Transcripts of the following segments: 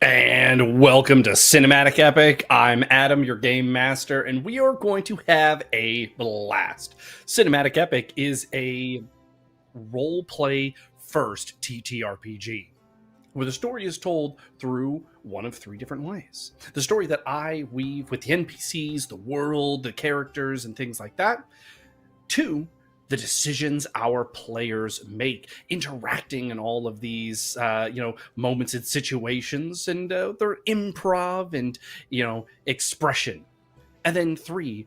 And welcome to Cinematic Epic. I'm Adam, your game master, and we are going to have a blast. Cinematic Epic is a role-play first TTRPG, where the story is told through one of three different ways. The story that I weave with the NPCs, the world, the characters, and things like that. Two, the decisions our players make, interacting in all of these, moments and situations, and their improv and, expression. And then three,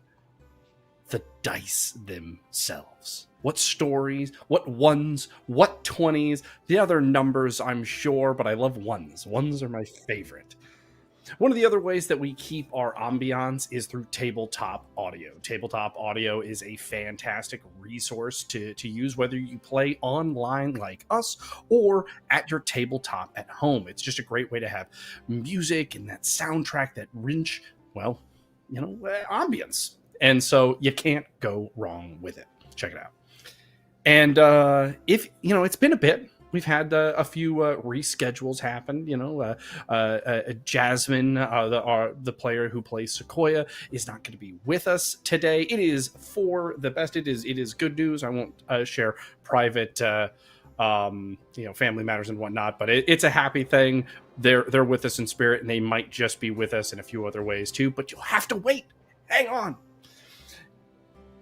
the dice themselves. What stories, what ones, what 20s, the other numbers I'm sure, but I love ones. Ones are my favorite. One of the other ways that we keep our ambiance is through tabletop audio. Tabletop audio is a fantastic resource to use whether you play online like us or at your tabletop at home. It's just a great way to have music and that soundtrack, that rich, ambience. And so you can't go wrong with it. Check it out. And if, it's been a bit. We've had a few reschedules happen. Jasmine, the player who plays Sequoia, is not going to be with us today. It is for the best. It is good news. I won't share private, family matters and whatnot, but it's a happy thing. They're with us in spirit, and they might just be with us in a few other ways too. But you'll have to wait. Hang on.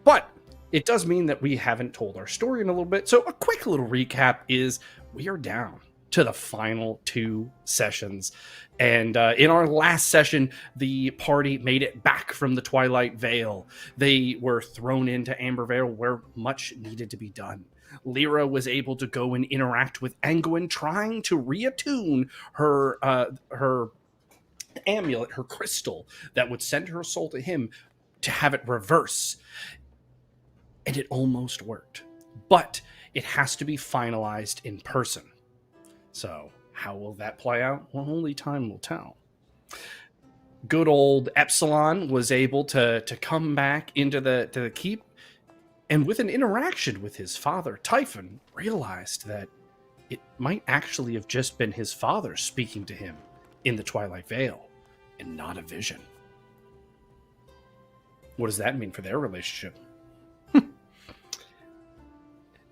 But it does mean that we haven't told our story in a little bit. So a quick little recap is we are down to the final two sessions. And in our last session, the party made it back from the Twilight Vale. They were thrown into Ambervale, where much needed to be done. Lyra was able to go and interact with Anguin, trying to reattune her amulet, her crystal, that would send her soul to him to have it reverse. And it almost worked. But it has to be finalized in person. So how will that play out? Well, only time will tell. Good old Upsilon was able to come back into the keep, and with an interaction with his father, Typhon realized that it might actually have just been his father speaking to him in the Twilight Vale, and not a vision. What does that mean for their relationship?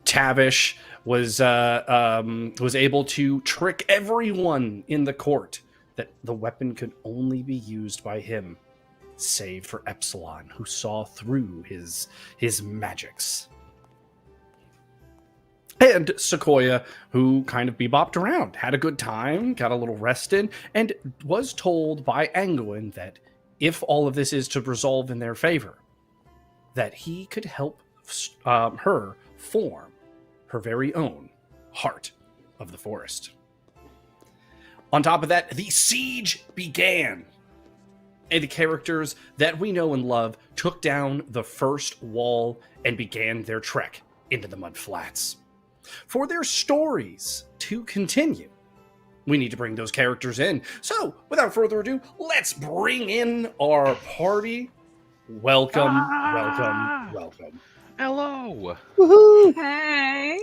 Tavish was able to trick everyone in the court that the weapon could only be used by him, save for Upsilon, who saw through his magics. And Sequoia, who kind of bebopped around, had a good time, got a little rest in, and was told by Anguin that if all of this is to resolve in their favor, that he could help her form her very own Heart of the Forest. On top of that, the siege began. And the characters that we know and love took down the first wall and began their trek into the Mud Flats. For their stories to continue, we need to bring those characters in. So, without further ado, let's bring in our party. Welcome. Hello. Woohoo! Hey.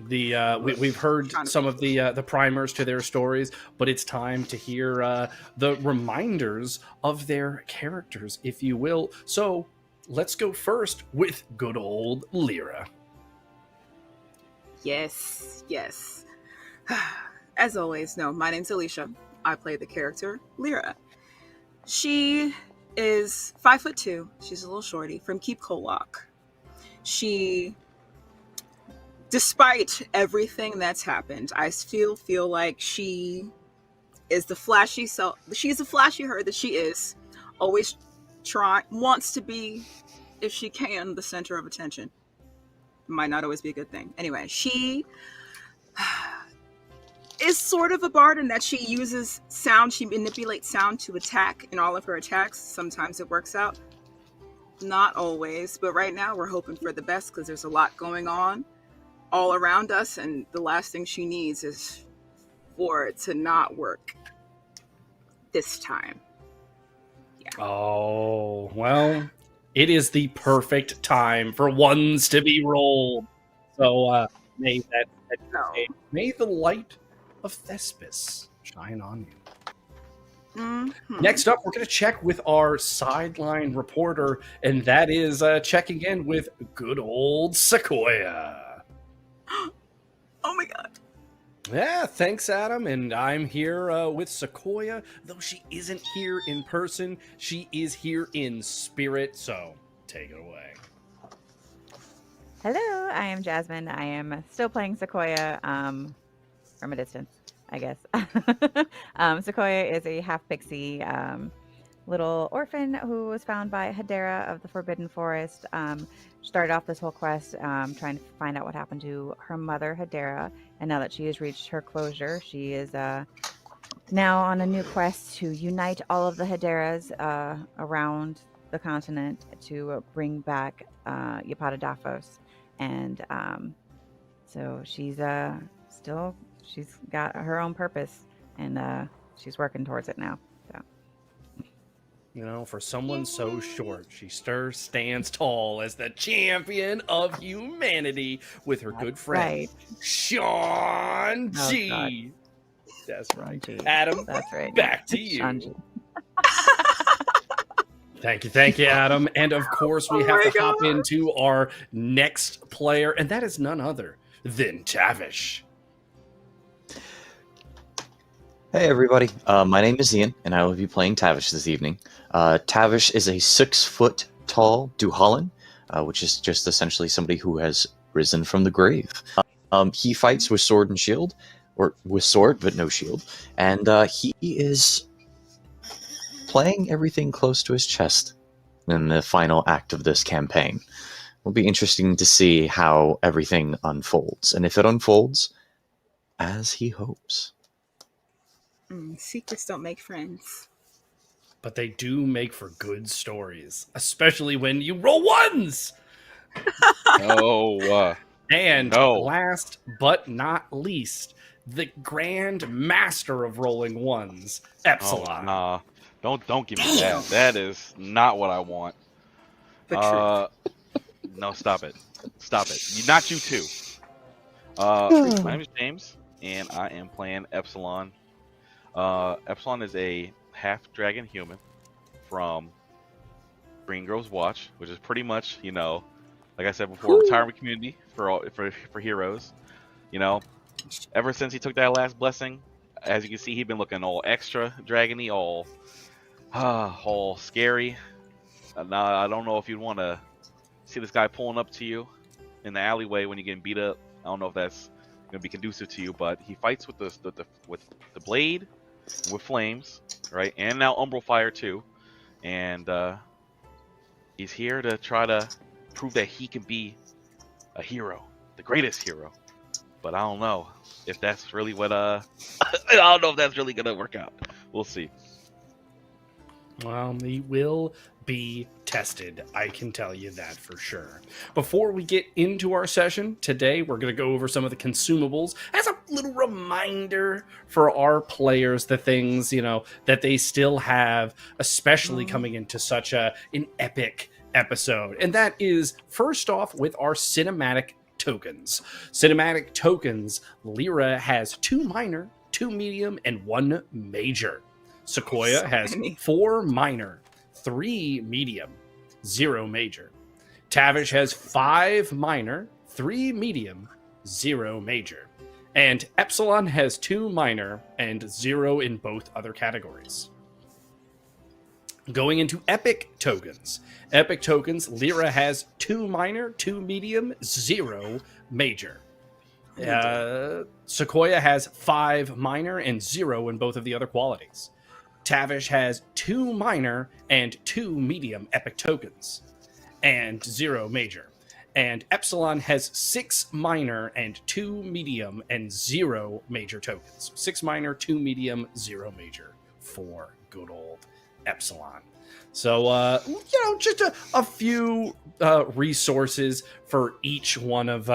We've heard some of the primers to their stories, but it's time to hear the reminders of their characters, if you will. So let's go first with good old Lyra. Yes. As always, my name's Alicia. I play the character Lyra. She is 5'2". She's a little shorty from Keep Kolok. She, despite everything that's happened, I still feel like she is the flashy self. She's the flashy her that she is. Always wants to be, if she can, the center of attention. Might not always be a good thing. Anyway, she is sort of a bard in that she uses sound. She manipulates sound to attack in all of her attacks. Sometimes it works out. Not always, but right now we're hoping for the best because there's a lot going on all around us, and the last thing she needs is for it to not work this time. Yeah. Oh, well, it is the perfect time for ones to be rolled. So may the light of Thespis shine on you. Mm-hmm. Next up, we're going to check with our sideline reporter, and that is checking in with good old Sequoia. Oh my god. Yeah, thanks, Adam. And I'm here with Sequoia. Though she isn't here in person, she is here in spirit. So take it away. Hello, I am Jasmine. I am still playing Sequoia from a distance, I guess. Sequoia is a half pixie little orphan who was found by Hedera of the Forbidden Forest. Started off this whole quest trying to find out what happened to her mother, Hedera, and now that she has reached her closure, she is now on a new quest to unite all of the Hederas around the continent to bring back Yapata and so she's she's got her own purpose and she's working towards it now. So You know, for someone so short, she stands tall as the champion of humanity with her good friend, Sean G. That's right. Adam, that's right. back to you. Sean G. Thank you, Adam. And of course, we have to hop into our next player, and that is none other than Tavish. Hey everybody, my name is Ian, and I will be playing Tavish this evening. Tavish is a 6-foot tall Duhallan, which is just essentially somebody who has risen from the grave. He fights with sword and shield, or with sword but no shield, and he is playing everything close to his chest in the final act of this campaign. It'll be interesting to see how everything unfolds, and if it unfolds as he hopes. Secrets don't make friends. But they do make for good stories, especially when you roll ones! Last but not least, the grand master of rolling ones, Upsilon. Oh, nah. Don't give me that. That is not what I want. No, stop it. Stop it. Not you too. My name is James, and I am playing Upsilon. Upsilon is a half-dragon human from Green Grove's Watch, which is pretty much, you know, like I said before, retirement community for heroes. You know, ever since he took that last blessing, as you can see, he's been looking all extra dragony, all scary. Now I don't know if you'd want to see this guy pulling up to you in the alleyway when you're getting beat up. I don't know if that's going to be conducive to you, but he fights with the blade, with flames, right, and now umbral fire too, and he's here to try to prove that he can be a hero, the greatest hero. But I don't know if that's really what I don't know if that's really gonna work out. We'll see. Well, he will be tested. I can tell you that for sure. Before we get into our session today, we're going to go over some of the consumables as a little reminder for our players, the things, you know, that they still have, especially coming into such an epic episode. And that is, first off, with our cinematic tokens. Cinematic tokens, Lyra has 2 minor, 2 medium, and 1 major. Sequoia has 4 minor, 3 medium, 0 major. Tavish has 5 minor, 3 medium, 0 major. And Upsilon has 2 minor and 0 in both other categories. Going into epic tokens. Epic tokens, Lyra has 2 minor, 2 medium, 0 major. Sequoia has 5 minor and 0 in both of the other qualities. Tavish has 2 minor and 2 medium epic tokens, and 0 major. And Upsilon has 6 minor and 2 medium and 0 major tokens. 6 minor, 2 medium, 0 major for good old Upsilon. So, you know, just a few resources for each one of,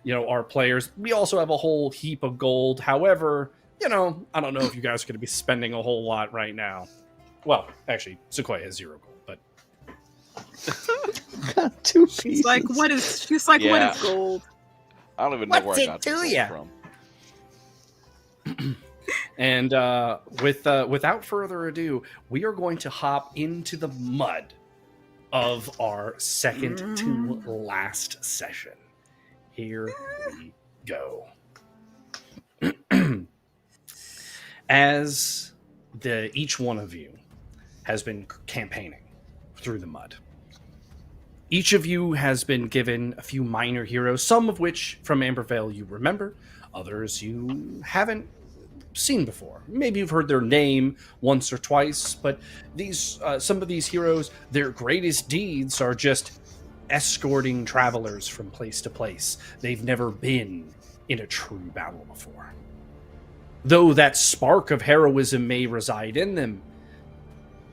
you know, our players. We also have a whole heap of gold. However, you know, I don't know if you guys are going to be spending a whole lot right now. Well, actually, Sequoia has 0 gold, but Got 2 pieces. She's like, what is gold? I don't even know where I got this from. And without further ado, we are going to hop into the mud of our second to last session. Here we go. As each one of you has been campaigning through the mud, each of you has been given a few minor heroes, some of which from Ambervale you remember, others you haven't seen before. Maybe you've heard their name once or twice, but these some of these heroes, their greatest deeds are just escorting travelers from place to place. They've never been in a true battle before. Though that spark of heroism may reside in them,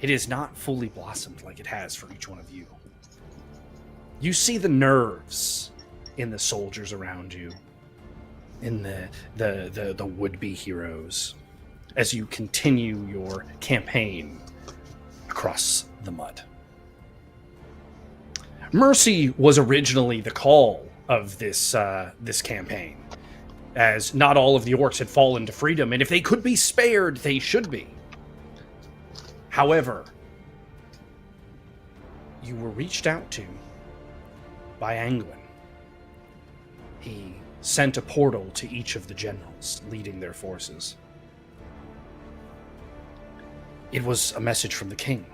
it is not fully blossomed like it has for each one of you. You see the nerves in the soldiers around you, in the would-be heroes, as you continue your campaign across the mud. Mercy was originally the call of this campaign, as not all of the orcs had fallen to freedom, and if they could be spared, they should be. However, you were reached out to by Anglin. He sent a portal to each of the generals leading their forces. It was a message from the king.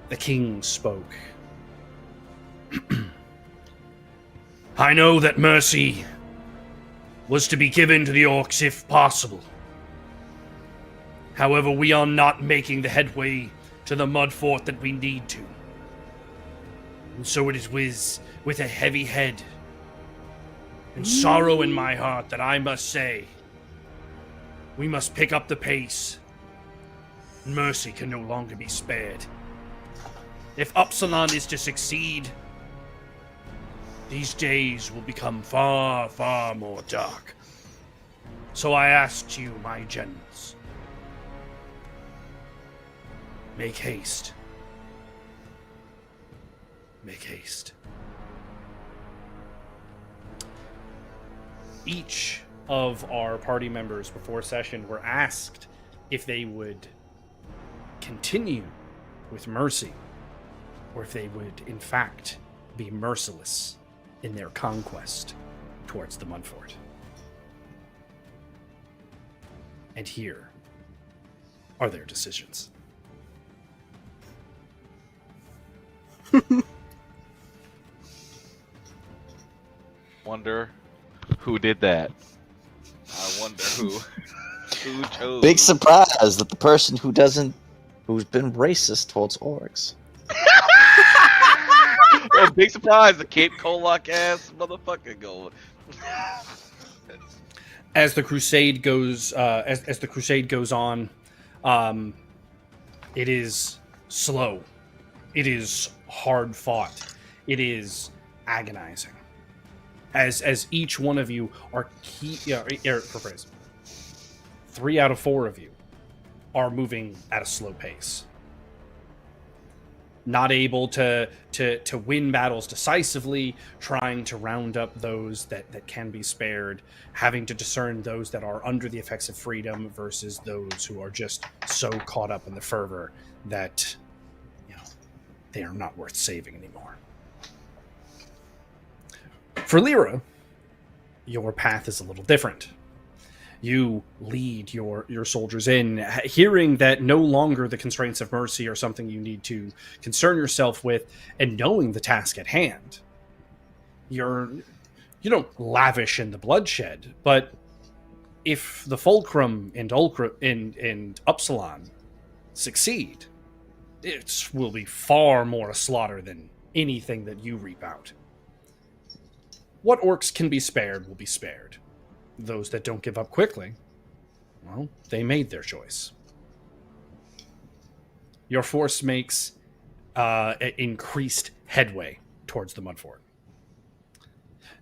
The king spoke. I know that mercy was to be given to the orcs if possible. However, we are not making the headway to the Mudfort that we need to. And so it is with a heavy head and sorrow in my heart that I must say, we must pick up the pace. Mercy can no longer be spared. If Upsilon is to succeed, these days will become far, far more dark. So I asked you, my generals, make haste. Make haste. Each of our party members before session were asked if they would continue with mercy, or if they would, in fact, be merciless in their conquest towards the Mudfort. And here are their decisions. Wonder who did that. I wonder who chose. Big surprise that the person who's been racist towards orcs. Oh, big surprise! The Cape Coloc ass motherfucker going. As the crusade goes, as the crusade goes on, it is slow. It is hard fought. It is agonizing. As each one of you are rephrase. 3 out of 4 of you are moving at a slow pace. Not able to win battles decisively, trying to round up those that can be spared, having to discern those that are under the effects of freedom versus those who are just so caught up in the fervor that they are not worth saving anymore. For Lyra, your path is a little different. You lead your soldiers in, hearing that no longer the constraints of mercy are something you need to concern yourself with, and knowing the task at hand. You don't lavish in the bloodshed, but if the Fulcrum and Upsilon succeed, it will be far more a slaughter than anything that you reap out. What orcs can be spared will be spared. Those that don't give up quickly, well, they made their choice. Your force makes increased headway towards the Mudfort.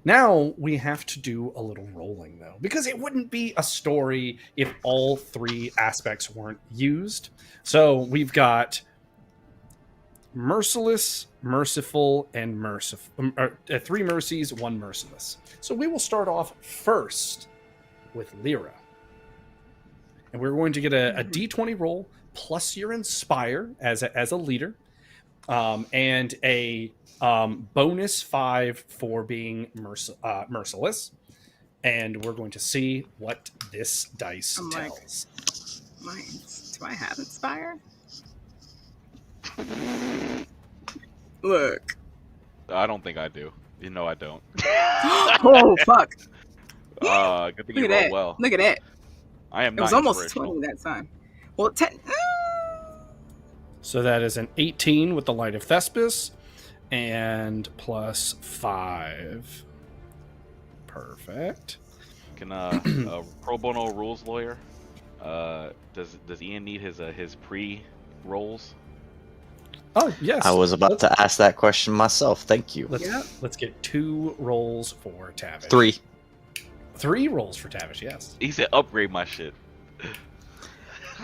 Now we have to do a little rolling, though, because it wouldn't be a story if all 3 aspects weren't used. So we've got merciless, merciful, and merciful. 3 mercies, 1 merciless. So we will start off first with Lyra. and we're going to get a D20 roll plus your inspire as a leader, and a bonus 5 for being merciless. And we're going to see what this dice tells. Do I have inspire? Look. I don't think I do. You know I don't. Oh fuck! Good thing you rolled well. Look at that. I am It not was almost inspirational. 20 that time. Well, So that is an 18 with the Light of Thespis, and plus 5. Perfect. Can a pro bono rules lawyer? Does Ian need his pre rolls? Oh yes, I was about to ask that question myself. Thank you. Let's get 2 rolls for Tavish. 3. 3 rolls for Tavish. Yes. He said upgrade my shit.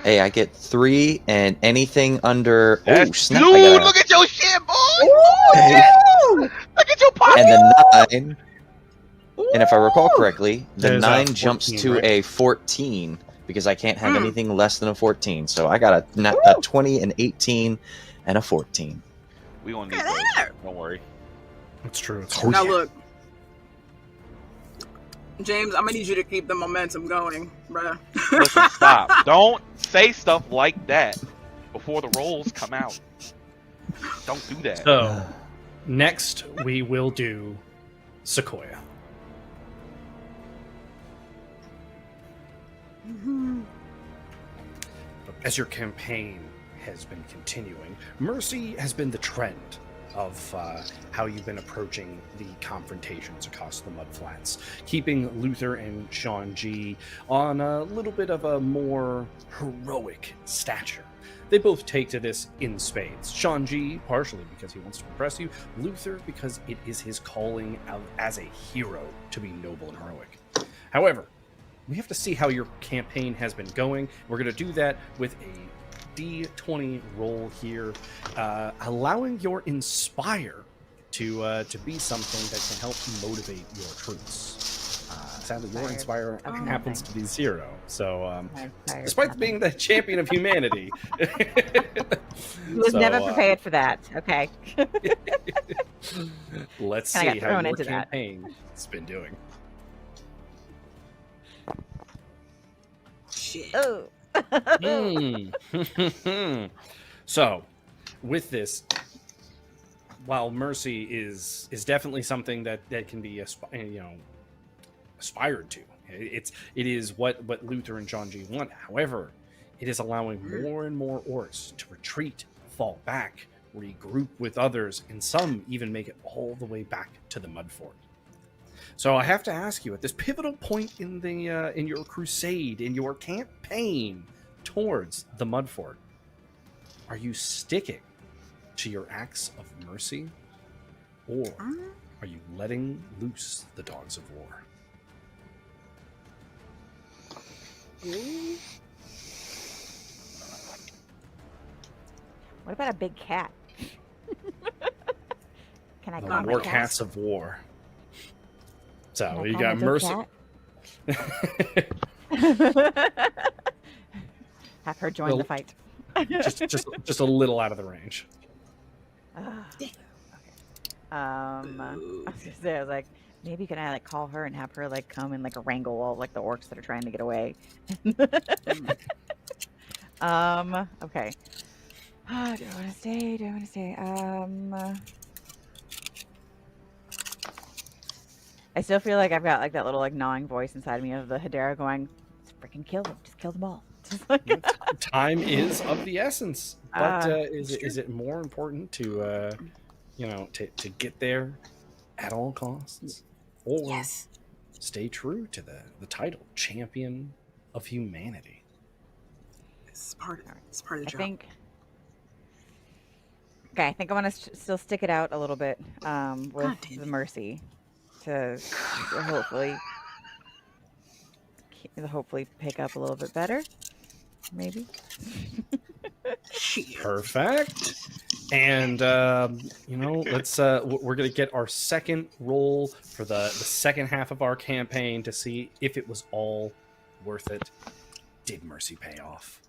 Hey, I get 3 and anything under. Oh That's, snap! dude, look at your shit, boy! Ooh! Look at your pocket! And the 9. And if I recall correctly, the There's 9 a jumps 14, to right? a 14 because I can't have anything less than a 14. So I got a 20, an 18, and a 14. We gonna need Look those. at that. Don't worry. It's true. It's Oh, true. Now yeah. look, James, I'm gonna need you to keep the momentum going, bruh. Listen, stop. Don't say stuff like that before the rolls come out. Don't do that. So next we will do Sequoia. As your campaign has been continuing, Mercy has been the trend of how you've been approaching the confrontations across the Mudflats, keeping Luther and Sean G on a little bit of a more heroic stature. They both take to this in spades. Sean G, partially because he wants to impress you. Luther, because it is his calling as a hero to be noble and heroic. However, we have to see how your campaign has been going. We're going to do that with a D20 roll here, allowing your inspire to be something that can help motivate your troops. Sadly, your inspire happens to be 0. So, despite being the champion of humanity, He was never prepared for that. Okay. Let's see Kinda got how thrown your into that. campaign has been doing. Shit. Oh. So, with this, while mercy is definitely something that can be aspired to, it is what Luther and John G want. However, it is allowing more and more orcs to retreat, fall back, regroup with others, and some even make it all the way back to the Mudfort. So I have to ask you, at this pivotal point in your crusade, in your campaign towards the Mudfort, are you sticking to your acts of mercy, or are you letting loose the dogs of war? What about a big cat? Can I The call my war cat? cats of war. So Can I you call got my mercy. big cat? Have her join the fight. just a little out of the range. Okay. I was gonna say, I was like, maybe can I call her and have her come and wrangle all the orcs that are trying to get away. Okay. Do I want to stay? Do I want to stay? I still feel like I've got that little gnawing voice inside of me of the Hedera going, just freaking kill them, just kill them all. Time is of the essence, but is it more important to to get there at all costs, or stay true to the title champion of humanity? It's part of the job. I think I want to still stick it out a little bit with the mercy to hopefully pick up a little bit better, maybe. Perfect. And let's we're gonna get our second roll for the second half of our campaign to see if it was all worth it. did mercy pay off?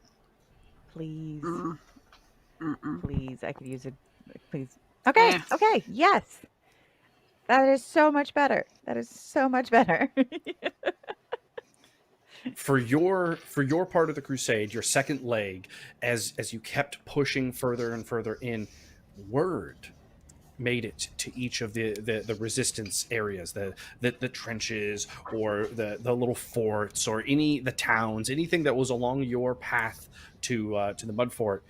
Please. Mm-mm. Please. I could use it. Please. Okay. Eh. Okay. Yes. That is so much better. That is so much better. For your part of the crusade, your second leg, as you kept pushing further and further in, word made it to each of the resistance areas, the trenches, or the little forts, or the towns, anything that was along your path to the Mudfort,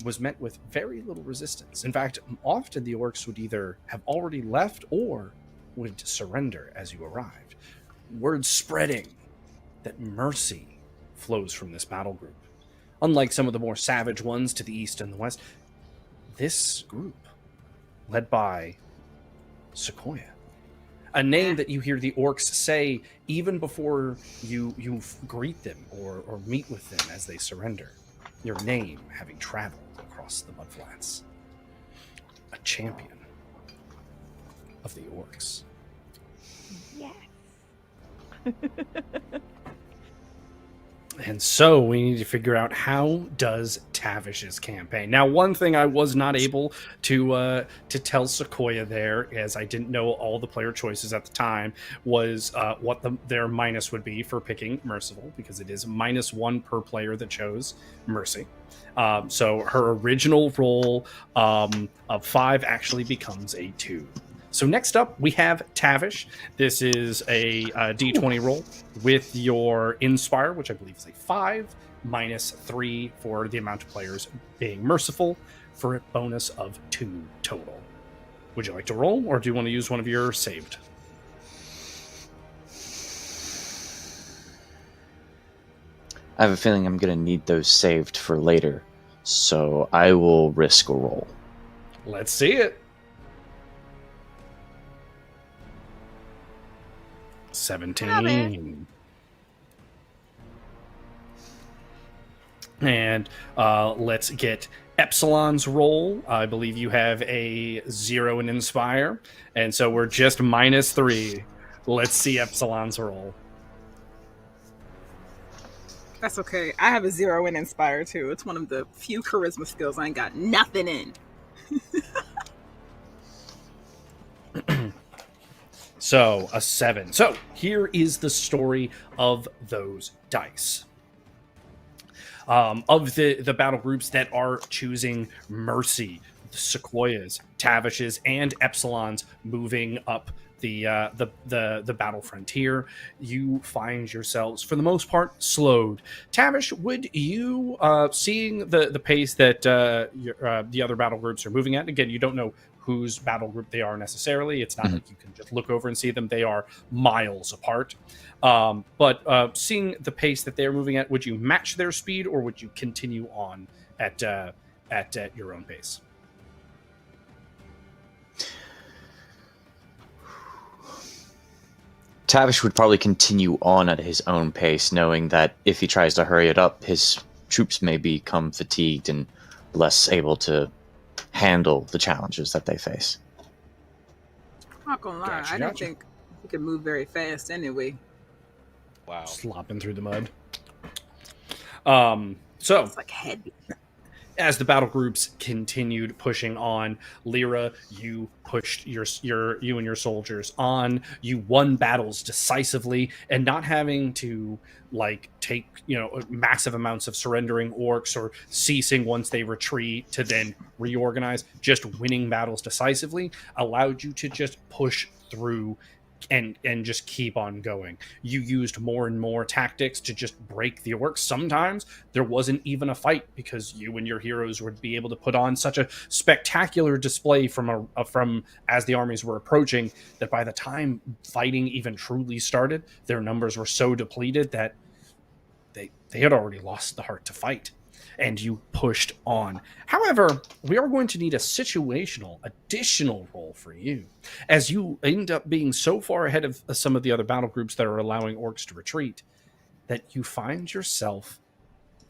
was met with very little resistance. In fact, often the orcs would either have already left or would surrender as you arrived. Word spreading that mercy flows from this battle group. Unlike some of the more savage ones to the east and the west, this group, led by Sequoia, a name that you hear the orcs say even before you greet them or meet with them as they surrender, your name having traveled across the mudflats. A champion of the orcs. Yes. And so we need to figure out, how does Tavish's campaign. Now, one thing I was not able to tell Sequoia there, as I didn't know all the player choices at the time, was what their minus would be for picking Merciful, because it is -1 per player that chose Mercy. So her original roll of 5 actually becomes a 2. So next up, we have Tavish. This is a D20 roll with your Inspire, which I believe is a 5, -3 for the amount of players being merciful, for a bonus of 2 total. Would you like to roll, or do you want to use one of your saved? I have a feeling I'm going to need those saved for later, so I will risk a roll. Let's see it. 17. And let's get Upsilon's roll. I believe you have a 0 in Inspire, and so we're just -3. Let's see Upsilon's roll. That's okay. I have a 0 in Inspire too. It's one of the few charisma skills I ain't got nothing in. So a 7. So here is the story of those dice. Of the battle groups that are choosing Mercy, the Sequoias, Tavishes, and Epsilons moving up the battle frontier, you find yourselves, for the most part, slowed. Tavish, would you, seeing the pace that the other battle groups are moving at, again, you don't know whose battle group they are necessarily. It's not like you can just look over and see them. They are miles apart. But seeing the pace that they're moving at, would you match their speed, or would you continue on at your own pace? Tavish would probably continue on at his own pace, knowing that if he tries to hurry it up, his troops may become fatigued and less able to handle the challenges that they face. I'm not gonna lie, Gotcha, I don't gotcha. think we can move very fast anyway. Wow. Slopping through the mud. So It's like heavy. as the battle groups continued pushing on, Lyra, you pushed you and your soldiers on. You won battles decisively, and not having to take massive amounts of surrendering orcs or ceasing once they retreat to then reorganize. Just winning battles decisively allowed you to just push through and just keep on going. You used more and more tactics to just break the orcs. Sometimes there wasn't even a fight, because you and your heroes would be able to put on such a spectacular display from as the armies were approaching, that by the time fighting even truly started, their numbers were so depleted that they had already lost the heart to fight, and you pushed on. However, we are going to need a situational additional roll for you, as you end up being so far ahead of some of the other battle groups that are allowing orcs to retreat, that you find yourself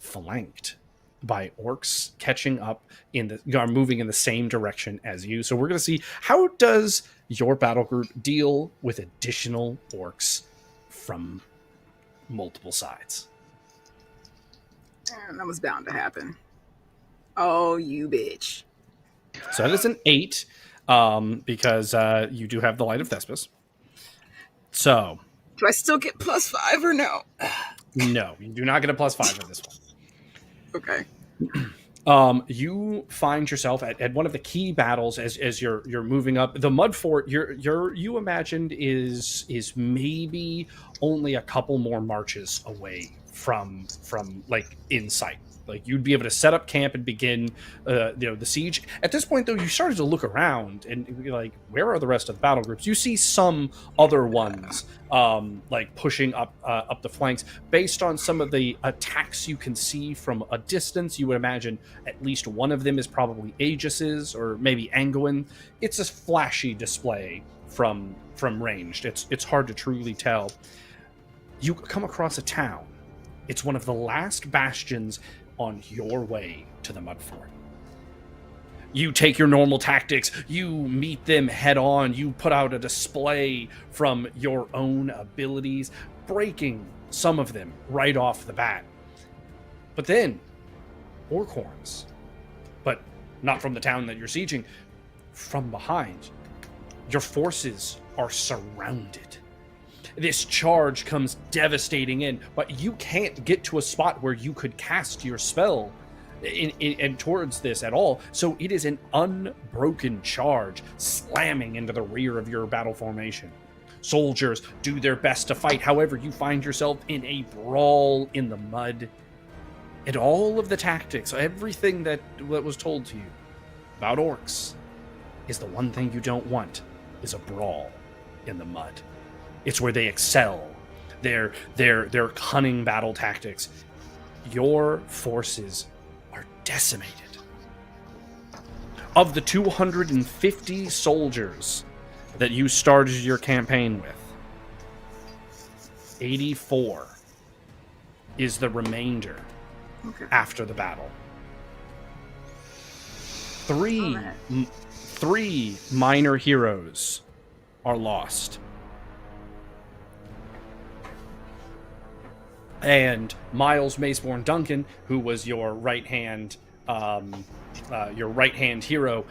flanked by orcs catching up moving in the same direction as you. So we're going to see, how does your battle group deal with additional orcs from multiple sides? And that was bound to happen. Oh, you bitch. So that is an 8, because you do have the Light of Thespis. So, Do I still get +5 or no? no, you do not get a +5 for this one. Okay. You find yourself at one of the key battles as you're moving up. The Mudfort you imagined is maybe only a couple more marches away from like in sight. Like you'd be able to set up camp and begin the siege. At this point though, you started to look around and be like, where are the rest of the battle groups? You see some other ones like pushing up the flanks. Based on some of the attacks you can see from a distance, you would imagine at least one of them is probably Aegis's or maybe Anguin. It's a flashy display from ranged. It's hard to truly tell. You come across a town. It's one of the last bastions on your way to the Mudfort. You take your normal tactics, you meet them head on, you put out a display from your own abilities, breaking some of them right off the bat. But then, orc horns, but not from the town that you're sieging, from behind. Your forces are surrounded. This charge comes devastating in, but you can't get to a spot where you could cast your spell in towards this at all. So it is an unbroken charge slamming into the rear of your battle formation. Soldiers do their best to fight. However, you find yourself in a brawl in the mud. And all of the tactics, everything that was told to you about orcs is the one thing you don't want, is a brawl in the mud. It's where they excel. Their cunning battle tactics. Your forces are decimated. Of the 250 soldiers that you started your campaign with, 84 is the remainder after the battle. Three minor heroes are lost. And Miles Maceborn Duncan, who was your right hand hero,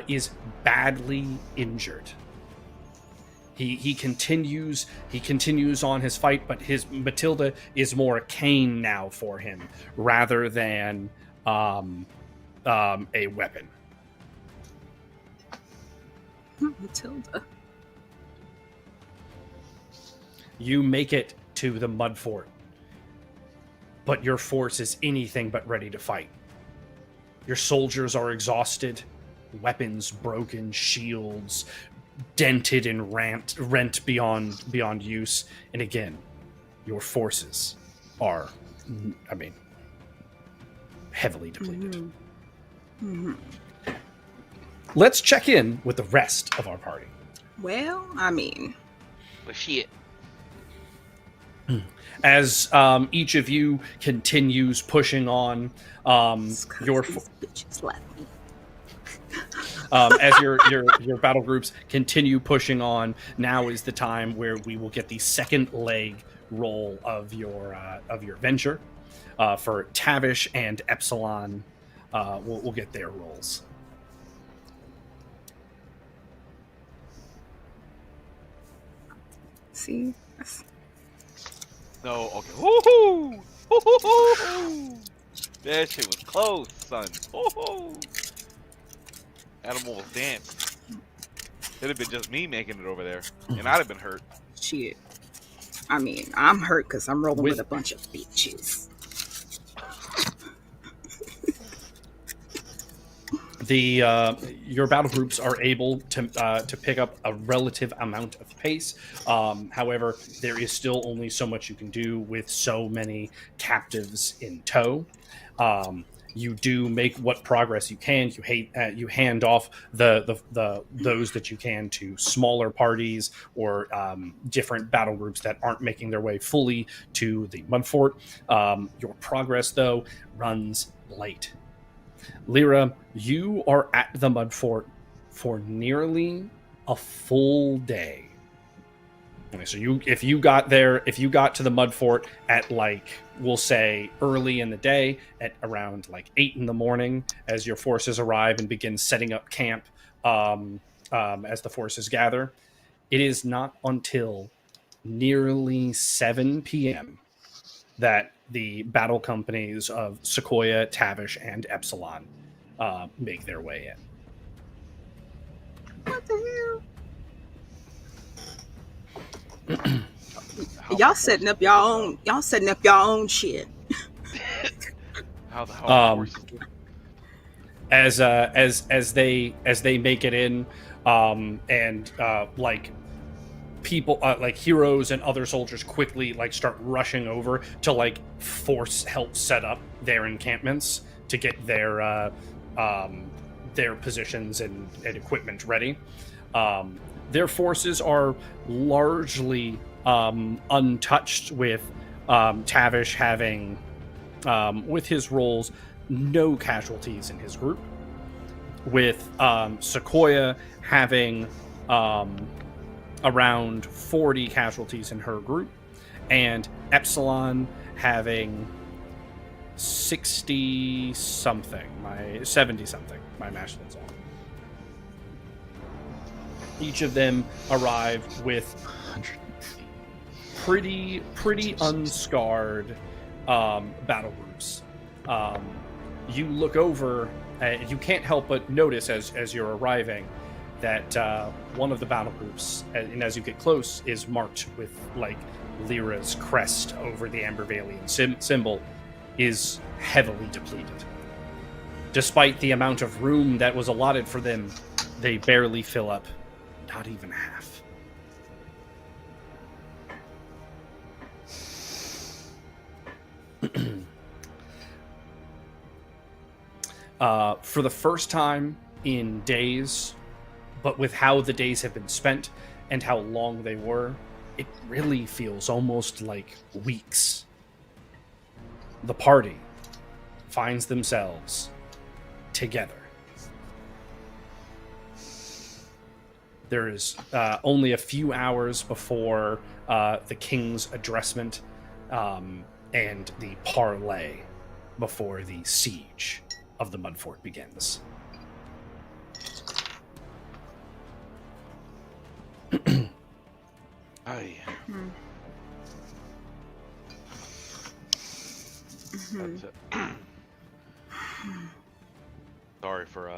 is badly injured. He continues on his fight, but his Matilda is more a cane now for him rather than a weapon. Matilda. You make it to the Mudfort, but your force is anything but ready to fight. Your soldiers are exhausted, weapons broken, shields dented and rent beyond use, and again, your forces are, heavily depleted. Mm-hmm. Let's check in with the rest of our party. Well, But shit. As each of you continues pushing on, your bitches left me. as your battle groups continue pushing on, now is the time where we will get the second leg roll of your venture. For Tavish and Upsilon, we'll get their rolls. See? No, okay. Woohoo! Woohoo! That shit was close, son. Woohoo! Animal was danced. It'd have been just me making it over there, and I'd have been hurt. Shit. I'm hurt because I'm rolling with a bunch of bitches. Your battle groups are able to pick up a relative amount of pace. However, there is still only so much you can do with so many captives in tow. You do make what progress you can. You hand off those that you can to smaller parties or different battle groups that aren't making their way fully to the Mudfort. Your progress, though, runs late. Lyra, you are at the Mudfort for nearly a full day. Okay, so if you got to the Mudfort at like, we'll say early in the day, at around like 8 in the morning, as your forces arrive and begin setting up camp, as the forces gather, it is not until nearly 7 p.m. that the battle companies of Sequoia, Tavish, and Upsilon make their way in. What the How Y'all the setting up horses y'all doing, own. Y'all setting up y'all own shit. How the horses doing? As they make it in, and like people, like heroes and other soldiers, quickly like start rushing over to like help set up their encampments to get their positions and equipment ready. Their forces are largely untouched, with Tavish having, with his rolls, no casualties in his group, with Sequoia having around 40 casualties in her group, and Epsilon having 70 something. My mash that's all. Each of them arrive with pretty unscarred battle groups. You look over, you can't help but notice as you're arriving that one of the battle groups, and as you get close, is marked with like Lyra's crest over the Ambervalian symbol, is heavily depleted. Despite the amount of room that was allotted for them, they barely fill up, not even half. For the first time in days, but with how the days have been spent and how long they were, it really feels almost like weeks. The party finds themselves together. There is only a few hours before the king's addressment and the parley before the siege of the Mudfort begins. Aye. That's it. Sorry for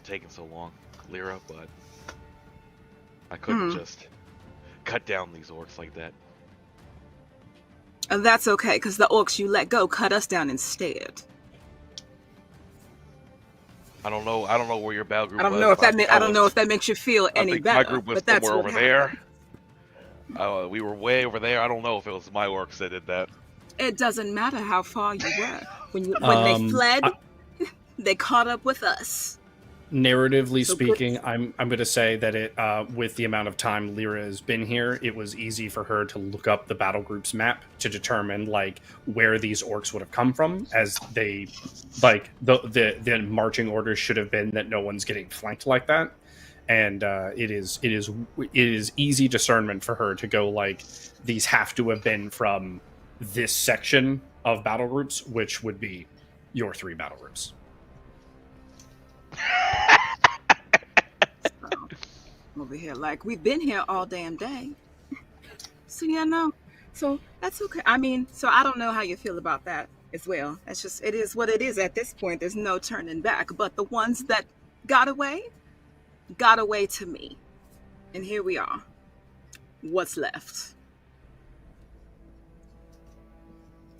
taking so long, Lyra, but I couldn't just cut down these orcs like that. And that's okay, because the orcs you let go cut us down instead. I don't know where your battle group I don't was. know if that but I don't know if that makes you feel any I think better. my group was but that's somewhere what over happened. there. We were way over there. I don't know if it was my orcs that did that. It doesn't matter how far you were. When they fled, they caught up with us. Narratively speaking, I'm going to say that it, with the amount of time Lyra has been here, it was easy for her to look up the battle group's map to determine like where these orcs would have come from, as they like the marching orders should have been that no one's getting flanked like that, and it is easy discernment for her to go like these have to have been from this section of battle groups, which would be your 3 battle groups. Over here, like we've been here all damn day. So yeah, no. So that's okay. I mean, so I don't know how you feel about that as well. That's just, it is what it is at this point. There's no turning back. But the ones that got away to me. And here we are. What's left?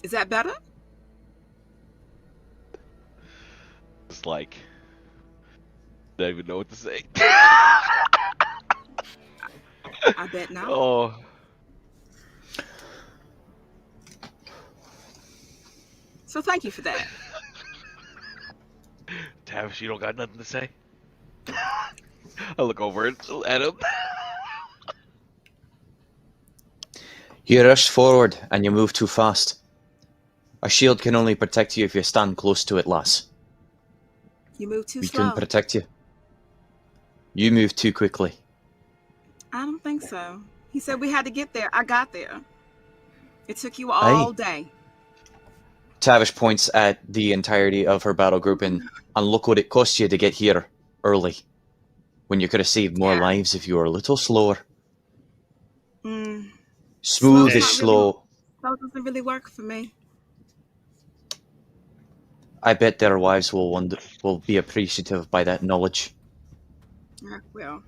Is that better? It's like, I don't even know what to say. I bet not. Oh. So thank you for that. Tavish, you don't got nothing to say? I look over at him. You rush forward and you move too fast. A shield can only protect you if you stand close to it, lass. You move too We slow. couldn't protect you. You moved too quickly. I don't think so. He said we had to get there. I got there. It took you all Aye. day. Tavish points at the entirety of her battle group and look what it cost you to get here early. When you could have saved more Yeah. lives if you were a little slower. Mm, Smooth Slow's is not slow. Slow doesn't really work for me. I bet their wives will be appreciative by that knowledge. Yeah, well.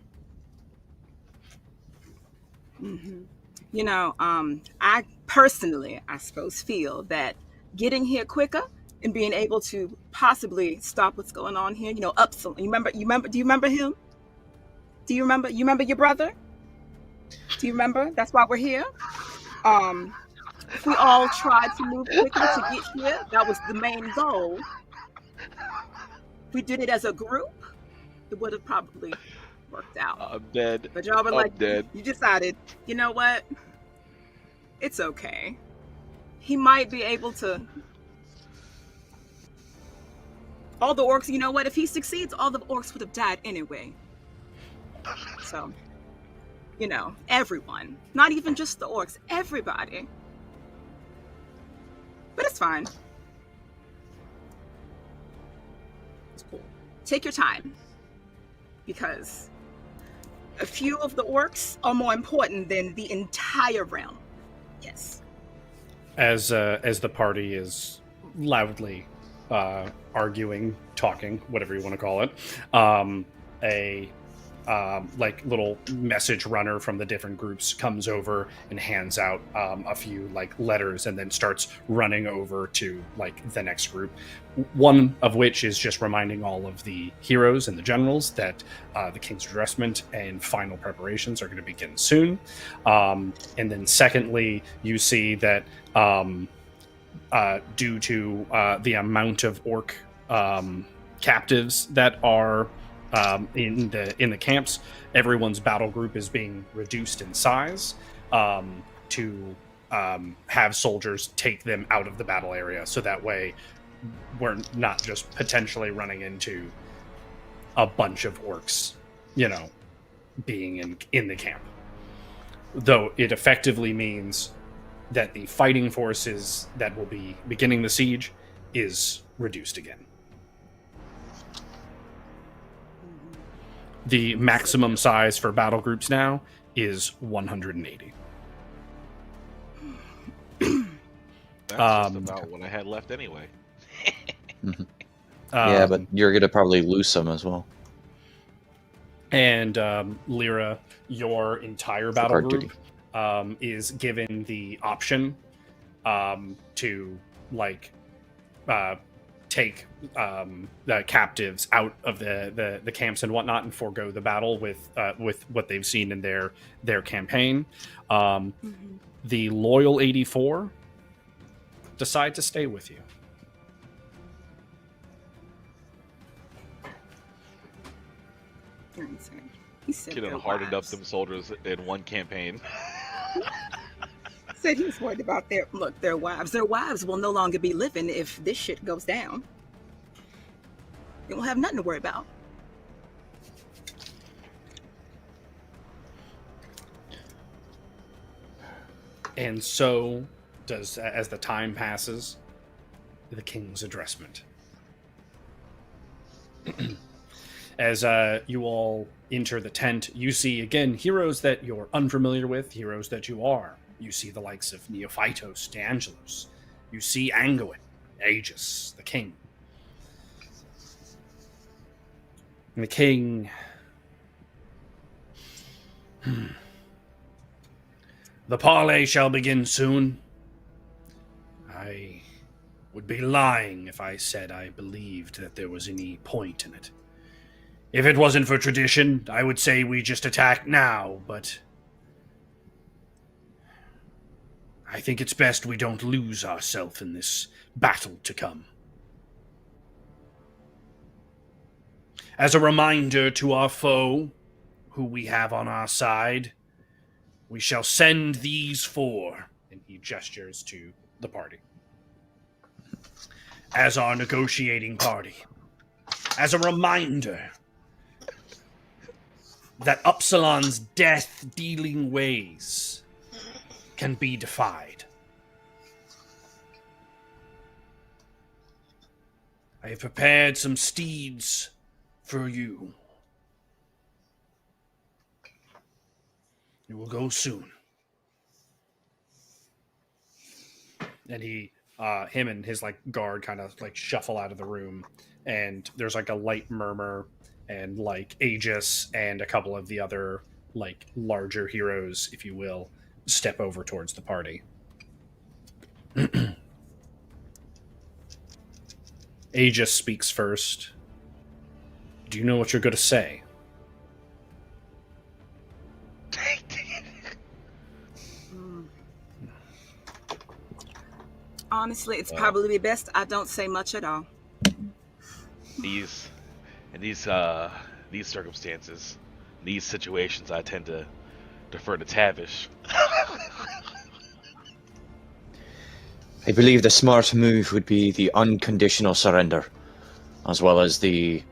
You know, I personally, I suppose, feel that getting here quicker and being able to possibly stop what's going on here. You know, Upsilon. Do you remember him? Do you remember? You remember your brother? Do you remember? That's why we're here. If we all tried to move quicker to get here, that was the main goal. If we did it as a group, it would have probably worked out. I'm dead. But y'all were I'm like, dead. you decided, you know what? It's okay. He might be able to. All the orcs, you know what? If he succeeds, all the orcs would have died anyway. So, you know, everyone. Not even just the orcs, everybody. But it's fine. It's cool. Take your time. Because a few of the orcs are more important than the entire realm. Yes. As the party is loudly arguing, talking, whatever you want to call it, a like little message runner from the different groups comes over and hands out a few like letters and then starts running over to like the next group, one of which is just reminding all of the heroes and the generals that the king's redressment and final preparations are going to begin soon, and then secondly you see that due to the amount of orc captives that are in the camps, everyone's battle group is being reduced in size to have soldiers take them out of the battle area, so that way we're not just potentially running into a bunch of orcs, you know, being in the camp. Though it effectively means that the fighting forces that will be beginning the siege is reduced again. The maximum size for battle groups now is 180. That's just about what I had left anyway. Yeah, but you're gonna probably lose some as well. And Lyra, your entire battle group is given the option to like take the captives out of the camps and whatnot and forego the battle with what they've seen in their campaign. The loyal 84 decide to stay with you. He said Could have hardened up them soldiers in one campaign. Said he was worried about their wives. Their wives will no longer be living if this shit goes down. They won't have nothing to worry about. And so does, as the time passes, the king's addressment. As you all enter the tent, you see again heroes that you're unfamiliar with, heroes that you are. You see the likes of Neophytos, DeAngelos. You see Angoin, Aegis, the king. And the king... The parley shall begin soon. I would be lying if I said I believed that there was any point in it. If it wasn't for tradition, I would say we just attack now, but I think it's best we don't lose ourselves in this battle to come. As a reminder to our foe, who we have on our side, we shall send these four, and he gestures to the party, as our negotiating party. As a reminder that Upsilon's death-dealing ways can be defied. I have prepared some steeds for you. You will go soon. And him and his guard kind of shuffle out of the room, and there's a light murmur, and Aegis and a couple of the other larger heroes, if you will, step over towards the party. Aegis speaks first. Do you know what you're going to say? Honestly, it's probably best I don't say much at all. These circumstances, these situations, I tend to defer to Tavish. I believe the smart move would be the unconditional surrender, as well as the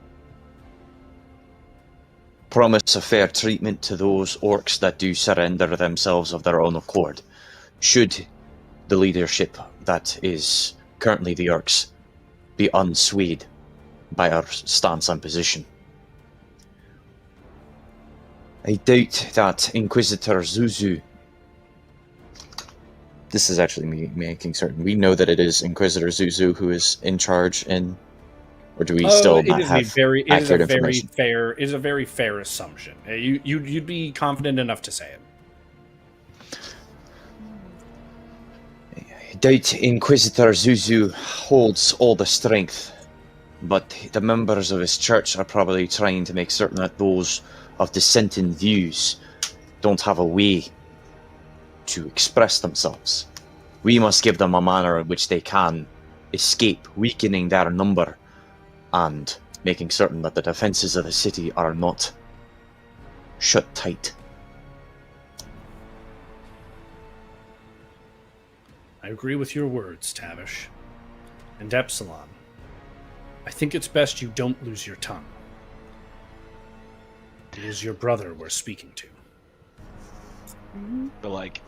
promise of fair treatment to those orcs that do surrender themselves of their own accord, should the leadership that is currently the orcs be unswayed by our stance and position. I doubt that Inquisitor Zuzu... This is actually me making certain. We know that it is Inquisitor Zuzu who is in charge in... Or do we still not have accurate information? It is a very fair assumption. You'd be confident enough to say it. I doubt Inquisitor Zuzu holds all the strength, but the members of his church are probably trying to make certain that those of dissenting views don't have a way to express themselves. We must give them a manner in which they can escape, weakening their number and making certain that the defenses of the city are not shut tight. I agree with your words, Tavish. And Epsilon, I think it's best you don't lose your tongue. It is your brother we're speaking to. But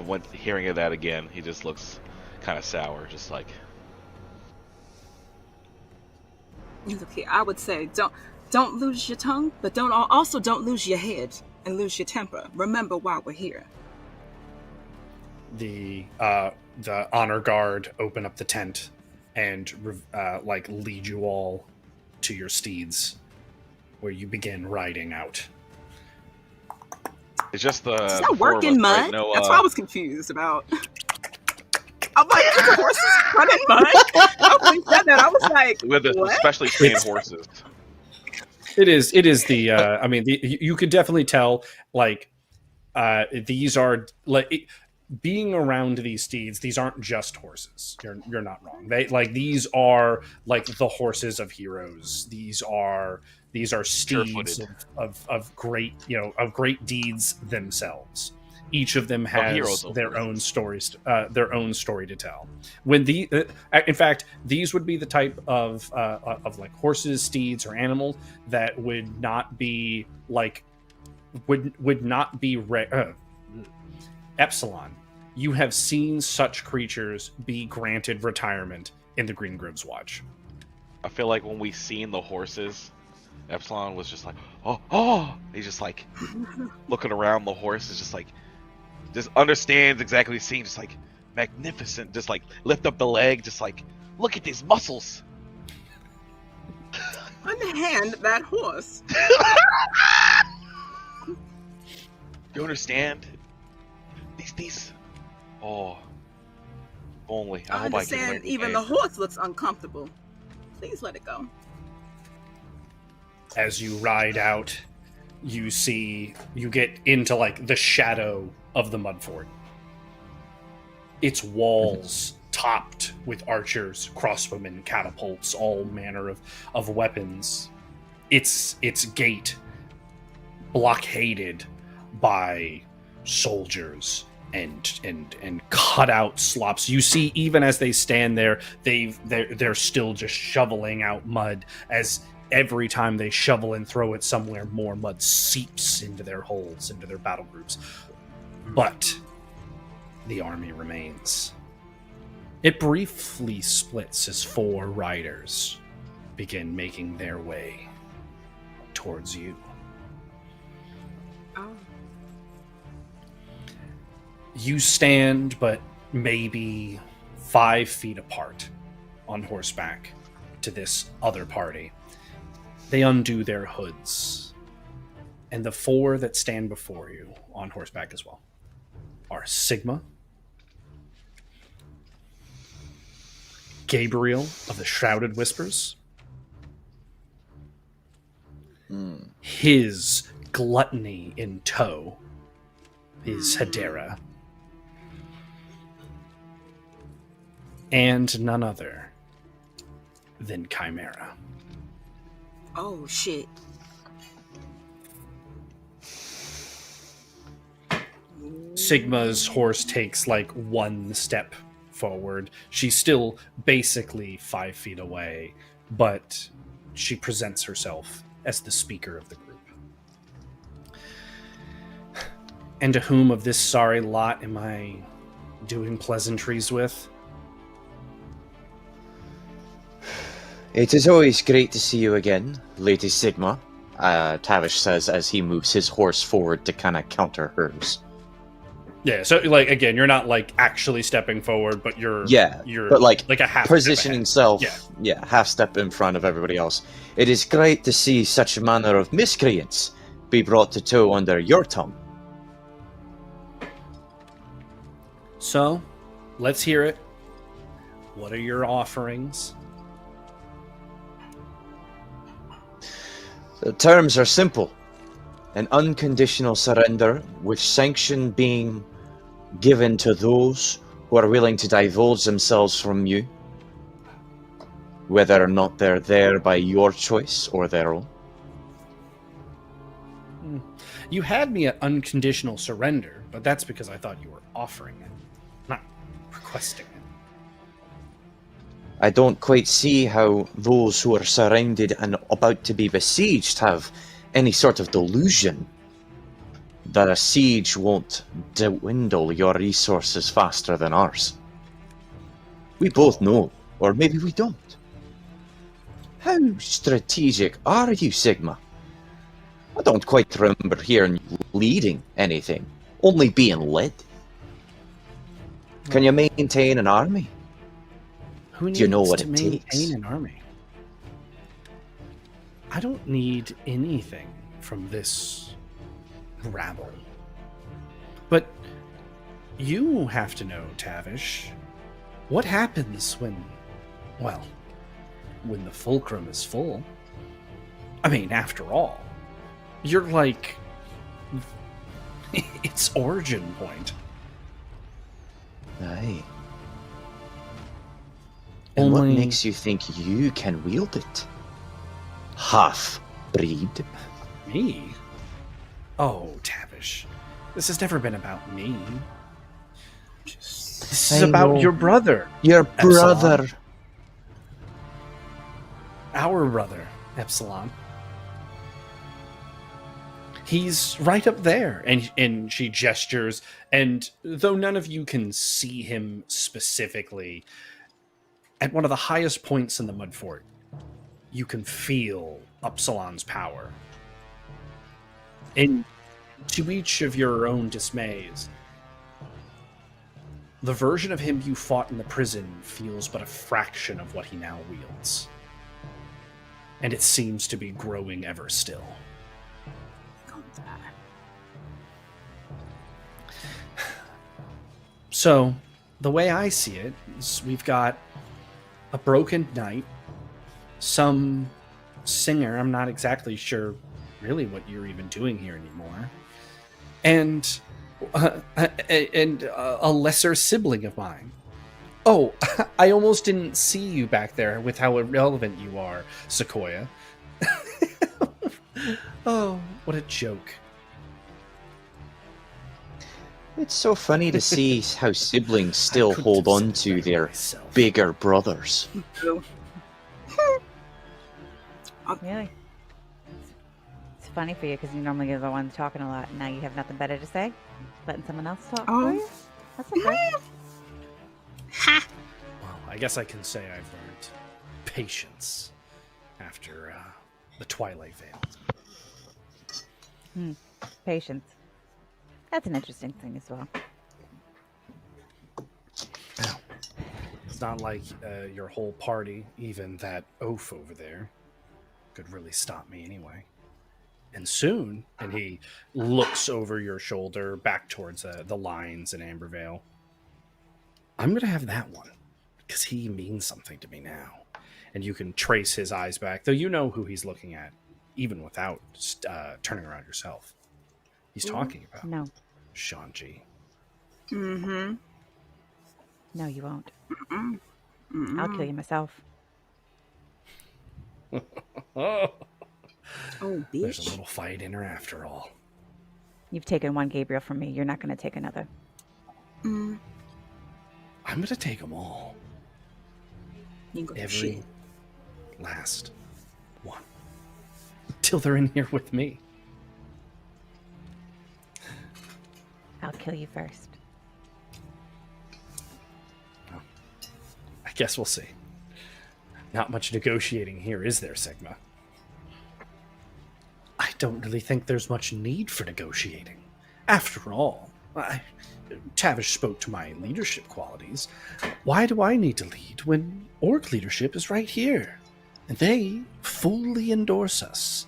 when hearing of that again, he just looks kind of sour, just like. Okay, I would say don't lose your tongue, but don't lose your head and lose your temper. Remember why we're here. The honor guard open up the tent and lead you all to your steeds, where you begin riding out. It's just Does that work in mud? Right? No, that's what I was confused about. I'm like, the horses run in mud? I said that. I was like, what? Especially trained horses. It is the. You could definitely tell. These are being around these steeds. These aren't just horses. You're not wrong. These are the horses of heroes. These are steeds of great of great deeds themselves. Each of them has their own stories, their own story to tell. In fact, these would be the type of horses, steeds, or animals that would not be would not be Epsilon. You have seen such creatures be granted retirement in the Green Groves Watch. I feel like when we seen the horses, Epsilon was just like, oh, he's just looking around the horse, is just understands exactly what he's seeing, just magnificent, just lift up the leg, just look at these muscles. Unhand that horse. You understand? These. Oh, only. I understand. Even the horse looks uncomfortable. Please let it go. As you ride out, you get into the shadow of the Mudfort. Its walls topped with archers, crossbowmen, catapults, all manner of weapons. Its gate blockaded by soldiers and cut out slops. You see, even as they stand there, they're still just shoveling out mud as every time they shovel and throw it somewhere, more mud seeps into their holes, into their battle groups. But the army remains. It briefly splits as 4 riders begin making their way towards you. Oh. You stand, but maybe 5 feet apart on horseback to this other party. They undo their hoods, and the 4 that stand before you on horseback as well are Sigma, Gabriel of the Shrouded Whispers, his gluttony in tow, his Hedera, and none other than Chimera. Oh, shit. Sigma's horse takes like 1 step forward. She's still basically 5 feet away, but she presents herself as the speaker of the group. And to whom of this sorry lot am I doing pleasantries with? It is always great to see you again, Lady Sigma, Tavish says as he moves his horse forward to kind of counter hers. Yeah, so like again, you're not like actually stepping forward, but you're but like a half positioning self, Yeah. half step in front of everybody else. It is great to see such a manner of miscreants be brought to toe under your tongue. So, let's hear it. What are your offerings? The terms are simple. An unconditional surrender, with sanction being given to those who are willing to divulge themselves from you, whether or not they're there by your choice or their own. You had me at unconditional surrender, but that's because I thought you were offering it, not requesting it. I don't quite see how those who are surrounded and about to be besieged have any sort of delusion that a siege won't dwindle your resources faster than ours. We both know, or maybe we don't. How strategic are you, Sigma? I don't quite remember hearing you leading anything, only being led. Can you maintain an army? Who needs Do you know what to it maintain takes? an army? I don't need anything from this rabble. But you have to know, Tavish, what happens when the Fulcrum is full? I mean, after all, you're like its origin point. Aye. And what Only- makes you think you can wield it? Half-breed. Me? Oh, Tavish, this has never been about me. This is I about know. your brother. Your Upsilon. brother. Our brother, Upsilon. He's right up there. And she gestures, and though none of you can see him specifically, at one of the highest points in the Mudfort, you can feel Upsilon's power. And to each of your own dismays, the version of him you fought in the prison feels but a fraction of what he now wields. And it seems to be growing ever still. So, the way I see it is we've got a broken knight, some singer, I'm not exactly sure really what you're even doing here anymore, and a lesser sibling of mine. Oh, I almost didn't see you back there with how irrelevant you are, Sequoia. Oh, what a joke. It's so funny to see how siblings still couldn't hold have on said to that their myself. bigger brothers. Really? It's funny for you because you normally are the one talking a lot, and now you have nothing better to say. Letting someone else talk for you. That's okay. Ha! Well, I guess I can say I've learned patience after the Twilight Veil. Patience. That's an interesting thing as well. Now, it's not like your whole party, even that oaf over there, could really stop me anyway. And soon, and he looks over your shoulder back towards the lines in Ambervale, I'm going to have that one because he means something to me now. And you can trace his eyes back, though you know who he's looking at, even without turning around yourself. He's talking about No. Shanji. Mm-hmm. No, you won't. Mm-mm. I'll kill you myself. Oh, Oh, there's a bitch. little fight in her after all. You've taken one Gabriel from me. You're not going to take another. Mm. I'm going to take them all. You can go to Every shit. last one. Till they're in here with me. I'll kill you first. I guess we'll see. Not much negotiating here, is there, Sigma? I don't really think there's much need for negotiating. After all, Tavish spoke to my leadership qualities. Why do I need to lead when orc leadership is right here? And they fully endorse us.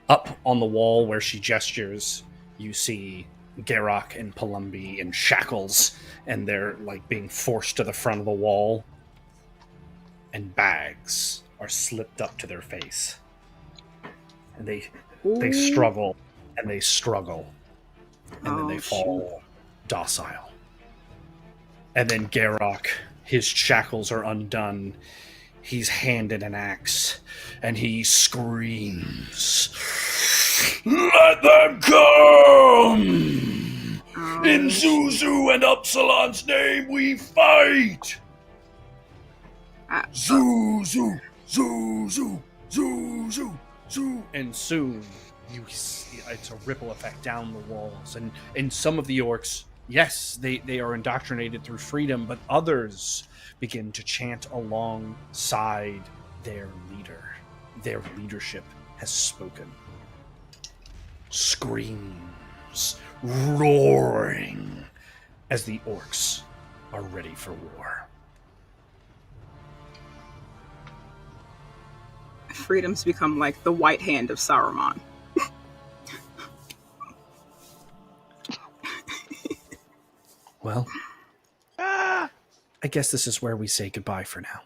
Up on the wall where she gestures, you see Garrock and Palumbi in shackles, and they're like being forced to the front of the wall. And bags are slipped up to their face. And they struggle, and they struggle, and then they fall docile. And then Garrock, his shackles are undone. He's handed an axe, and he screams, "Let them come! In Zuzu and Upsilon's name we fight! Zuzu, Zuzu, Zuzu, Zuzu!" And soon, you see it's a ripple effect down the walls. And some of the orcs, yes, they are indoctrinated through freedom, but others begin to chant alongside their leader. Their leadership has spoken. Screams, roaring, as the orcs are ready for war. Freedom's become like the white hand of Saruman. Well, I guess this is where we say goodbye for now.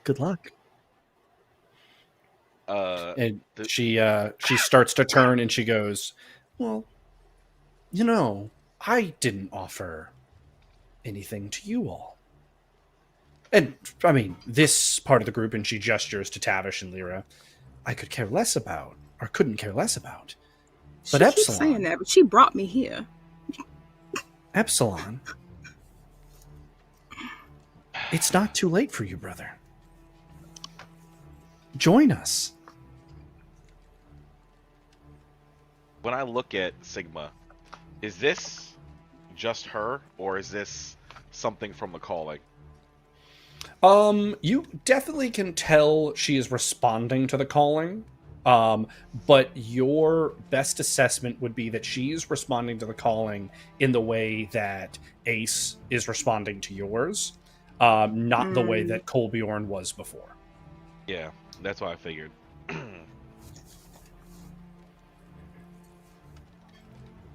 Good luck. And she starts to turn and she goes, "Well, you know, I didn't offer anything to you all. And, I mean, this part of the group," and she gestures to Tavish and Lyra, "I could care less about, or couldn't care less about. But She keeps Epsilon, saying that, but she brought me here. Epsilon, it's not too late for you, brother. Join us." When I look at Sigma, is this just her, or is this something from the calling? You definitely can tell she is responding to the calling. But your best assessment would be that she's responding to the calling in the way that Ace is responding to yours, not the way that Colbjorn was before. Yeah, that's what I figured.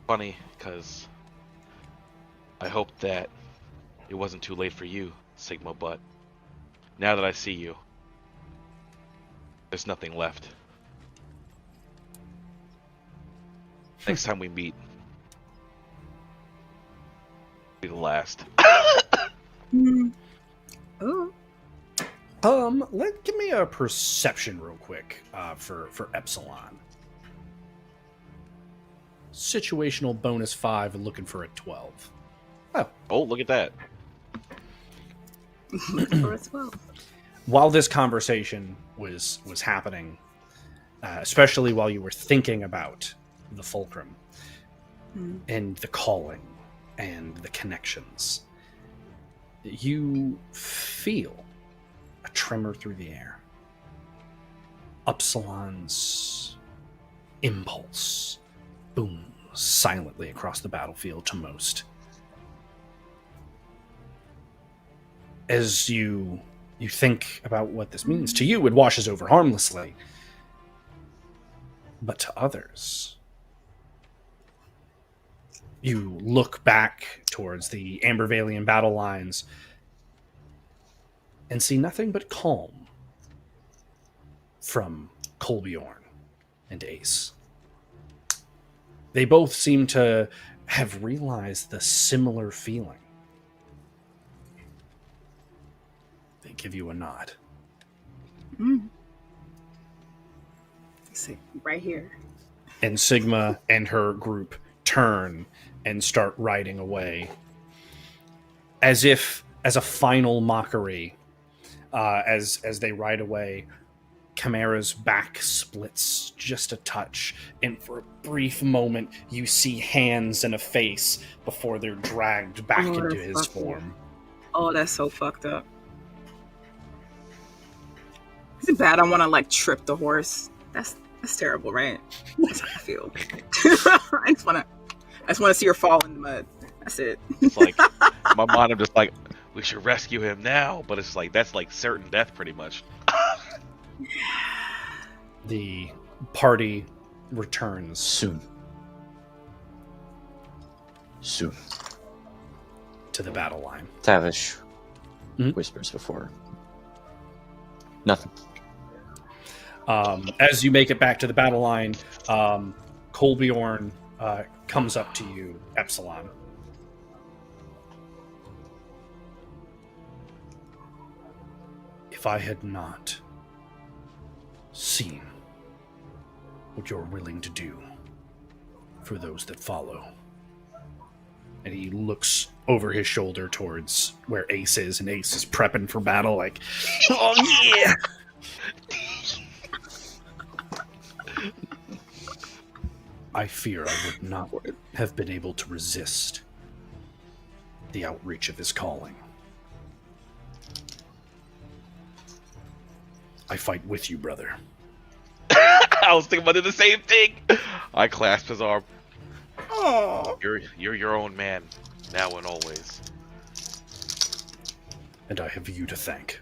Funny, because I hoped that it wasn't too late for you, Sigma, but now that I see you, there's nothing left. Next time we meet, be the last. Oh. Give me a perception real quick, for Epsilon. Situational bonus 5 and looking for a 12. Oh, look at that. Looking for a 12. while this conversation was happening, especially while you were thinking about the Fulcrum and the calling and the connections, you feel a tremor through the air. Upsilon's impulse booms silently across the battlefield to most. As you think about what this means, to you it washes over harmlessly. But to others, you look back towards the Ambervalian battle lines and see nothing but calm from Kolbjorn and Ace. They both seem to have realized the similar feeling. They give you a nod. See, right here. And Sigma and her group turn and start riding away. As if, as a final mockery, as they ride away, Chimera's back splits just a touch, and for a brief moment, you see hands and a face before they're dragged back into his form. Oh, that's so fucked up. Is it bad? I want to like trip the horse. That's terrible, right? That's how I feel. I just want to see her fall in the mud. That's it. It's like my mind. I'm just like, we should rescue him now, but it's like that's like certain death, pretty much. The party returns Soon to the battle line. Tavish whispers before. Nothing. As you make it back to the battle line, Kolbjorn comes up to you, Upsilon. If I had not seen what you're willing to do for those that follow. And he looks over his shoulder towards where Ace is, and Ace is prepping for battle like, oh yeah! I fear I would not have been able to resist the outreach of his calling. I fight with you, brother. I was thinking about the same thing. I clasp his arm. Oh, You're your own man, now and always. And I have you to thank.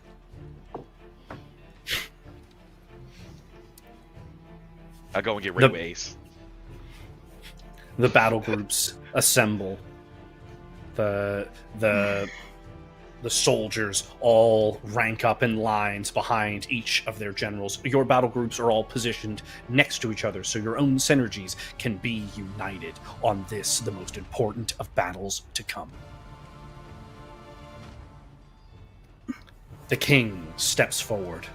I go and get ready with Ace. The battle groups assemble. The soldiers all rank up in lines behind each of their generals. Your battle groups are all positioned next to each other, so your own synergies can be united on this, the most important of battles to come. The king steps forward.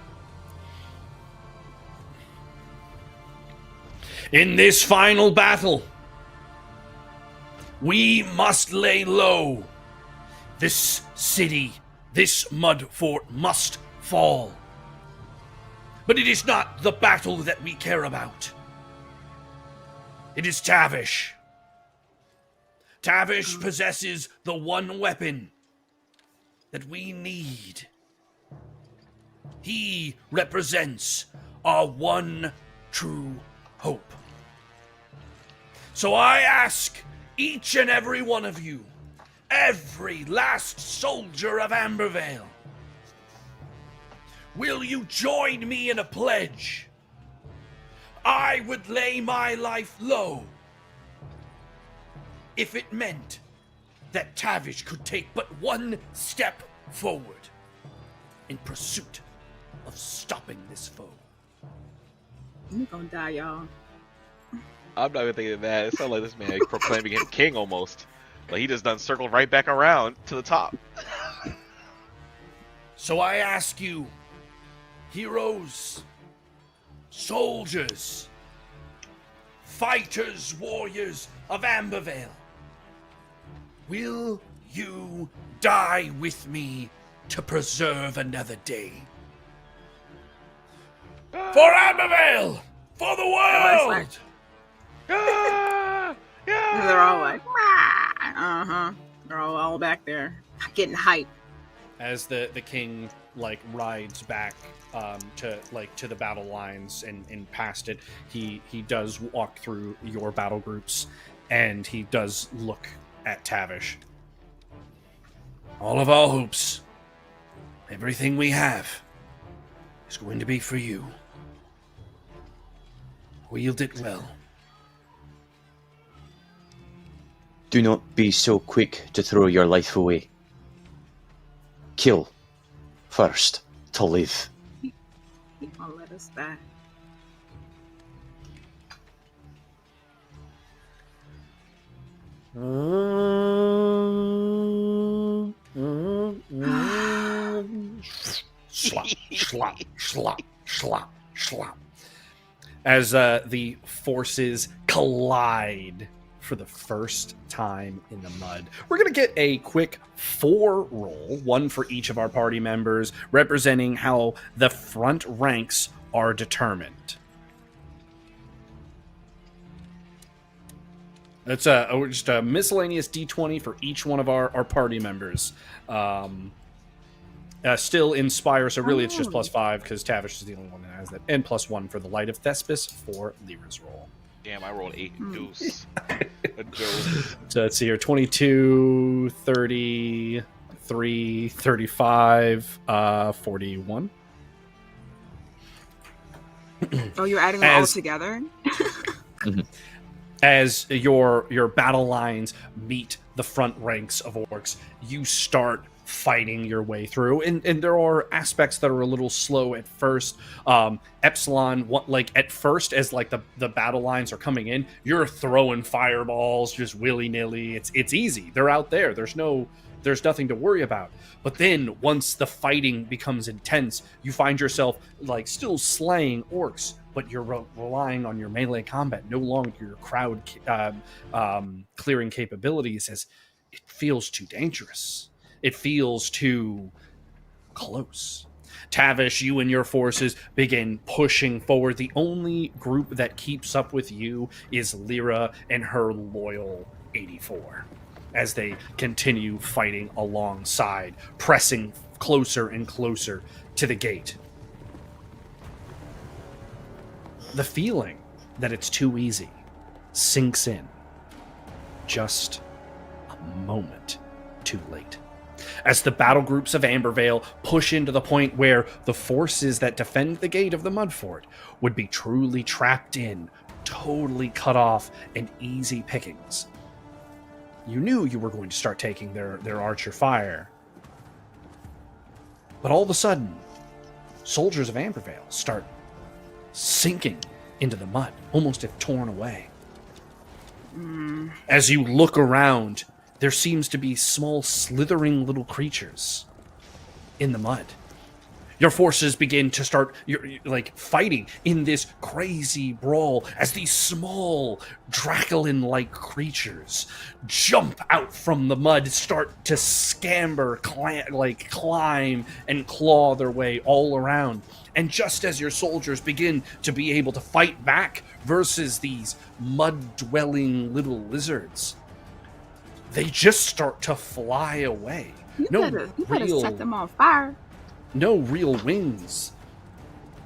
In this final battle, we must lay low. This city, this Mudfort must fall. But it is not the battle that we care about. It is Tavish. Tavish possesses the one weapon that we need. He represents our one true hope. So I ask each and every one of you, every last soldier of Ambervale, will you join me in a pledge? I would lay my life low if it meant that Tavish could take but one step forward in pursuit of stopping this foe. you're gonna die, y'all. I'm not even thinking that. It sounds like this man proclaiming him king almost. But he just done circled right back around to the top. So I ask you, heroes, soldiers, fighters, warriors of Ambervale, will you die with me to preserve another day? For Ambervale! For the Everybody's like, world! Ah! and they're all like, uh-huh. They're all back there getting hype. As the king like rides back to the battle lines and past it, he does walk through your battle groups, and he does look at Tavish. All of our hopes, everything we have, is going to be for you. Wield it well. Do not be so quick to throw your life away. Kill first to live. He won't let us die. Slop, slop, slop, slop, slop. As the forces collide for the first time in the mud. We're going to get a quick 4 roll, one for each of our party members, representing how the front ranks are determined. It's just a miscellaneous d20 for each one of our party members. Still Inspire, so really it's just +5 because Tavish is the only one that has that, and +1 for the Light of Thespis for Lyra's roll. Damn, I rolled 8 deuce. A deuce. So let's see here, 22, 33, 35, 41. Oh, you're adding them all together? As your battle lines meet the front ranks of orcs, you start fighting your way through, and there are aspects that are a little slow at first. Upsilon, at first, as the battle lines are coming in, you're throwing fireballs just willy-nilly. It's easy. They're out there. There's nothing to worry about. But then once the fighting becomes intense, you find yourself still slaying orcs, but you're relying on your melee combat, no longer your crowd clearing capabilities, as it feels too dangerous. It feels too close. Tavish, you and your forces begin pushing forward. The only group that keeps up with you is Lyra and her loyal 84, as they continue fighting alongside, pressing closer and closer to the gate. The feeling that it's too easy sinks in just a moment too late. As the battle groups of Ambervale push into the point where the forces that defend the gate of the Mudfort would be truly trapped in, totally cut off, and easy pickings. You knew you were going to start taking their archer fire. But all of a sudden, soldiers of Ambervale start sinking into the mud, almost if torn away. As you look around, there seems to be small slithering little creatures in the mud. Your forces begin to start fighting in this crazy brawl as these small Draculin-like creatures jump out from the mud, start to scamper, climb and claw their way all around. And just as your soldiers begin to be able to fight back versus these mud-dwelling little lizards, they just start to fly away. You better set them on fire. No real wings.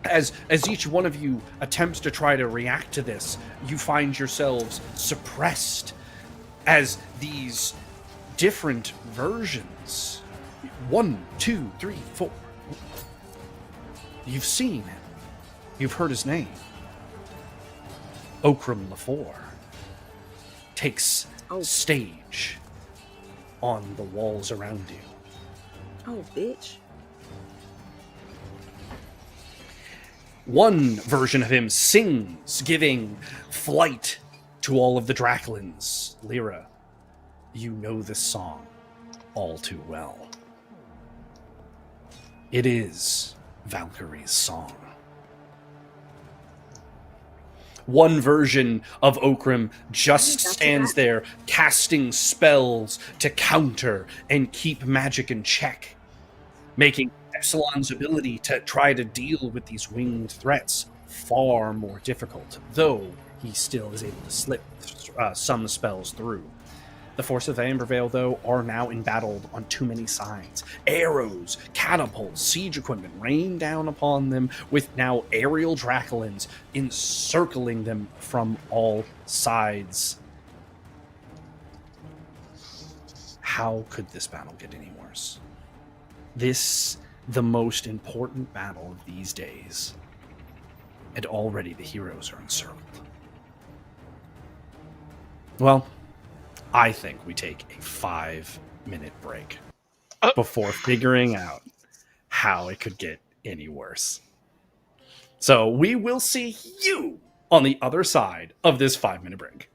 As each one of you attempts to try to react to this, you find yourselves suppressed as these different versions. 1, 2, 3, 4. You've seen him. You've heard his name. Fulcrum IV takes stage on the walls around you. Oh, bitch. One version of him sings, giving flight to all of the Draculins. Lyra, you know this song all too well. It is Valkyrie's song. One version of Fulcrum just stands there, casting spells to counter and keep magic in check, making Epsilon's ability to try to deal with these winged threats far more difficult, though he still is able to slip some spells through. The force of Ambervale, though, are now embattled on too many sides. Arrows, catapults, siege equipment rain down upon them, with now aerial Draculans encircling them from all sides. How could this battle get any worse? This, the most important battle of these days, and already the heroes are encircled. Well, I think we take a 5-minute break before figuring out how it could get any worse. So we will see you on the other side of this 5-minute break.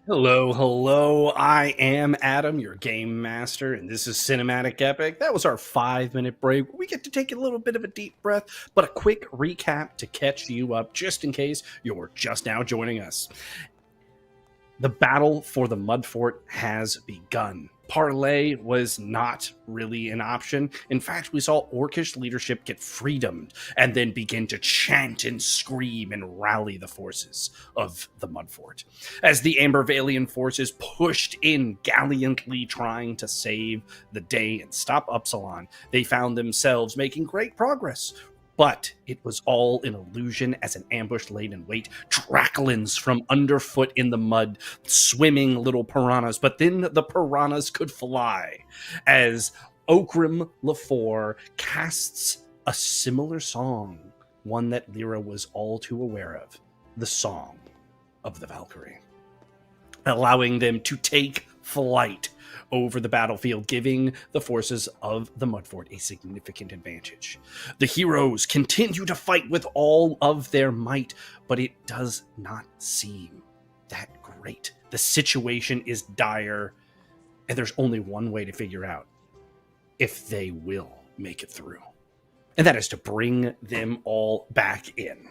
Hello, hello. I am Adam, your game master, and this is Cinematic Epic. That was our 5-minute break. We get to take a little bit of a deep breath, but a quick recap to catch you up just in case you're just now joining us. The battle for the Mudfort has begun. Parley was not really an option. In fact, we saw Orcish leadership get freedomed and then begin to chant and scream and rally the forces of the Mudfort. As the Ambervalian forces pushed in, gallantly trying to save the day and stop Upsilon, they found themselves making great progress. But it was all an illusion as an ambush laid in wait. Draclins from underfoot in the mud, swimming little piranhas. But then the piranhas could fly as Fulcrum LaFour casts a similar song, one that Lyra was all too aware of, the Song of the Valkyrie, allowing them to take flight over the battlefield, giving the forces of the Mudfort a significant advantage. The heroes continue to fight with all of their might, but it does not seem that great. The situation is dire, and there's only one way to figure out if they will make it through, and that is to bring them all back in.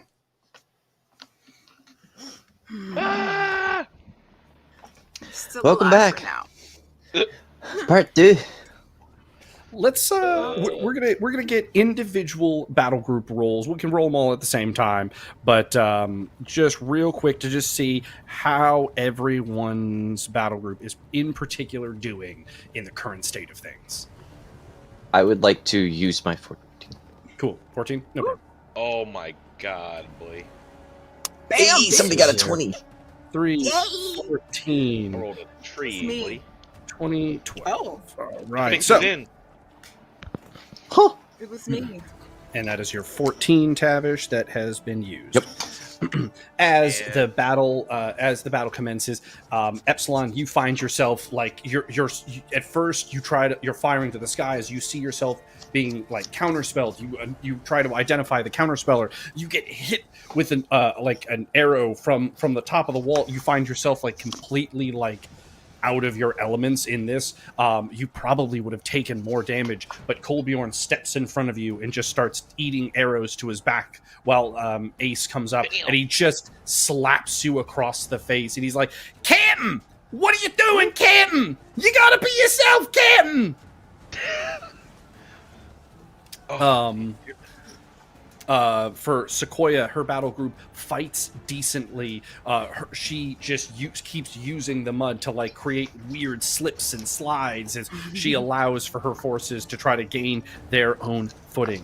Ah! Still Welcome alive back. for now. Part 2. Let's we're gonna get individual battle group rolls. We can roll them all at the same time, but just real quick to just see how everyone's battle group is in particular doing in the current state of things. I would like to use my 14. Cool, 14. No problem. Oh my god, boy. Bam, Hey, somebody got a bitch. 20. 3, Yay! 14, I rolled a It's tree, me. boy. 20, 12. Oh. All right, Fix so it in. Huh. It was me. and that is your 14 Tavish that has been used. Yep. As Yeah. the battle commences, Epsilon, you find yourself like you're at first you're firing to the sky as you see yourself being like counterspelled. You try to identify the counterspeller. You get hit with an arrow from the top of the wall. You find yourself like completely like out of your elements in this. You probably would have taken more damage, but Kolbjorn steps in front of you and just starts eating arrows to his back while Ace comes up and he just slaps you across the face and he's like, Captain, what are you doing, Captain? You gotta be yourself, Captain. For Sequoia, her battle group fights decently. She just keeps using the mud to like create weird slips and slides as she allows for her forces to try to gain their own footing.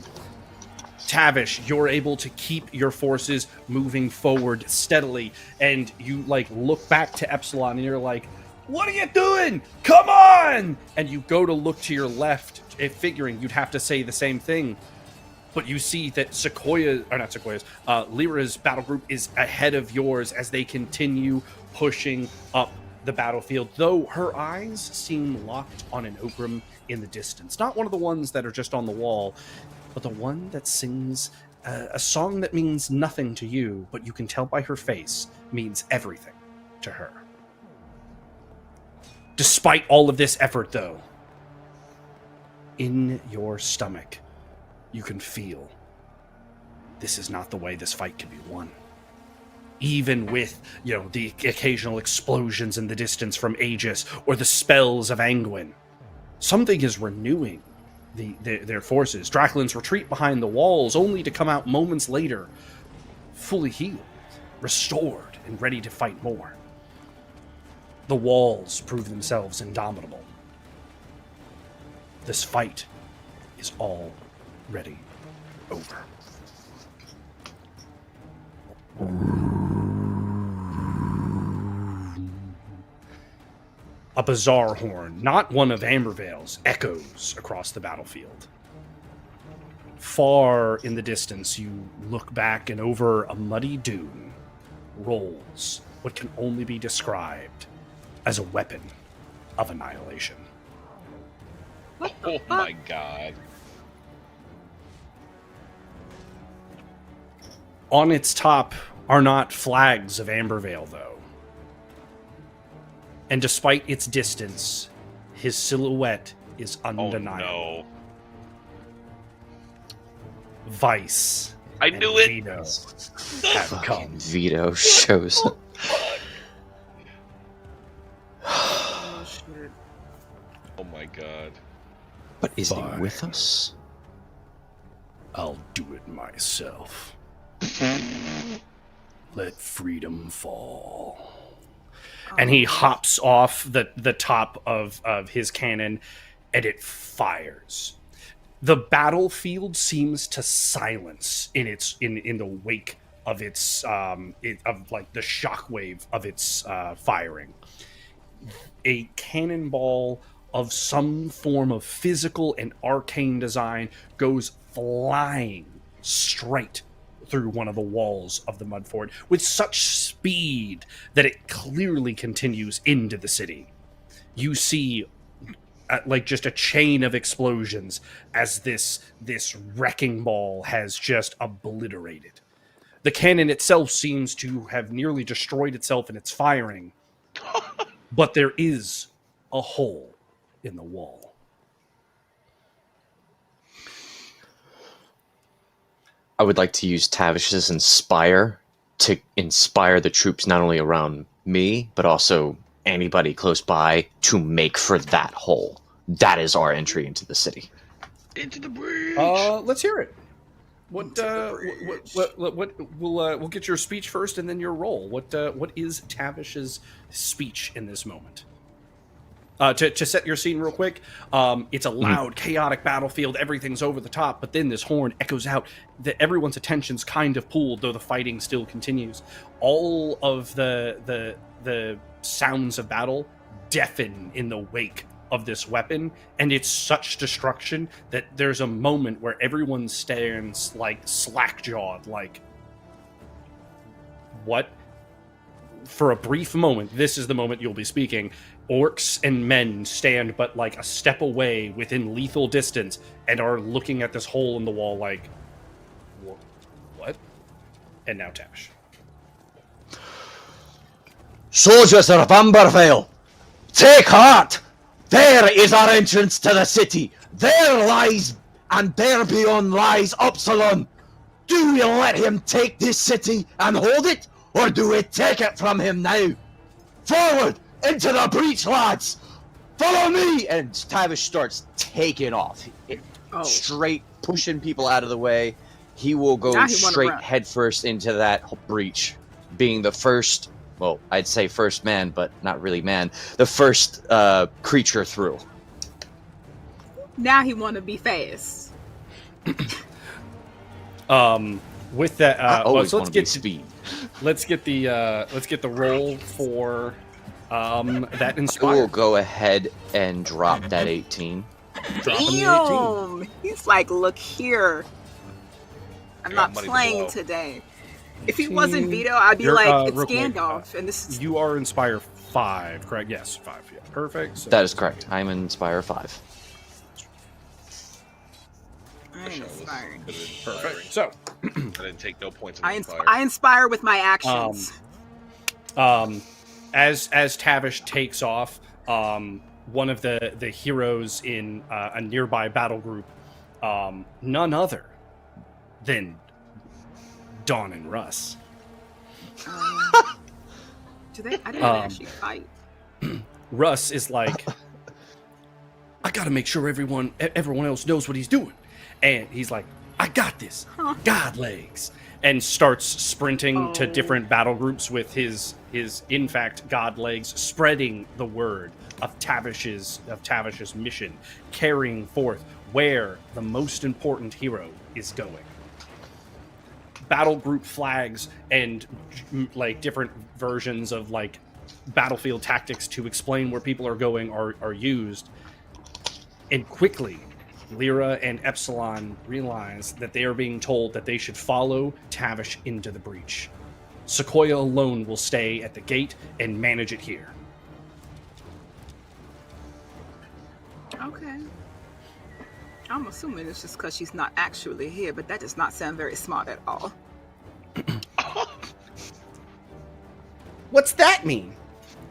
Tavish, you're able to keep your forces moving forward steadily, and you like look back to Epsilon and you're like, what are you doing? Come on! And you go to look to your left, figuring you'd have to say the same thing. But you see that Lyra's battle group is ahead of yours as they continue pushing up the battlefield, though her eyes seem locked on an Fulcrum in the distance. Not one of the ones that are just on the wall, but the one that sings a song that means nothing to you, but you can tell by her face means everything to her. Despite all of this effort, though, in your stomach, you can feel this is not the way this fight can be won. Even with, the occasional explosions in the distance from Aegis or the spells of Anguin, something is renewing their forces. Draclins retreat behind the walls only to come out moments later, fully healed, restored, and ready to fight more. The walls prove themselves indomitable. This fight is already over. A bizarre horn, not one of Ambervale's, echoes across the battlefield. Far in the distance, you look back and over a muddy dune rolls what can only be described as a weapon of annihilation. Oh my god. On its top are not flags of Ambervale, though. And despite its distance, his silhouette is undeniable. Oh, no. Vice. I and knew it. Vito have Fucking come. Vito shows. Oh, shit. Oh my god. But is he Fine. with us? I'll do it myself. Let freedom fall. And he hops off the top of his cannon, and it fires. The battlefield seems to silence in the wake of its of like the shockwave of its firing. A cannonball of some form of physical and arcane design goes flying straight through one of the walls of the Mudfort with such speed that it clearly continues into the city. You see like just a chain of explosions as this wrecking ball has just obliterated. The cannon itself seems to have nearly destroyed itself in its firing, but there is a hole in the wall. I would like to use Tavish's Inspire to inspire the troops not only around me, but also anybody close by to make for that hole. That is our entry into the city. Into the breach. Let's hear it. What we'll get your speech first and then your roll. What is Tavish's speech in this moment? To set your scene real quick, it's a loud, chaotic battlefield. Everything's over the top, but then this horn echoes out. Everyone's attention's kind of pooled, though the fighting still continues. All of the sounds of battle deafen in the wake of this weapon, and it's such destruction that there's a moment where everyone stands like slack-jawed, like, what? For a brief moment, this is the moment you'll be speaking. Orcs and men stand but like a step away within lethal distance and are looking at this hole in the wall like, what? And now Tavish. Soldiers of Ambervale, take heart! There is our entrance to the city. There lies, and there beyond lies Upsilon. Do we let him take this city and hold it, or do we take it from him now? Forward! Into the breach, lads! Follow me! And Tavish starts taking off. Straight pushing people out of the way. He will go Now he wanna straight run. headfirst into that breach, being the first, well, I'd say first man, but not really man, the first creature through. Now he want to be fast. With that, I always so want let's to be get speed. let's get the roll for that I inspire. will go ahead and drop that 18. Dropping the 18. Damn! He's like, look here. I'm Got not money to playing blow. today. If he wasn't Vito, I'd be You're, like, it's real quick, Gandalf, and this is You are Inspire 5, correct? Yes, 5. Yeah, perfect. So, That is correct. I'm Inspire 5. I ain't inspiring. perfect. So, I didn't take no points. Of I inspire. inspire with my actions. as Tavish takes off, one of the heroes in a nearby battle group, none other than Dawn and Russ. Do they? I didn't actually fight. Russ is like, I gotta make sure everyone else knows what he's doing. And he's like, I got this. God legs. And starts sprinting to different battle groups with his in fact god legs, spreading the word of Tavish's mission, carrying forth where the most important hero is going. Battle group flags and like different versions of like battlefield tactics to explain where people are going are used. And quickly, Lyra and Upsilon realize that they are being told that they should follow Tavish into the breach. Sequoia alone will stay at the gate and manage it here. Okay. I'm assuming it's just because she's not actually here, but that does not sound very smart at all. What's that mean?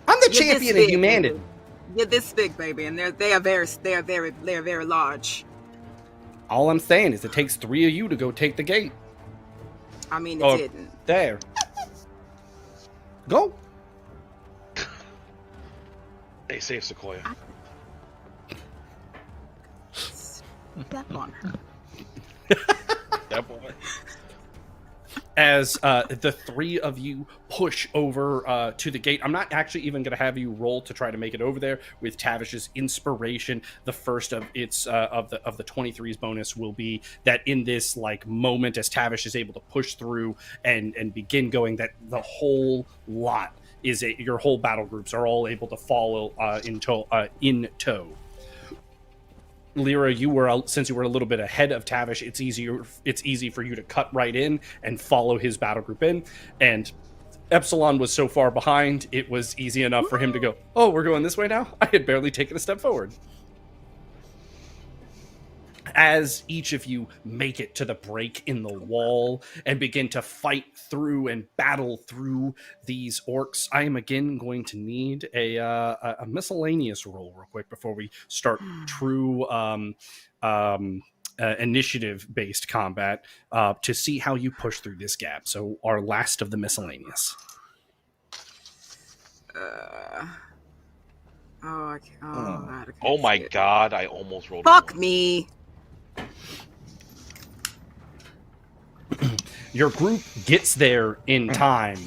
I'm the You're champion this of big, humanity. baby. You're this big, baby, and they are very large. All I'm saying is it takes 3 of you to go take the gate. I mean, it Oh, didn't. there. Go. Stay safe, Sequoia. Step on her. That boy. As the 3 of you push over to the gate, I'm not actually even going to have you roll to try to make it over there. With Tavish's inspiration, the first of its of the 23's bonus will be that in this like moment, as Tavish is able to push through and begin going, that the whole lot your whole battle groups are all able to follow in tow. Lyra, since you were a little bit ahead of Tavish, it's easy for you to cut right in and follow his battle group in. And Upsilon was so far behind, it was easy enough for him to go, oh, we're going this way now? I had barely taken a step forward. As each of you make it to the break in the wall and begin to fight through and battle through these orcs, I am again going to need a miscellaneous roll real quick before we start true initiative-based combat to see how you push through this gap. So our last of the miscellaneous. Oh my god, I almost rolled. Fuck me. Your group gets there in time,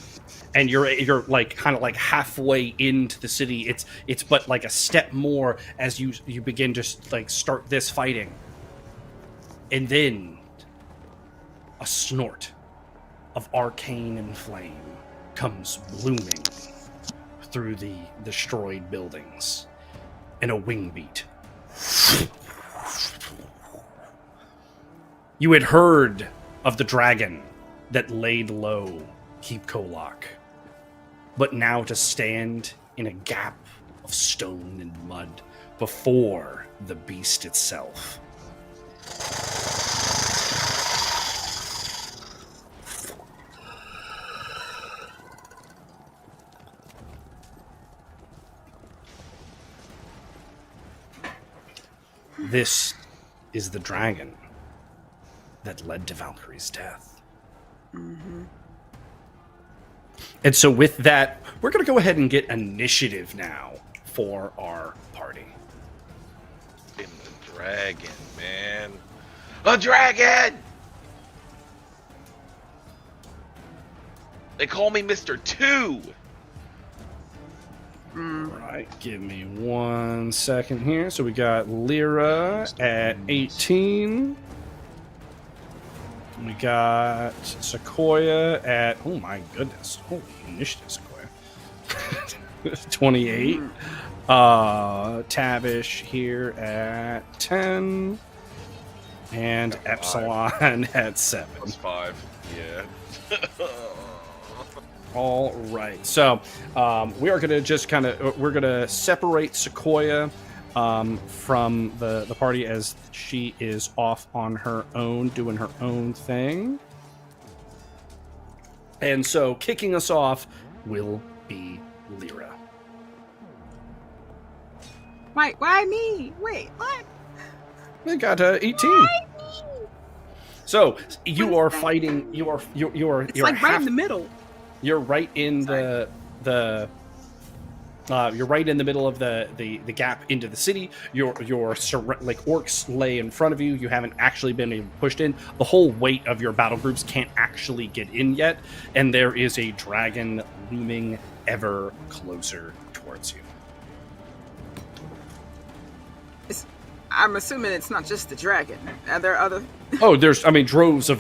and you're like kind of like halfway into the city. It's but like a step more as you begin to like start this fighting, and then a snort of arcane and flame comes blooming through the destroyed buildings, and a wing beat. You had heard of the dragon that laid low Keep Kolak, but now to stand in a gap of stone and mud before the beast itself. This is the dragon that led to Valkyrie's death. Mm-hmm. And so with that, we're going to go ahead and get initiative now for our party. In the dragon, man. A dragon! They call me Mr. 2! All right, give me 1 second here. So we got Lyra at 18. We got Sequoia at, oh my goodness, holy initiative, Sequoia. 28. Tavish here at 10. And Epsilon at 7. Plus 5, yeah. All right, so we are going to we're going to separate Sequoia from the party as she is off on her own, doing her own thing. And so kicking us off will be Lyra. Why me? Wait, what? We got 18. So you are fighting. You're It's like right in the middle. You're right in the you're right in the middle of the gap into the city. Your like orcs lay in front of you. You haven't actually been pushed in. The whole weight of your battle groups can't actually get in yet, and there is a dragon looming ever closer towards you. I'm assuming it's not just the dragon. Are there other? Oh, there's droves and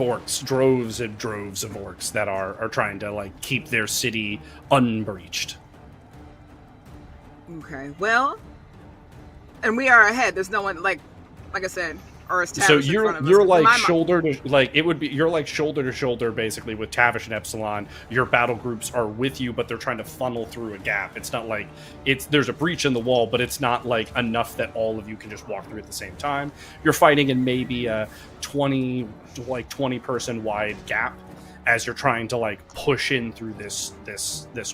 droves of orcs that are trying to like keep their city unbreached. Okay, well, and we are ahead. There's no one like I said, or is Tavish So in front of us? you're like My- shoulder to like it would be you're like shoulder to shoulder basically with Tavish and Epsilon. Your battle groups are with you, but they're trying to funnel through a gap. It's not like there's a breach in the wall, but it's not like enough that all of you can just walk through at the same time. You're fighting in maybe a 20 person wide gap as you're trying to like push in through this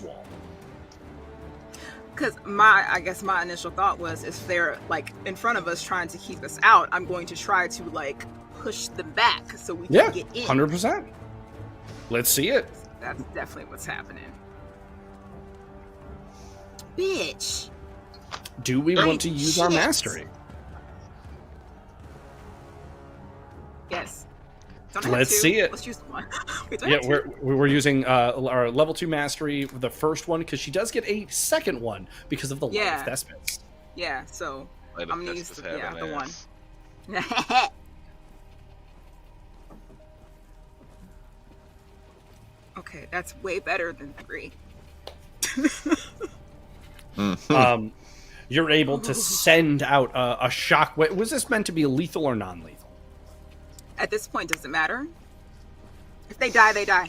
wall. Because I guess my initial thought was, if they're like in front of us trying to keep us out, I'm going to try to like push them back so we can get in. 100%. Let's see it. That's definitely what's happening. Bitch. Do we want to use our mastery? Yes. Let's see it. Let's use one. Yeah, we're using our level 2 mastery, the first one, because she does get a second one because of the light of Thespis. Yeah, so I'm going to use the one. Okay, that's way better than 3. You're able to send out a shockwave. Was this meant to be lethal or non-lethal? At this point, does it matter? If they die, they die.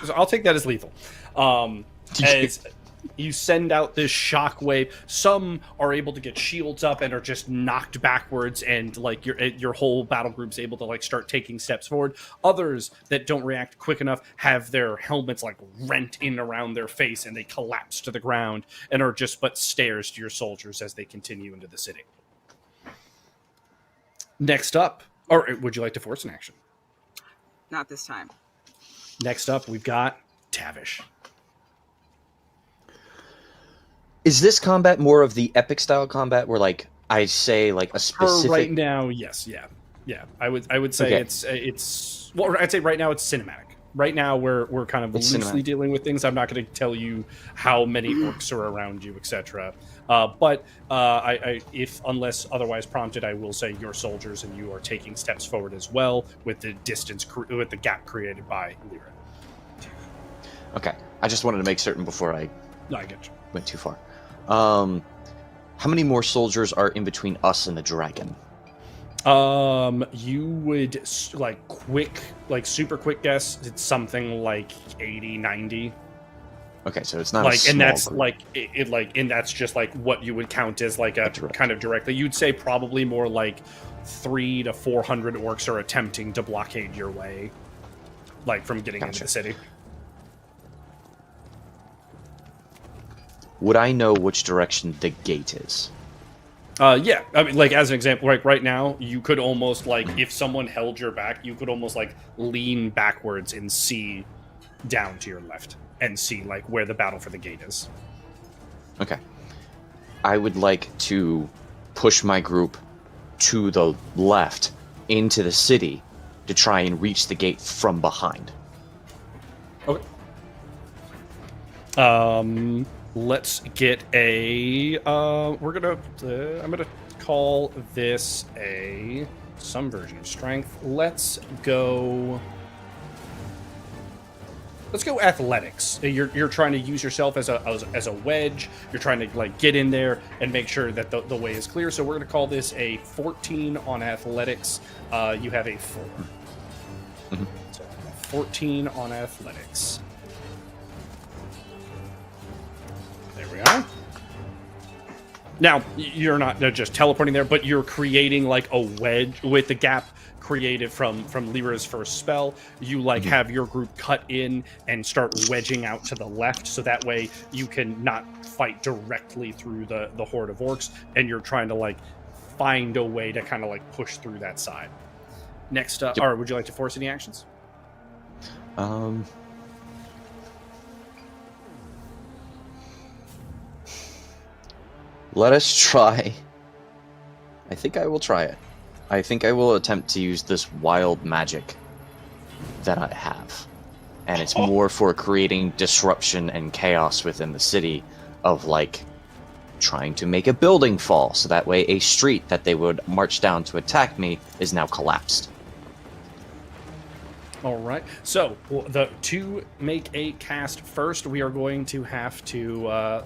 So I'll take that as lethal. As you send out this shockwave, some are able to get shields up and are just knocked backwards, and like your whole battle group's able to like start taking steps forward. Others that don't react quick enough have their helmets like rent in around their face, and they collapse to the ground and are just but stares to your soldiers as they continue into the city. Next up, or would you like to force an action? Not this time. Next up, we've got Tavish. Is this combat more of the epic style combat where, like, I say like a specific? Right now, yes, yeah. I would say it's well. I'd say right now it's cinematic. Right now we're kind of loosely dealing with things. I'm not going to tell you how many orcs are around you, etc. But if unless otherwise prompted, I will say your soldiers and you are taking steps forward as well with the distance with the gap created by Lyra. Okay, I just wanted to make certain before I get you. Went too far. How many more soldiers are in between us and the dragon? You would super quick guess. It's something like 80, 90. Okay, so it's not like, a small and that's group. and that's just like what you would count as like a kind of directly. You'd say probably more like 300 to 400 orcs are attempting to blockade your way, like from getting into the city. Would I know which direction the gate is? Yeah. I mean, like, as an example, like, right now, you could almost, like, if someone held your back, you could almost, like, lean backwards and see down to your left and see, like, where the battle for the gate is. Okay. I would like to push my group to the left into the city to try and reach the gate from behind. Okay. Let's get a. I'm gonna call this some version of strength. Let's go athletics. You're trying to use yourself as a wedge. You're trying to like get in there and make sure that the way is clear. So we're gonna call this a 14 on athletics. You have a 4. Mm-hmm. So 14 on athletics. There we are. Now, you're not just teleporting there, but you're creating like a wedge with the gap created from Lyra's first spell. You like have your group cut in and start wedging out to the left, so that way you can not fight directly through the horde of orcs, and you're trying to like find a way to kind of like push through that side. Next up, or would you like to force any actions? Let us try. I think I will try it. I think I will attempt to use this wild magic that I have. And it's more for creating disruption and chaos within the city of, like, trying to make a building fall, so that way a street that they would march down to attack me is now collapsed. All right. So, to make a cast first, we are going to have to...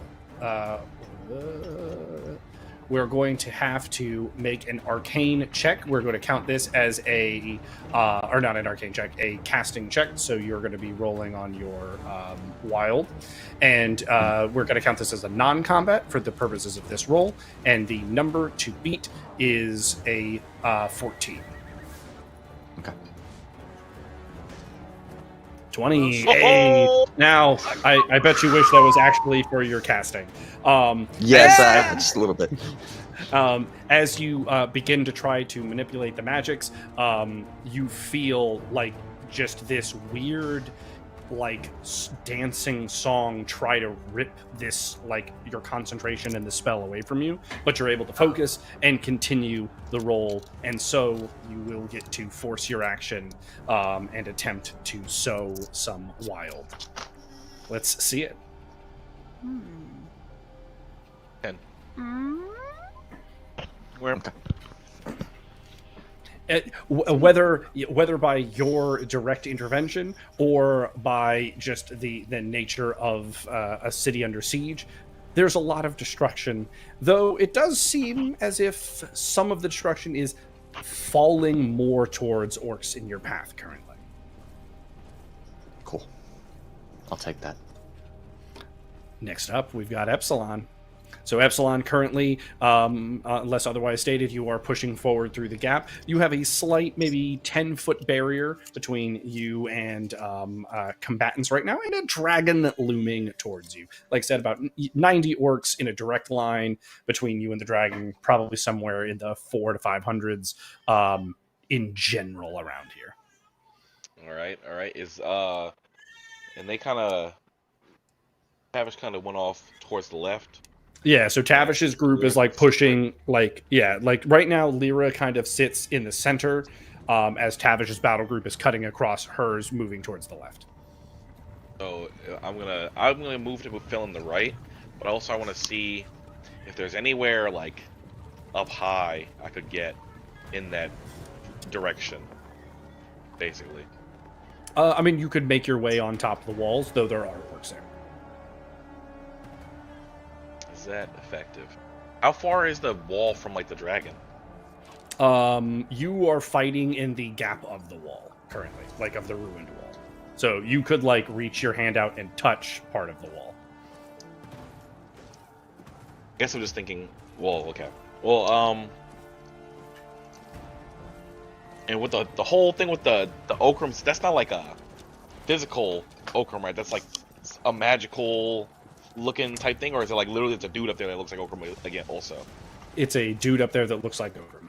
we're going to have to make an arcane check. We're going to count this as a, or not an arcane check, a casting check. So you're going to be rolling on your wild. And we're going to count this as a non-combat for the purposes of this roll. And the number to beat is a 14. Okay. 20. Hey. Now, I bet you wish that was actually for your casting. Yes, Yeah! just a little bit. As you begin to try to manipulate the magics, you feel like just this weird, like dancing song try to rip this, like, your concentration and the spell away from you, but you're able to focus and continue the roll, and so you will get to force your action and attempt to sow some wild. Let's see it. 10. Where? Whether by your direct intervention or by just the nature of a city under siege, there's a lot of destruction, though it does seem as if some of the destruction is falling more towards orcs in your path currently. Cool. I'll take that. Next up, we've got Upsilon. So Upsilon currently, unless otherwise stated, you are pushing forward through the gap. You have a slight, maybe 10-foot barrier between you and combatants right now, and a dragon looming towards you. Like I said, about 90 orcs in a direct line between you and the dragon, probably somewhere in the 400 to 500s in general around here. All right. Is and they kind of Tavish kind of went off towards the left. Yeah, so Tavish's group is like pushing, like right now Lyra kind of sits in the center as Tavish's battle group is cutting across hers, moving towards the left. So I'm gonna move to fill in the right, but also I want to see if there's anywhere like up high I could get in that direction, basically. I mean, you could make your way on top of the walls, though there are orcs there. Is that effective? How far is the wall from like the dragon? You are fighting in the gap of the wall currently, like of the ruined wall. So you could like reach your hand out and touch part of the wall. I guess I'm just thinking. Well, okay. Well, and with the whole thing with the Fulcrums, that's not like a physical Fulcrum, right? That's like a magical looking type thing, or is it like literally it's a dude up there that looks like Fulcrum again also? It's a dude up there that looks like Fulcrum.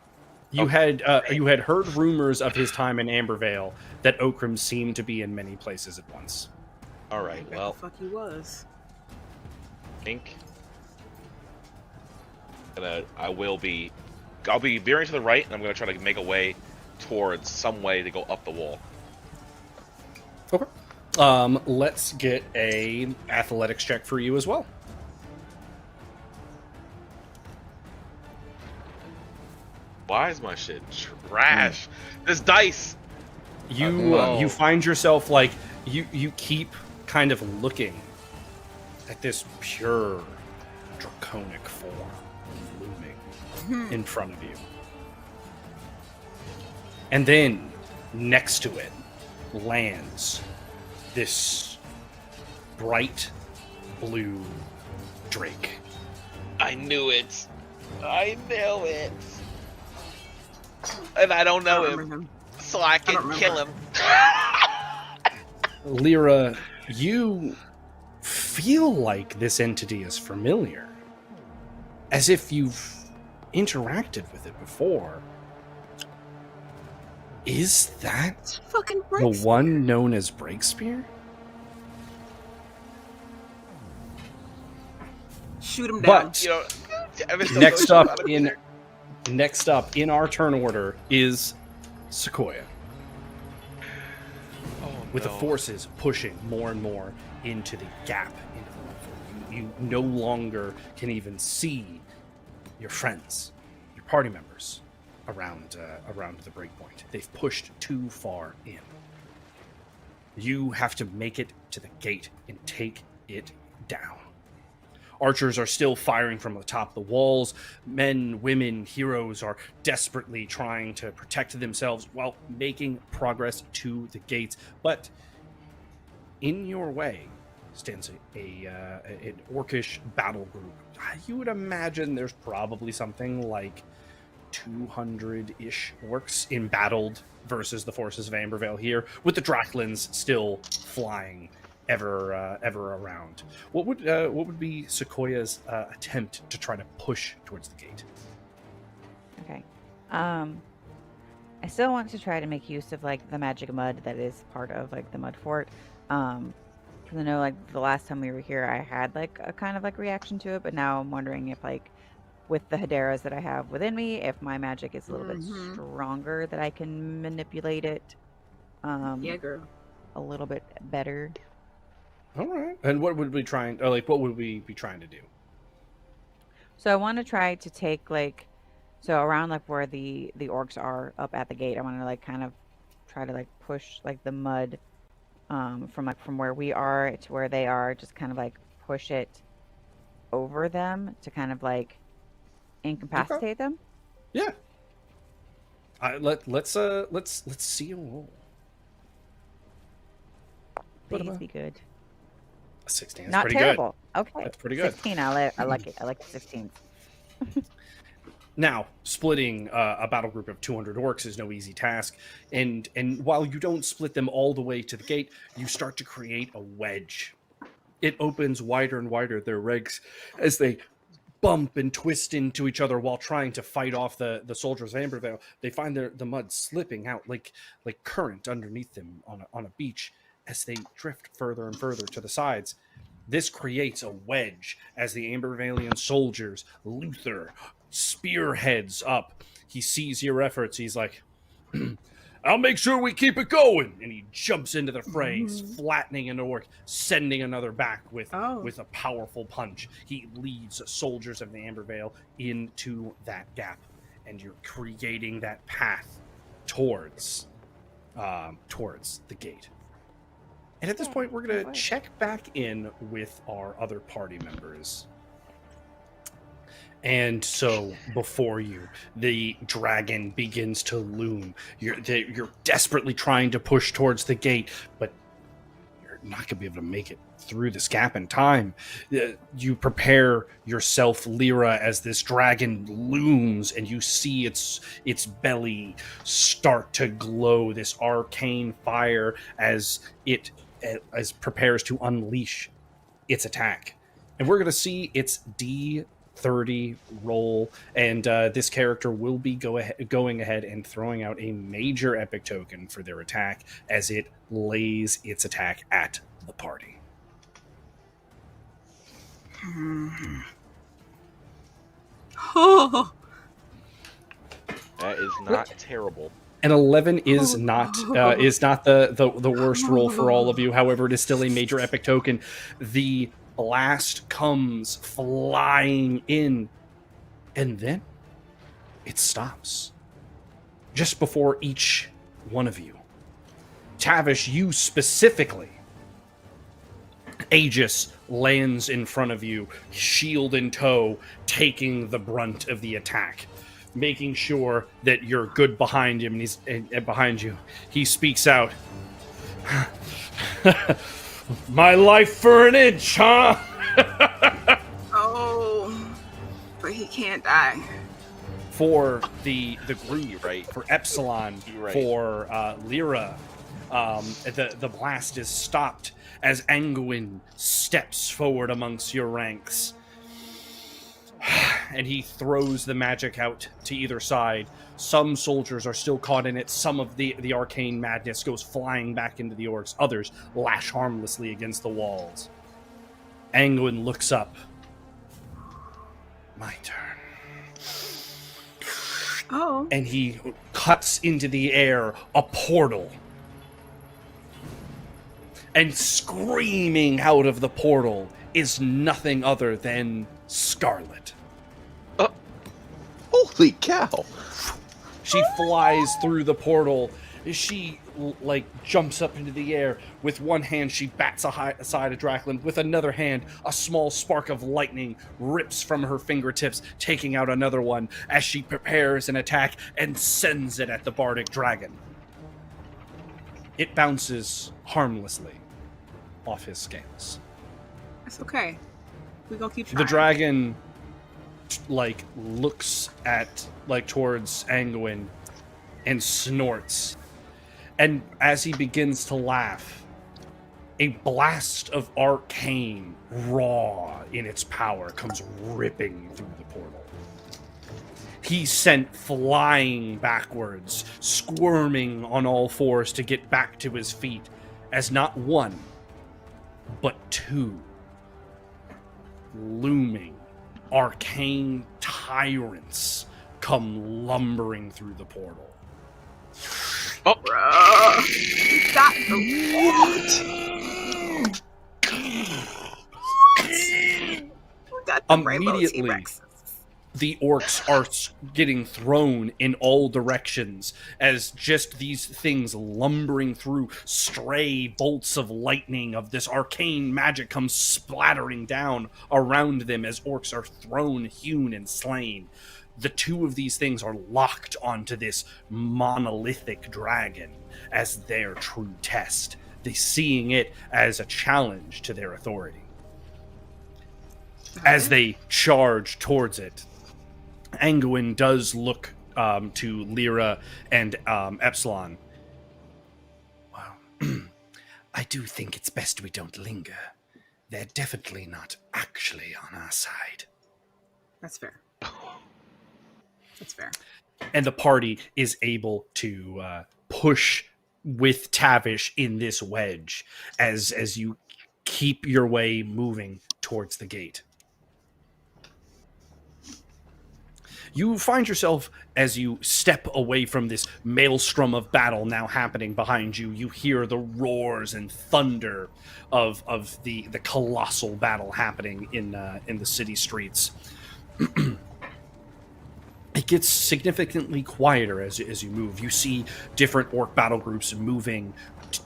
You had heard rumors of his time in Ambervale that Fulcrum seemed to be in many places at once. All right, well, the fuck he was. I think I'll be veering to the right, and I'm gonna try to make a way towards some way to go up the wall. Okay. Let's get a athletics check for you as well. Why is my shit trash? This dice. You find yourself like you keep kind of looking at this pure draconic form looming in front of you. And then next to it lands this bright blue drake. I knew it. I knew it. And I don't know him, so I can kill him. Lyra, you feel like this entity is familiar, as if you've interacted with it before. Is that It's fucking the Breakspear. one known as Breakspear? Shoot him down. But You know, next up in our turn order is Sequoia. Oh, With the no. forces pushing more and more into the gap into the Mudfort. You no longer can even see your friends, your party members around the breakpoint. They've pushed too far in. You have to make it to the gate and take it down. Archers are still firing from the top of the walls. Men, women, heroes are desperately trying to protect themselves while making progress to the gates. But in your way stands an orcish battle group. You would imagine there's probably something like 2 200-ish orcs embattled versus the forces of Ambervale here, with the Draklins still flying ever around. What would be Sequoia's attempt to try to push towards the gate? Okay. I still want to try to make use of like the magic mud that is part of like the Mudfort. Because I know like the last time we were here, I had like a kind of like reaction to it, but now I'm wondering if like with the Hedera's that I have within me, if my magic is a little bit stronger, that I can manipulate it. Yeah, girl. A little bit better. All right. And what would we trying? Or like, what would we be trying to do? So I want to try to take like, so around like where the orcs are up at the gate, I want to like kind of try to like push like the mud from where we are to where they are, just kind of like push it over them to kind of like incapacitate them. Yeah. Let's see a roll. Please be good. 16 is Not pretty terrible. Okay. That's pretty good. 16. I like it. I like the 16s. Now, splitting a battle group of 200 orcs is no easy task, and while you don't split them all the way to the gate, you start to create a wedge. It opens wider and wider their legs as they bump and twist into each other while trying to fight off the soldiers of Ambervale. They find the mud slipping out like current underneath them on a beach as they drift further and further to the sides. This creates a wedge as the Ambervalian soldiers, Luther, spearheads up. He sees your efforts. He's like, I'll make sure we keep it going. And he jumps into the fray, flattening an orc, sending another back with a powerful punch. He leads soldiers of the Ambervale into that gap, and you're creating that path towards the gate. And at this point, we're going to check back in with our other party members. And so, before you, the dragon begins to loom. You're desperately trying to push towards the gate, but you're not going to be able to make it through this gap in time. You prepare yourself, Lyra, as this dragon looms, and you see its belly start to glow, this arcane fire as it prepares to unleash its attack. And we're going to see its D30 roll, and this character will be going ahead and throwing out a major epic token for their attack as it lays its attack at the party. Oh, That is not terrible. An 11 is not the worst roll for all of you. However, it is still a major epic token. The blast comes flying in, and then it stops just before each one of you. Tavish, you specifically. Aegis lands in front of you, shield in tow, taking the brunt of the attack, making sure that you're good behind him. And behind you, he speaks out. My life for an inch, huh? oh, but he can't die. For the group, You're right. for Upsilon, You're right. for Lyra, the blast is stopped as Anguin steps forward amongst your ranks. And he throws the magic out to either side. Some soldiers are still caught in it. Some of the arcane madness goes flying back into the orcs. Others lash harmlessly against the walls. Anguin looks up. My turn. Oh. And he cuts into the air a portal. And screaming out of the portal is nothing other than Scarlet. Holy cow! She flies through the portal. She jumps up into the air. With one hand, she bats aside a Draklin. With another hand, a small spark of lightning rips from her fingertips, taking out another one as she prepares an attack and sends it at the Bardic Dragon. It bounces harmlessly off his scales. That's okay. We're gonna keep trying. The dragon looks at towards Anguin and snorts. And as he begins to laugh, a blast of arcane, raw in its power, comes ripping through the portal. He's sent flying backwards, squirming on all fours to get back to his feet, as not one, but two looming arcane tyrants come lumbering through the portal. Oh, Bruh. Got we got the rainbow Immediately, T-Rexes. the orcs are getting thrown in all directions as just these things lumbering through, stray bolts of lightning of this arcane magic comes splattering down around them as orcs are thrown, hewn, and slain. The two of these things are locked onto this monolithic dragon as their true test. They seeing it as a challenge to their authority. As they charge towards it, Anguin does look to Lyra and Upsilon. Well, I do think it's best we don't linger. They're definitely not actually on our side. That's fair. That's fair. And the party is able to push with Tavish in this wedge as you keep your way moving towards the gate. You find yourself, as you step away from this maelstrom of battle now happening behind you, you hear the roars and thunder of the colossal battle happening in the city streets. It gets significantly quieter as you move. You see different orc battle groups moving,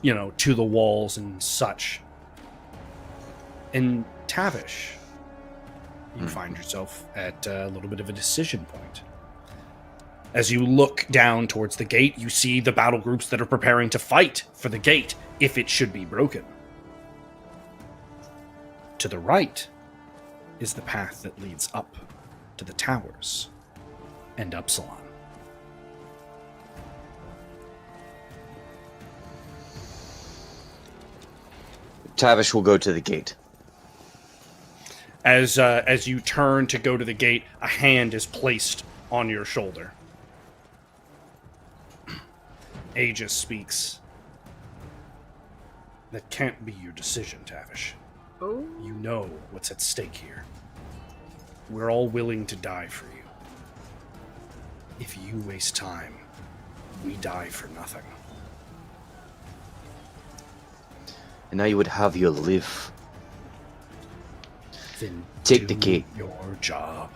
to the walls and such. In Tavish, you find yourself at a little bit of a decision point. As you look down towards the gate, you see the battle groups that are preparing to fight for the gate if it should be broken. To the right is the path that leads up to the towers and Upsilon. Tavish will go to the gate. As you turn to go to the gate, a hand is placed on your shoulder. Aegis speaks. That can't be your decision, Tavish. Oh. You know what's at stake here. We're all willing to die for you. If you waste time, we die for nothing. And now you would have you live. Then Take the do gate. your job.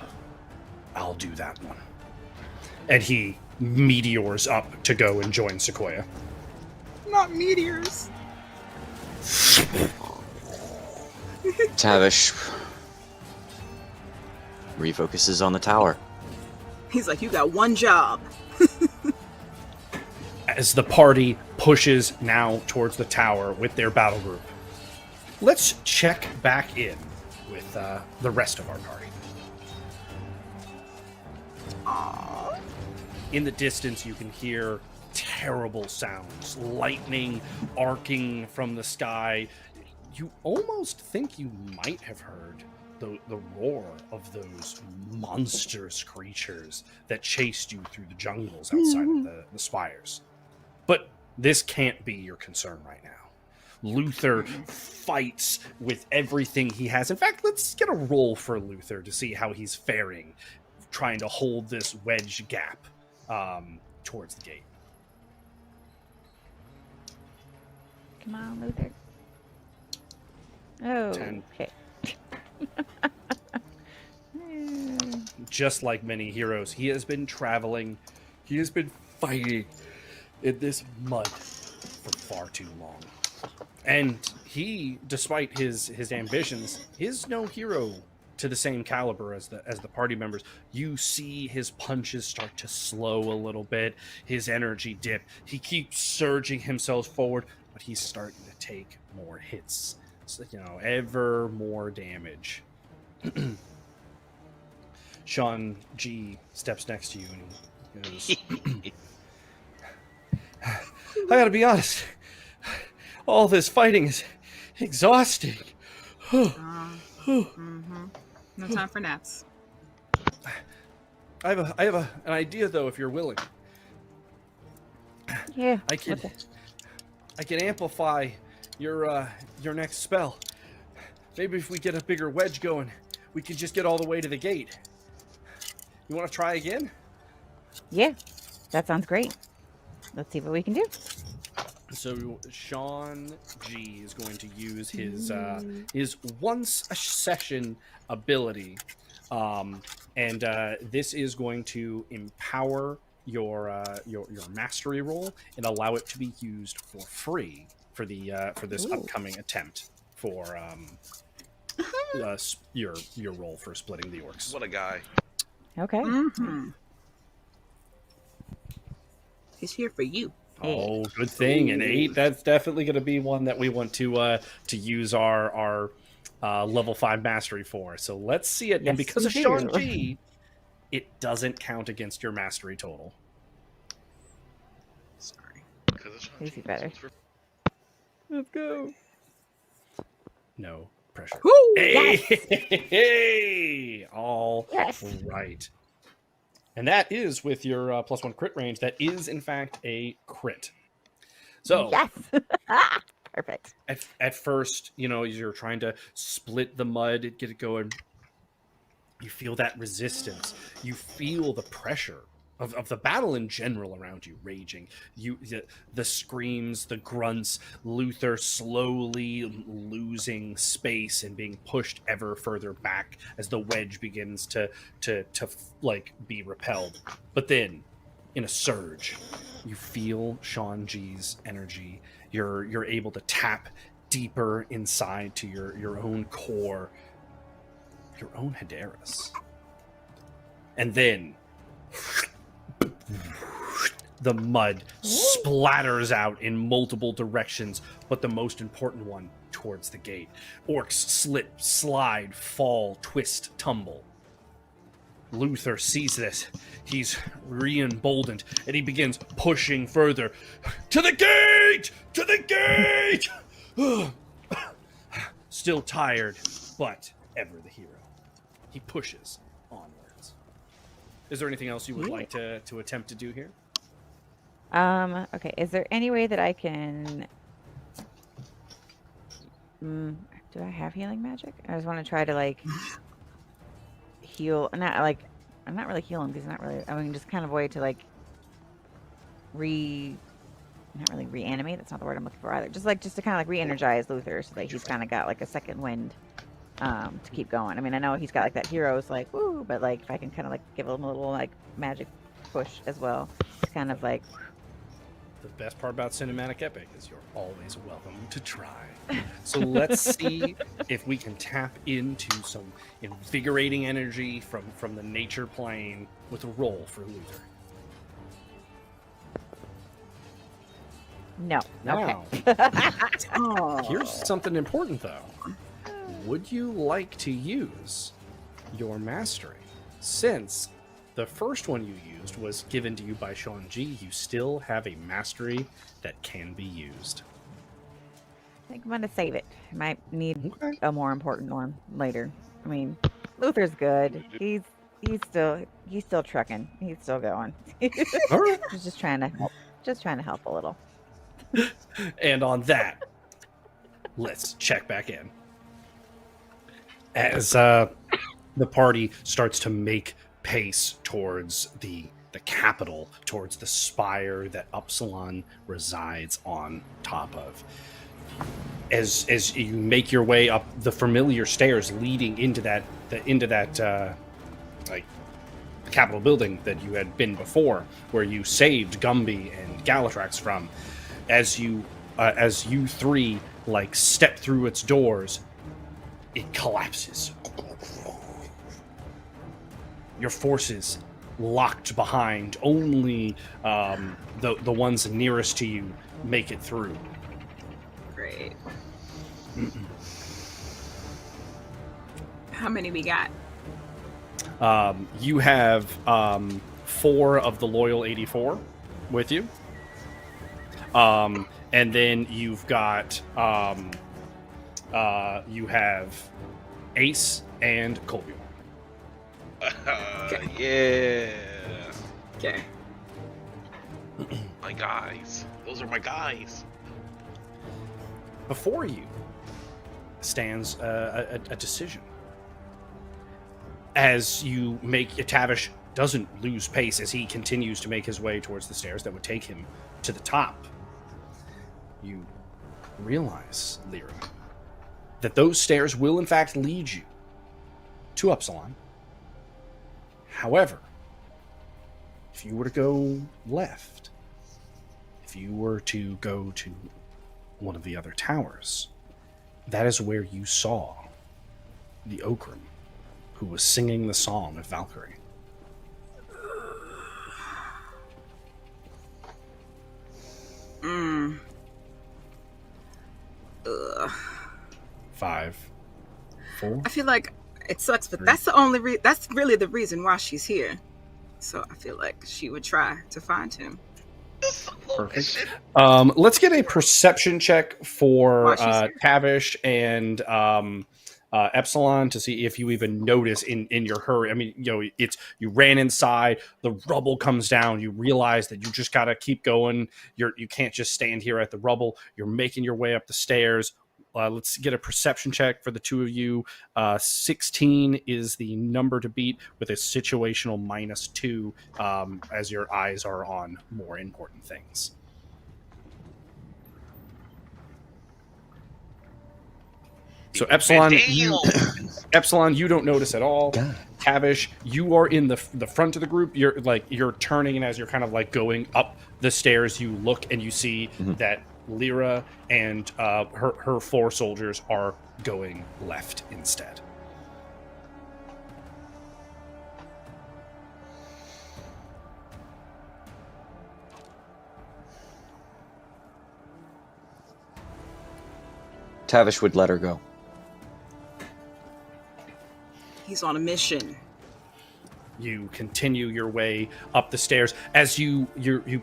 I'll do that one. And he meteors up to go and join Sequoia. Not meteors. Tavish refocuses on the tower. He's like, you got one job. As the party pushes now towards the tower with their battle group, let's check back in with the rest of our party. Aww. In the distance, you can hear terrible sounds, lightning arcing from the sky. You almost think you might have heard the roar of those monstrous creatures that chased you through the jungles outside of the spires. But this can't be your concern right now. Luther fights with everything he has. In fact, let's get a roll for Luther to see how he's faring, trying to hold this wedge gap towards the gate. Come on, Luther. Oh, 10. okay. Just like many heroes, he has been traveling, he has been fighting in this mud for far too long. And he, despite his ambitions, is no hero to the same caliber as the party members. You see his punches start to slow a little bit, his energy dip. He keeps surging himself forward, but he's starting to take more hits. So, ever more damage. Sean G steps next to you and he goes, I gotta be honest. All this fighting is exhausting. No time for naps. I have an idea though, if you're willing. Yeah. I can amplify your next spell. Maybe if we get a bigger wedge going, we could just get all the way to the gate. You want to try again? Yeah. That sounds great. Let's see what we can do. So Sean G is going to use his once a session ability, and this is going to empower your mastery roll and allow it to be used for free for this upcoming attempt for your roll for splitting the orcs. What a guy. Okay. He's here for you. Oh, good thing. An 8. That's definitely going to be one that we want to use our level 5 mastery for. So let's see it. Yes, and because we of Sean do. G, it doesn't count against your mastery total. Sorry. Easy better. Let's go. No pressure. Woo! Hey, Yes! hey! All Yes. right. And that is with your +1 crit range. That is, in fact, a crit. So, Yes. Perfect. at first, you're trying to split the mud, get it going. You feel that resistance. You feel the pressure of the battle in general around you raging. The screams, the grunts, Luther slowly losing space and being pushed ever further back as the wedge begins to be repelled. But then, in a surge, you feel Sean G's energy. You're able to tap deeper inside to your own core, your own Hadaris. And then the mud splatters out in multiple directions, but the most important one towards the gate. Orcs slip, slide, fall, twist, tumble. Luther sees this. He's re-emboldened, and he begins pushing further. To the gate! To the gate! Still tired, but ever the hero. He pushes onwards. Is there anything else you would like to attempt to do here? Okay. Is there any way that I can? Do I have healing magic? I just want to try to heal. I'm not really healing because not really. I mean, just kind of way to not really reanimate. That's not the word I'm looking for either. Just to kind of re-energize Luther so that he's kind of got a second wind to keep going. I mean, I know he's got that hero's woo, but if I can kind of give him a little magic push as well, it's kind of The best part about Cinematic Epic is you're always welcome to try. So let's see if we can tap into some invigorating energy from the nature plane with a roll for Luther. no. Okay. Now, here's something important, though. Would you like to use your mastery? Since the first one you used was given to you by Sean G, you still have a mastery that can be used. I think I'm gonna save it. I might need Okay. a more important one later. I mean, Luther's good. He's still trucking. He's still going. All right. Just trying to help a little. And on that, let's check back in. As the party starts to make pace towards the capital, towards the spire that Upsilon resides on top of. As you make your way up the familiar stairs leading into that Capitol building that you had been before, where you saved Gumby and Galatrax from, as you three step through its doors, it collapses. Your forces locked behind. Only the ones nearest to you make it through. Great. How many we got? You have 4 of the Loyal 84 with you. And then you've got you have Ace and Colby. Yeah. Okay. My guys. Those are my guys. Before you stands a decision. As you make Tavish doesn't lose pace as he continues to make his way towards the stairs that would take him to the top. You realize, Lyra, that those stairs will in fact lead you to Upsilon. However, if you were to go left, if you were to go to one of the other towers, that is where you saw the Fulcrum who was singing the song of Valkyrie. Ugh. 5, 4. I feel like it sucks, but 3. that's the only that's really the reason why she's here. So I feel like she would try to find him. Perfect. Let's get a perception check for Tavish and Epsilon to see if you even notice in your hurry. I mean, it's you ran inside, the rubble comes down, you realize that you just gotta keep going. You can't just stand here at the rubble. You're making your way up the stairs. Let's get a perception check for the two of you. 16 is the number to beat with a situational -2 as your eyes are on more important things. So Epsilon, you don't notice at all. God. Tavish, you are in the front of the group. You're turning, and as you're kind of like going up the stairs, you look and you see that Lyra and her 4 soldiers are going left instead. Tavish would let her go. He's on a mission. You continue your way up the stairs as you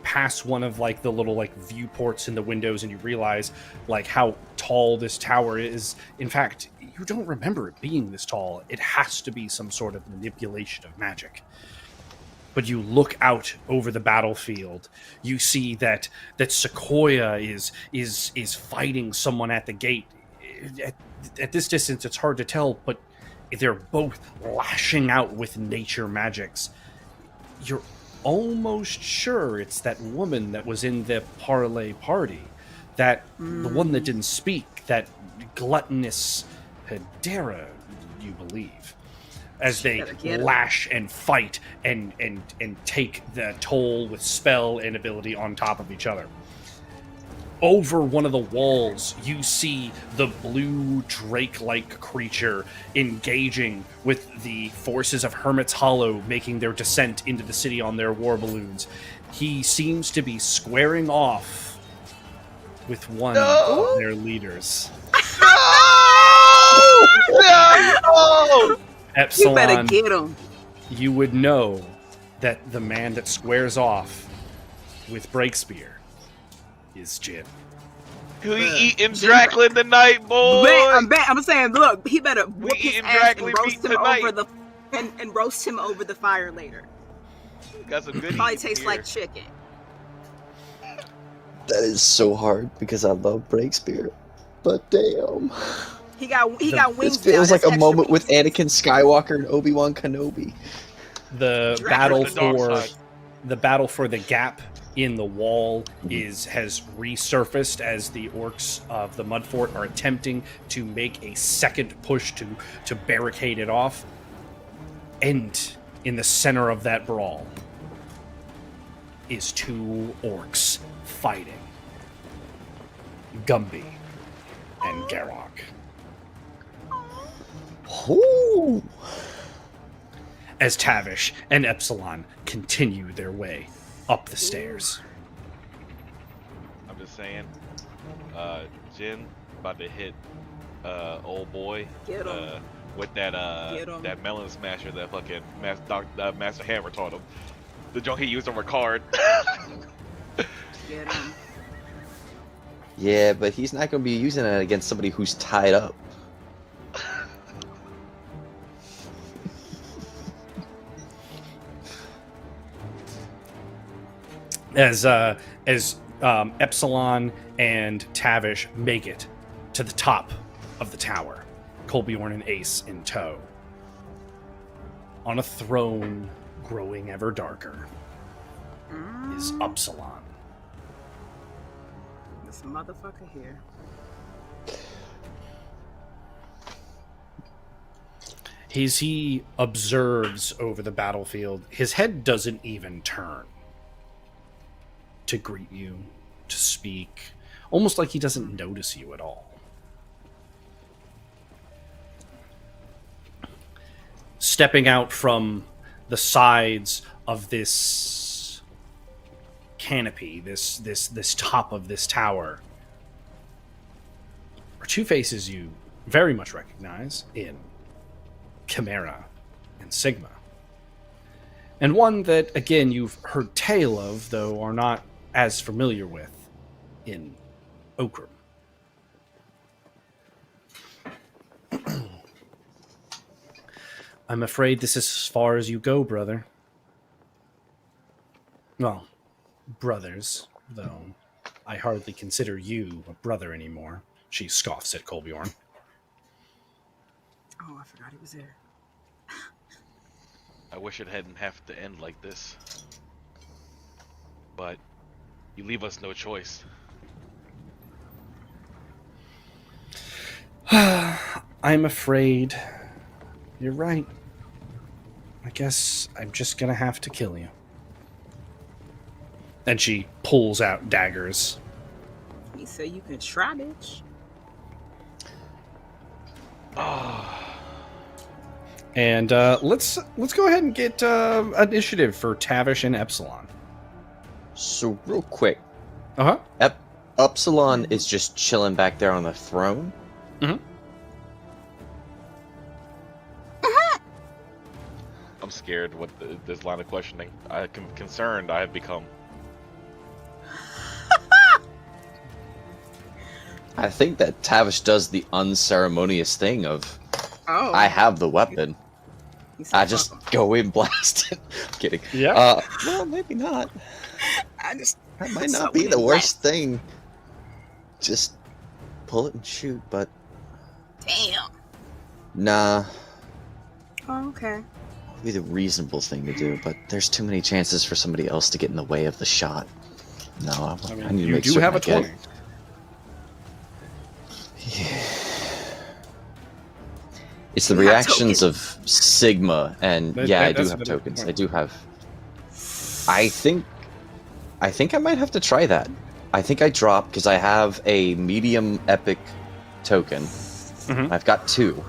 pass one of like the little like viewports in the windows, and you realize like how tall this tower is. In fact, you don't remember it being this tall. It has to be some sort of manipulation of magic. But you look out over the battlefield. You see that Sequoia is fighting someone at the gate. At this distance, it's hard to tell, but they're both lashing out with nature magics. You're almost sure it's that woman that was in the parlay party, the one that didn't speak, that gluttonous Hedera, you believe, as they lash and fight and take the toll with spell and ability on top of each other. Over one of the walls, you see the blue drake-like creature engaging with the forces of Hermit's Hollow, making their descent into the city on their war balloons. He seems to be squaring off with one of their leaders. No! Epsilon, You better get him. You would know that the man that squares off with Breakspear is Jin. We eating Draclin tonight, boy. I'm saying, look, he better whoop his ass and roast him tonight. over and roast him over the fire later. Got some good. Probably tastes like chicken. That is so hard because I love Breakspear, but damn. He got wings. This feels now. like That's a moment extra with wings. Anakin Skywalker and Obi-Wan Kenobi. The battle for the gap in the wall has resurfaced as the orcs of the Mudfort are attempting to make a second push to barricade it off. And in the center of that brawl is 2 orcs fighting. Gumby and Garrock. Ooh. As Tavish and Epsilon continue their way up the stairs. I'm just saying, Jin about to hit old boy. Get him. with that Get 'em. that melon smasher that fucking Master Hammer taught him. The joke he used on Ricard. Get him. Yeah, but he's not going to be using it against somebody who's tied up. As Upsilon and Tavish make it to the top of the tower, Colbjorn and Ace in tow. On a throne growing ever darker is Upsilon. This motherfucker here. As he observes over the battlefield, his head doesn't even turn to greet you, to speak, almost like he doesn't notice you at all. Stepping out from the sides of this canopy, this top of this tower, are two faces you very much recognize in Chimera and Sigma. And one that, again, you've heard tale of, though are not as familiar with, in Fulcrum. I'm afraid this is as far as you go, brother. Well, brothers, though I hardly consider you a brother anymore. She scoffs at Colbjorn. Oh, I forgot he was there. I wish it hadn't have to end like this. But you leave us no choice. I'm afraid you're right. I guess I'm just gonna have to kill you. And she pulls out daggers. He said you can try, bitch. And let's go ahead and get initiative for Tavish and Upsilon. So real quick, Uh-huh. Upsilon is just chilling back there on the throne. Mm-hmm. I'm scared what this line of questioning. I'm concerned I have become. I think that Tavish does the unceremonious thing of, Oh. I have the weapon. He said, I just "Fuck 'em." go in blast it. Kidding. Yeah. Well, maybe not. I just. That might So not be we the did worst thing. Just pull it and shoot, but Damn. nah, Oh, okay. it'd be the reasonable thing to do. But there's too many chances for somebody else to get in the way of the shot. No, I I need mean, to you make do certain have I a get 20. it. Yeah. It's the You have reactions tokens. of Sigma, and That- yeah, I do that's have what it- tokens. I do have. I think I might have to try that. I think I drop because I have a medium epic token. Mhm. I've got 2.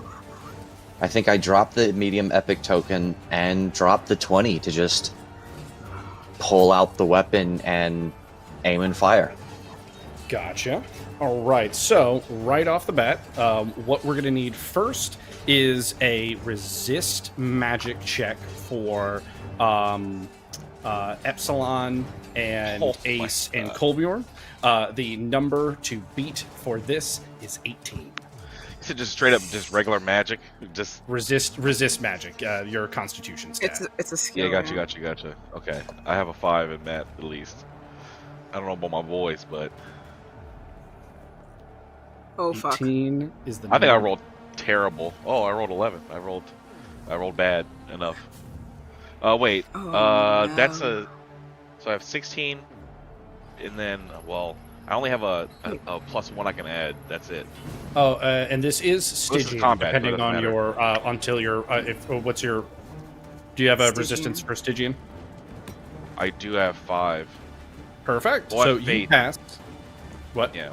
I think I drop the medium epic token and drop the 20 to just pull out the weapon and aim and fire. Gotcha. All right. So right off the bat, what we're going to need first is a resist magic check for Upsilon and Oh my Ace and God. Colbjorn. The number to beat for this is 18. Is it just straight up just regular magic? Just Resist magic. Your Constitution stat. It's a skill. yeah, gotcha. Okay, I have a 5 in math at least. I don't know about my boys, but Oh fuck. 18 is the. I think I number. rolled terrible. Oh, I rolled 11. I rolled bad enough. Wait. Oh, That's no. so I have 16, and then I only have a +1 I can add. That's it. Oh, and this is Well, this is Stygian, combat, so it depending doesn't on matter. your until your what's your. Do you have a Stygian. resistance for Stygian? I do have 5. Perfect. Well, I so have you faith. pass. What? Yeah.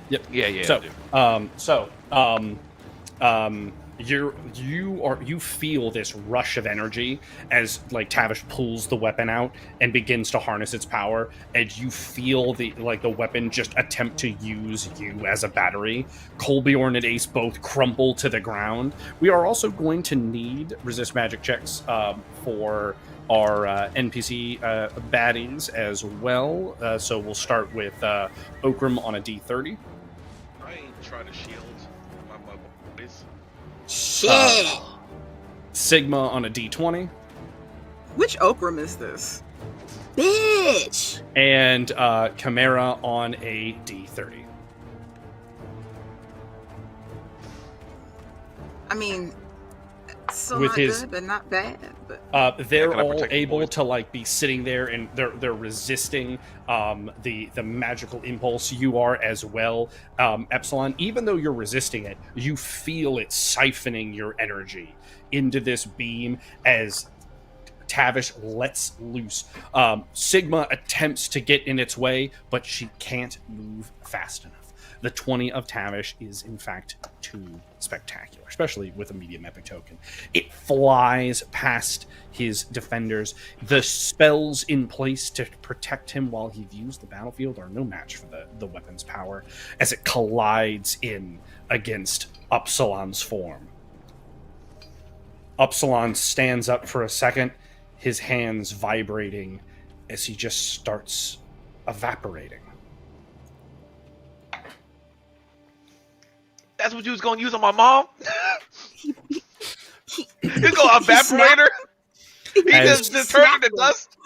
Yep. Yeah. So, I do. you feel this rush of energy as like Tavish pulls the weapon out and begins to harness its power, and you feel the weapon just attempt to use you as a battery. Kolbjorn and Ace both crumple to the ground. We are also going to need resist magic checks for our NPC baddies as well. So we'll start with Fulcrum on a D30. I ain't trying to shield my boys. Shit. Sigma on a D20. Which Okram is this? Bitch. And Chimera on a D30. I mean, still With not his- good, but not bad. But They're Can I all protect the able boys? to like be sitting there, and they're resisting the magical impulse. You are as well, Upsilon. Even though you're resisting it, you feel it siphoning your energy into this beam as Tavish lets loose. Sigma attempts to get in its way, but she can't move fast enough. The 20 of Tavish is, in fact, too spectacular, especially with a medium epic token. It flies past his defenders. The spells in place to protect him while he views the battlefield are no match for the weapon's power as it collides in against Upsilon's form. Upsilon stands up for a second, his hands vibrating as he just starts evaporating. That's what you was gonna use on my mom? he, You go evaporate her? He As- just turned into dust?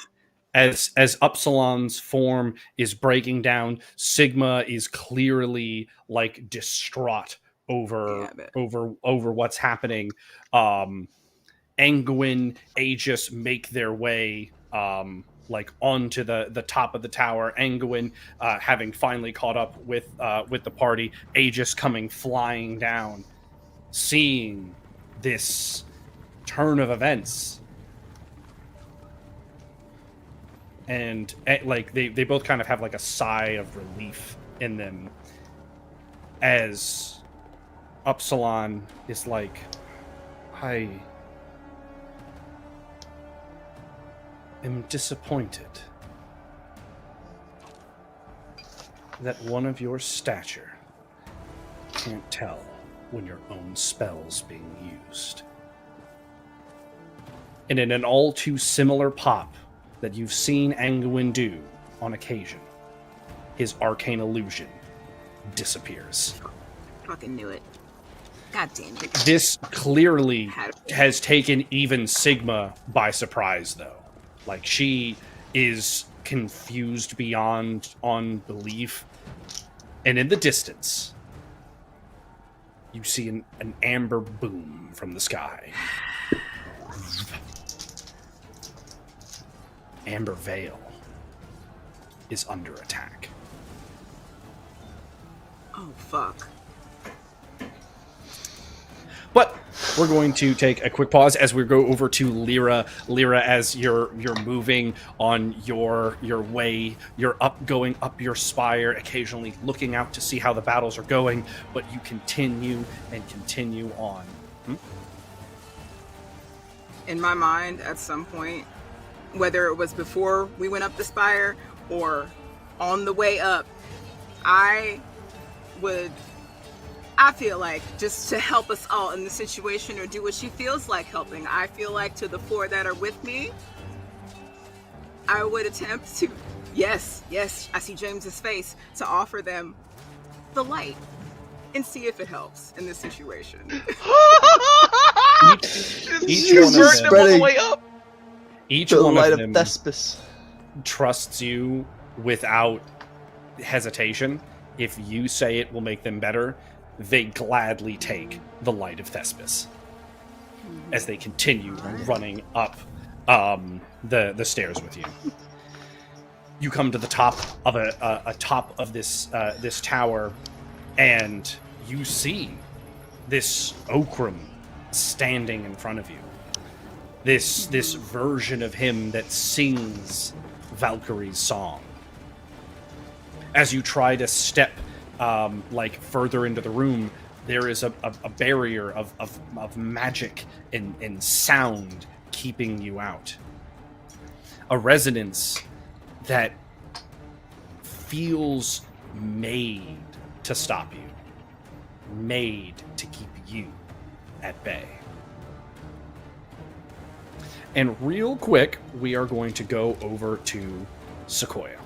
As Upsilon's form is breaking down, Sigma is clearly like distraught over Yeah, I bet. over what's happening. Anguin, Aegis make their way like onto the top of the tower. Anguin, having finally caught up with the party, Aegis coming flying down, seeing this turn of events. And like they both kind of have like a sigh of relief in them as Upsilon is like, I am disappointed that one of your stature can't tell when your own spell's being used. And in an all too similar pop that you've seen Anguin do on occasion, his arcane illusion disappears. fucking knew it. God damn it. This clearly Had it. has taken even Sigma by surprise, though. Like, she is confused beyond belief. And in the distance, you see an amber boom from the sky. Ambervale is under attack. Oh fuck. But we're going to take a quick pause as we go over to Lyra. Lyra, as you're moving on your way, you're going up your spire, occasionally looking out to see how the battles are going, but you continue and continue on. In my mind, at some point, whether it was before we went up the spire or on the way up, I feel like, just to help us all in the situation or do what she feels like helping, I feel like to the four that are with me, I would attempt to, yes, I see James's face, to offer them the light and see if it helps in this situation. Each You one of burned them- them on the way up. Each The one light of of them Thespis. trusts you without hesitation. If you say it will make them better, they gladly take the light of Thespis as they continue running up the stairs with you. You come to the top of a top of this tower, and you see this Fulcrum standing in front of you. This version of him that sings Valkyrie's song. As you try to step further into the room, there is a barrier of magic and sound keeping you out. A resonance that feels made to stop you, made to keep you at bay. And real quick, we are going to go over to Sequoia.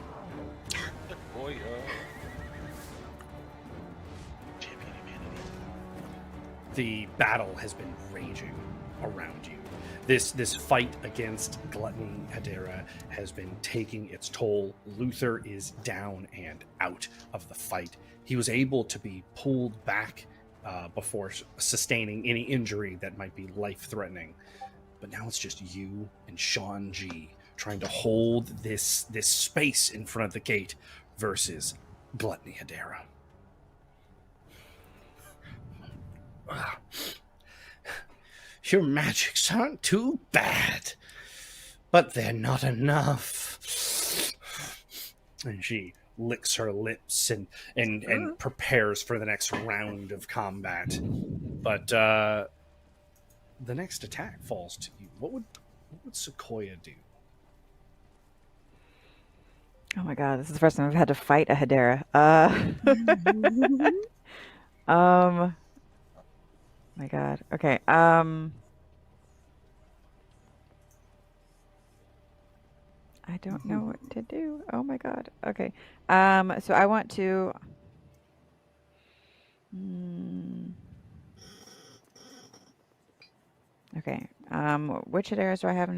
Champion humanity. The battle has been raging around you. This fight against Gluttony Hedera has been taking its toll. Luther is down and out of the fight. He was able to be pulled back before sustaining any injury that might be life-threatening. But now it's just you and Sean G trying to hold this space in front of the gate versus Gluttony Hedera. Your magics aren't too bad, but they're not enough. And she licks her lips and prepares for the next round of combat. But the next attack falls to you. What would Sequoia do? Oh my god, this is the first time I've had to fight a Hedera. My god. Okay. I don't know what to do. Oh my god. Okay. So I want to. Okay. Which Hederas do I have?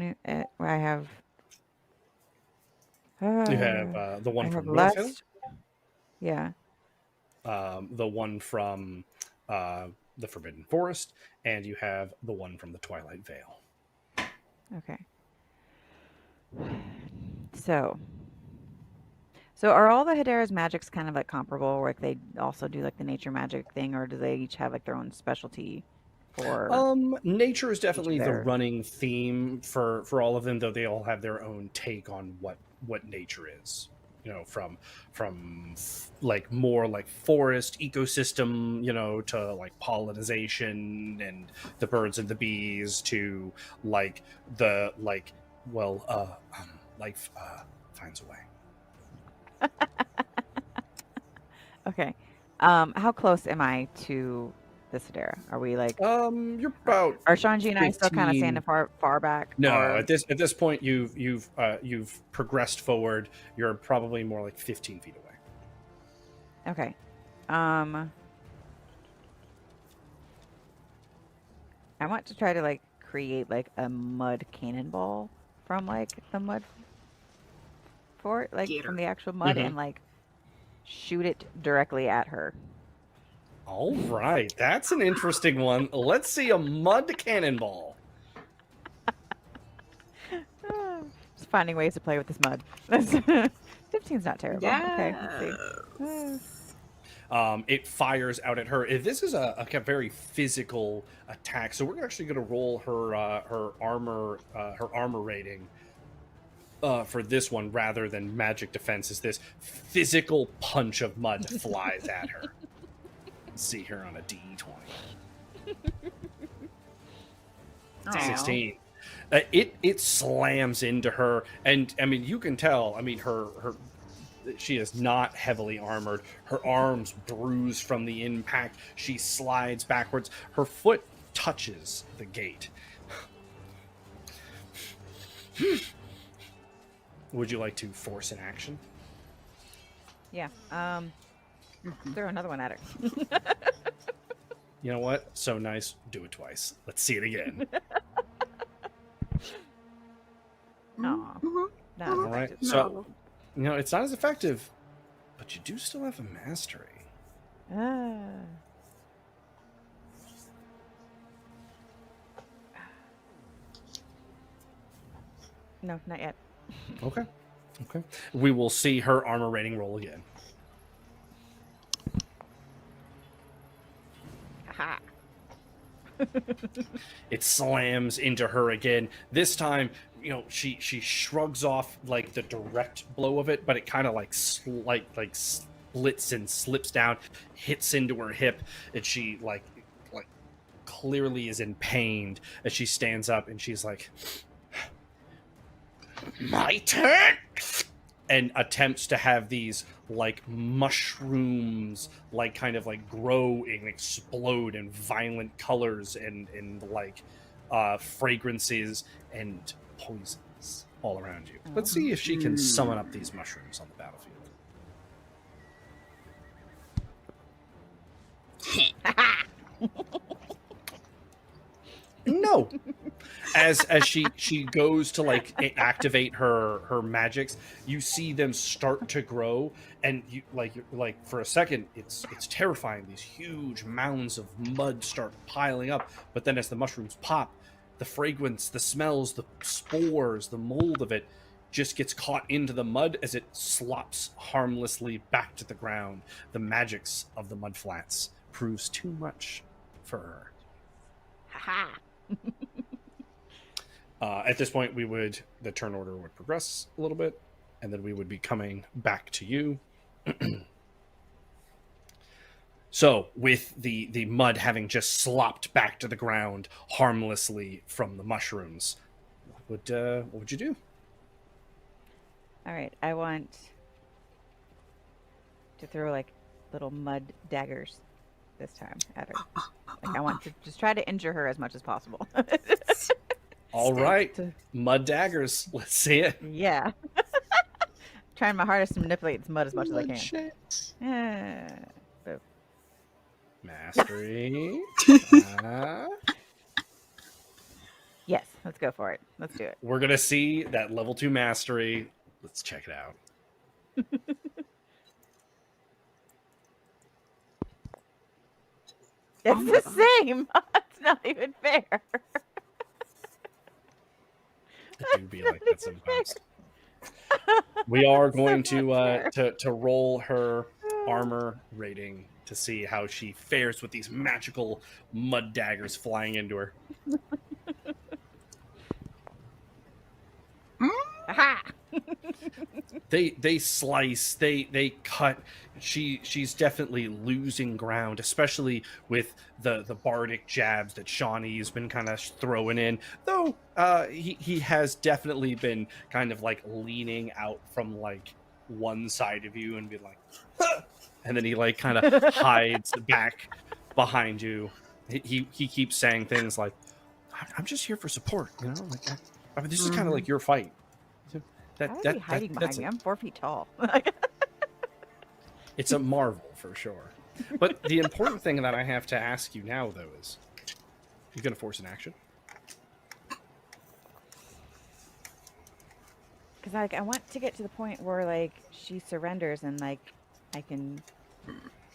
I have. You have the one I from have Northhill, Lust. Yeah. the one from the Forbidden Forest, and you have the one from the Twilight Vale. Okay. So are all the Hedera's magics kind of like comparable, where like they also do like the nature magic thing, or do they each have like their own specialty for Nature is definitely the their- running theme for all of them, though they all have their own take on what nature is. You know, from like more like forest ecosystem, you know, to like pollination and the birds and the bees, to like the life finds a way. Okay. How close am I to this Hedera? Are we like You're about are Shanji and I still kind of 15. standing far back? No, or- at this point you've progressed forward. You're probably more like 15 feet away. Okay. I want to try to like create like a mud cannonball from like the mud fort, like Gator. from the actual mud, Mhm. and like shoot it directly at her. All right, that's an interesting one. Let's see a mud cannonball. Just finding ways to play with this mud. 15's not terrible. Okay, let's see. It fires out at her. This is a very physical attack, so we're actually going to roll her armor rating for this one rather than magic defense. Is this physical punch of mud flies at her? Let's see here on a D20. 16. It slams into her, and I mean you can tell. I mean her she is not heavily armored. Her arms bruise from the impact. She slides backwards. Her foot touches the gate. Would you like to force an action? Yeah. Throw another one at her. You know what? So nice. Do it twice. Let's see it again. Aw. Not All right. effective. So, you know, it's not as effective, but you do still have a mastery. Ah. No, not yet. Okay. We will see her armor rating roll again. Aha. It slams into her again. This time, you know, she shrugs off like the direct blow of it, but it kind of like splits and slips down, hits into her hip, and she like clearly is in pain as she stands up, and she's like, "My turn," and attempts to have these like mushrooms like kind of like grow and explode in violent colors and like fragrances and poisons all around you. Let's see if she can summon up these mushrooms on the battlefield. No. As she goes to like activate her magics, you see them start to grow, and you like for a second it's terrifying. These huge mounds of mud start piling up, but then as the mushrooms pop, the fragrance, the smells, the spores, the mold of it just gets caught into the mud as it slops harmlessly back to the ground. The magics of the mud flats proves too much for her. Ha At this point, the turn order would progress a little bit, and then we would be coming back to you. So, with the mud having just slopped back to the ground harmlessly from the mushrooms, what would you do? All right, I want to throw like little mud daggers this time at her. Like I want to just try to injure her as much as possible. All right, mud daggers. Let's see it. Yeah. Trying my hardest to manipulate this mud as much as I can. Shit. Boom. Mastery. Yes, let's go for it. Let's do it. We're gonna see that level 2 mastery. Let's check it out. It's the same. It's not even fair. It do be like that sometimes. We are going to roll her armor rating to see how she fares with these magical mud daggers flying into her. Aha! They slice, they cut. She's definitely losing ground, especially with the bardic jabs that Shawnee's been kind of throwing in. Though he has definitely been kind of like leaning out from like one side of you and be like, huh! And then he like kind of hides back behind you. He keeps saying things like, "I'm just here for support, you know. Like I mean, this is kind of like your fight." How are you hiding behind me? I'm 4 feet tall. It's a marvel for sure. But the important thing that I have to ask you now, though, is you're going to force an action? Because like I want to get to the point where like she surrenders and like I can,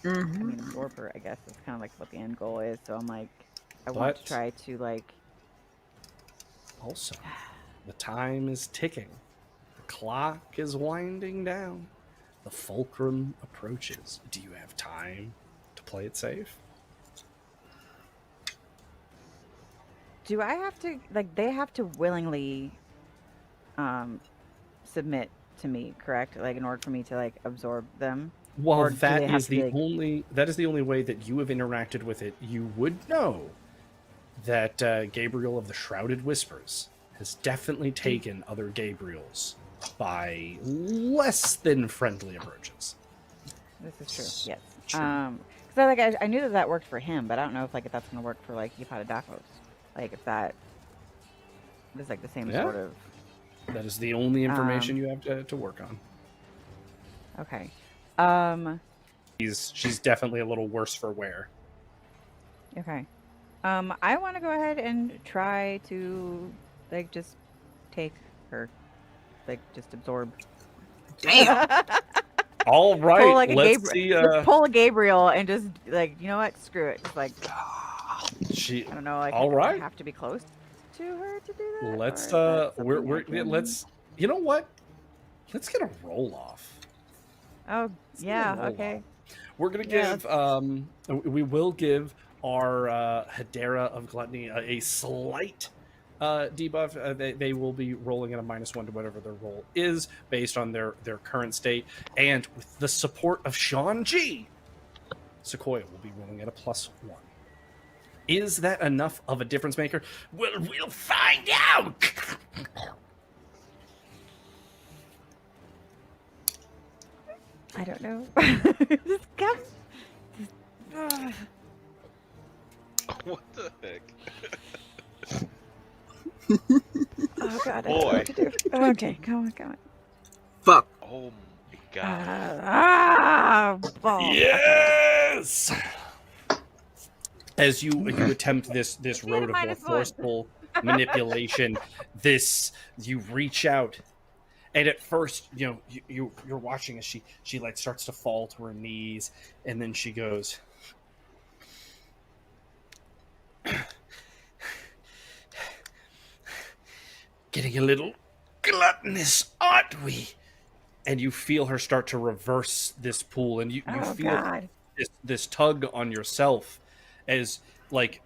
I mean, absorb her. I guess that's kind of like what the end goal is. So I'm like, I want to try to like. Also, the time is ticking. The clock is winding down. The Fulcrum approaches. Do you have time to play it safe? Do I have to like? They have to willingly, submit to me, correct? Like in order for me to like absorb them. Well, Or do they that have is to be, the like- only way that you have interacted with it. You would know that Gabriel of the Shrouded Whispers has definitely taken other Gabriels by less than friendly approaches. This is true. Yes. True. Because I knew that worked for him, but I don't know if like if that's gonna work for like Epatadafos. Like if that is like the same Yeah. sort of. That is the only information you have to work on. Okay. She's definitely a little worse for wear. Okay. I want to go ahead and try to like just take her, like just absorb. Damn. All right, Pull like a let's see. just pull a Gabriel and just like you know what? Screw it. Just like She. I don't know. Like All right. I have to be close to her to do that. Let's or is that we're something I can- let's. You know what? Let's get a roll off. Oh Let's get a yeah. roll Okay. off. We're gonna Yeah, give we will give our Hedera of Gluttony a slight debuff, they will be rolling at a -1 to whatever their roll is based on their current state. And with the support of Sean G, Sequoia will be rolling at a +1. Is that enough of a difference maker? Well, we'll find out. I don't know. Just come. What the heck? Oh god, I don't know Boy. what to do. Okay, come on. Fuck. Oh my god. Balls. Yes. As you attempt this You had a road of more -1. forceful manipulation, you reach out, and at first, you're watching as she like starts to fall to her knees, and then she goes, "Getting a little gluttonous, aren't we?" And you feel her start to reverse this pull, and you Oh feel god. this tug on yourself as, like,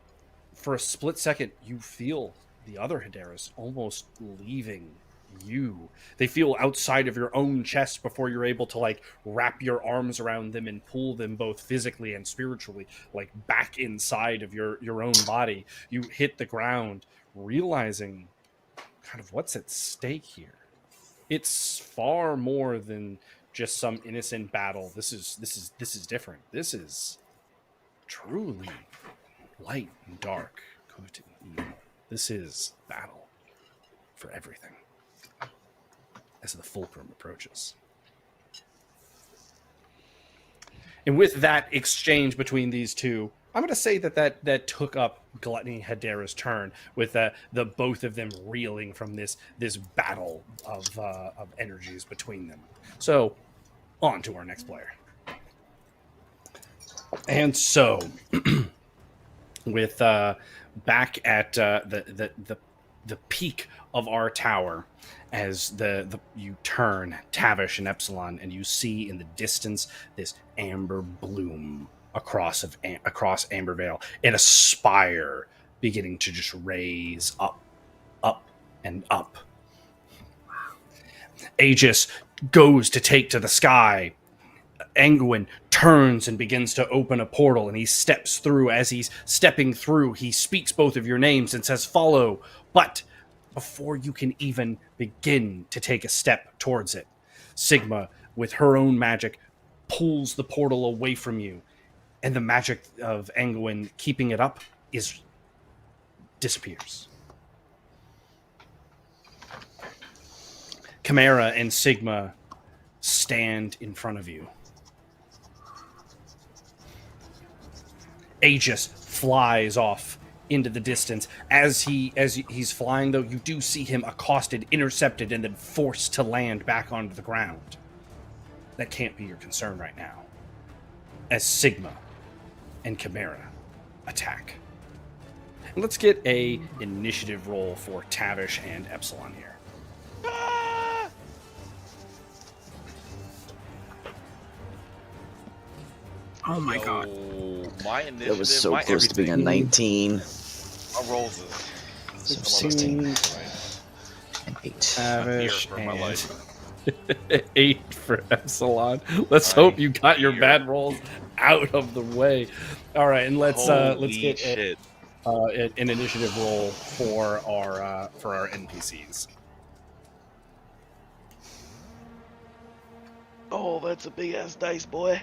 for a split second, you feel the other Hedera's almost leaving you. They feel outside of your own chest before you're able to, like, wrap your arms around them and pull them both physically and spiritually, like, back inside of your own body. You hit the ground, realizing kind of what's at stake here. It's far more than just some innocent battle. This is different. This is truly light and dark, good and evil. This is battle for everything as the Fulcrum approaches. And with that exchange between these two, I'm going to say that took up Gluttony Hedera's turn, with the both of them reeling from this battle of energies between them. So, on to our next player. And so, with back at the peak of our tower, as you turn Tavish and Upsilon, and you see in the distance this amber bloom across Ambervale, and a spire beginning to just raise up, and up. Aegis goes to take to the sky. Anguin turns and begins to open a portal, and he steps through. As he's stepping through, he speaks both of your names and says, "Follow." But before you can even begin to take a step towards it, Sigma, with her own magic, pulls the portal away from you, and the magic of Anguin keeping it up disappears. Chimera and Sigma stand in front of you. Aegis flies off into the distance. As he's flying, though, you do see him accosted, intercepted, and then forced to land back onto the ground. That can't be your concern right now, as Sigma and Chimera attack. And let's get a initiative roll for Tavish and Upsilon here. Oh my god. My initiative, That was so my close to being a everything. 19. My rolls is 16 right. and 8. Tavish for my and life. 8 for Epsilon. Let's I hope you got your fear. bad rolls out of the way. All right, and let's Holy get shit. an initiative roll for our NPCs. Oh, that's a big ass dice, boy.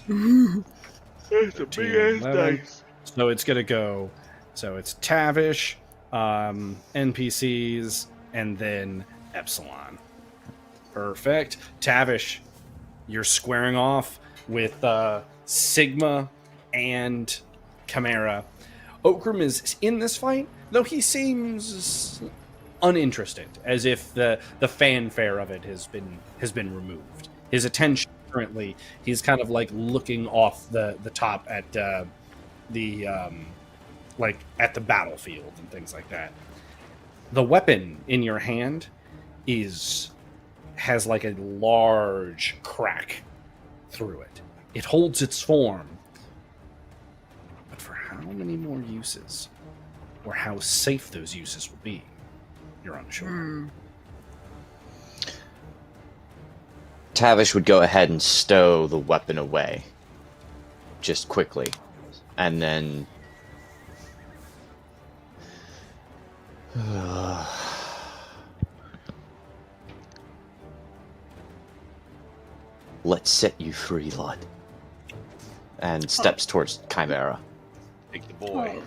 That's a big ass 11. dice. So it's gonna go. So it's Tavish, NPCs, and then Epsilon. Perfect. Tavish, you're squaring off with Sigma and Chimera. Fulcrum is in this fight, though he seems uninterested, as if the fanfare of it has been removed. His attention currently, he's kind of like looking off the top at like at the battlefield and things like that. The weapon in your hand has like a large crack through it. It holds its form, but for how many more uses? or how safe those uses will be. You're unsure. Tavish would go ahead and stow the weapon away, just quickly, and then let's set you free, lad. And steps towards Chimera. Take the boy.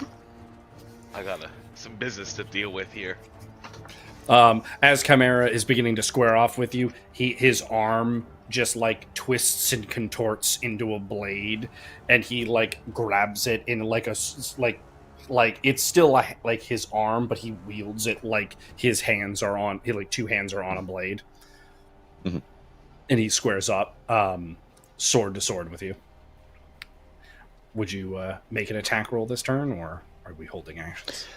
I got some business to deal with here. As Chimera is beginning to square off with you, his arm just like twists and contorts into a blade, and he like grabs it in like a like it's still like his arm, but he wields it like his hands are on. Like two hands are on a blade, and he squares up, sword to sword with you. Would you make an attack roll this turn, or are we holding actions?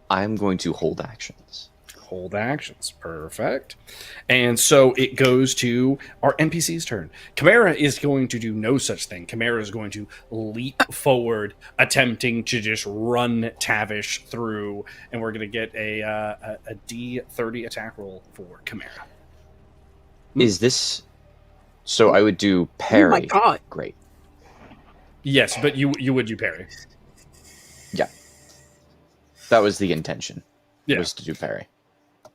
I'm going to hold actions. Hold actions. Perfect. And so it goes to our NPC's turn. Chimera is going to do no such thing. Chimera is going to leap forward, attempting to just run Tavish through, and we're going to get a D30 attack roll for Chimera. Is this... So I would do parry. Oh my god. Great. Yes, but you would do parry. Yeah. That was the intention. Yeah. Was to do parry.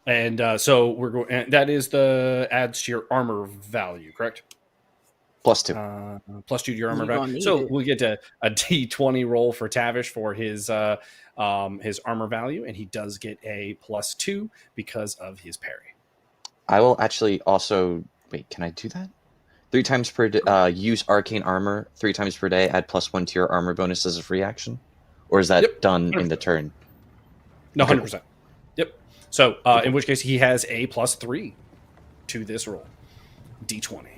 And so we're going. And that is the adds to your armor value, correct? +2. +2 to your armor You're gonna value. need So it. we'll get a D20 roll for Tavish for his armor value, and he does get a +2 because of his parry. I will actually also... Wait, can I do that? 3 times per day, use arcane armor 3 times per day, add +1 to your armor bonus as a free action? Or is that done in the turn? No, 100%. Yep. So in which case he has a +3 to this roll. D20.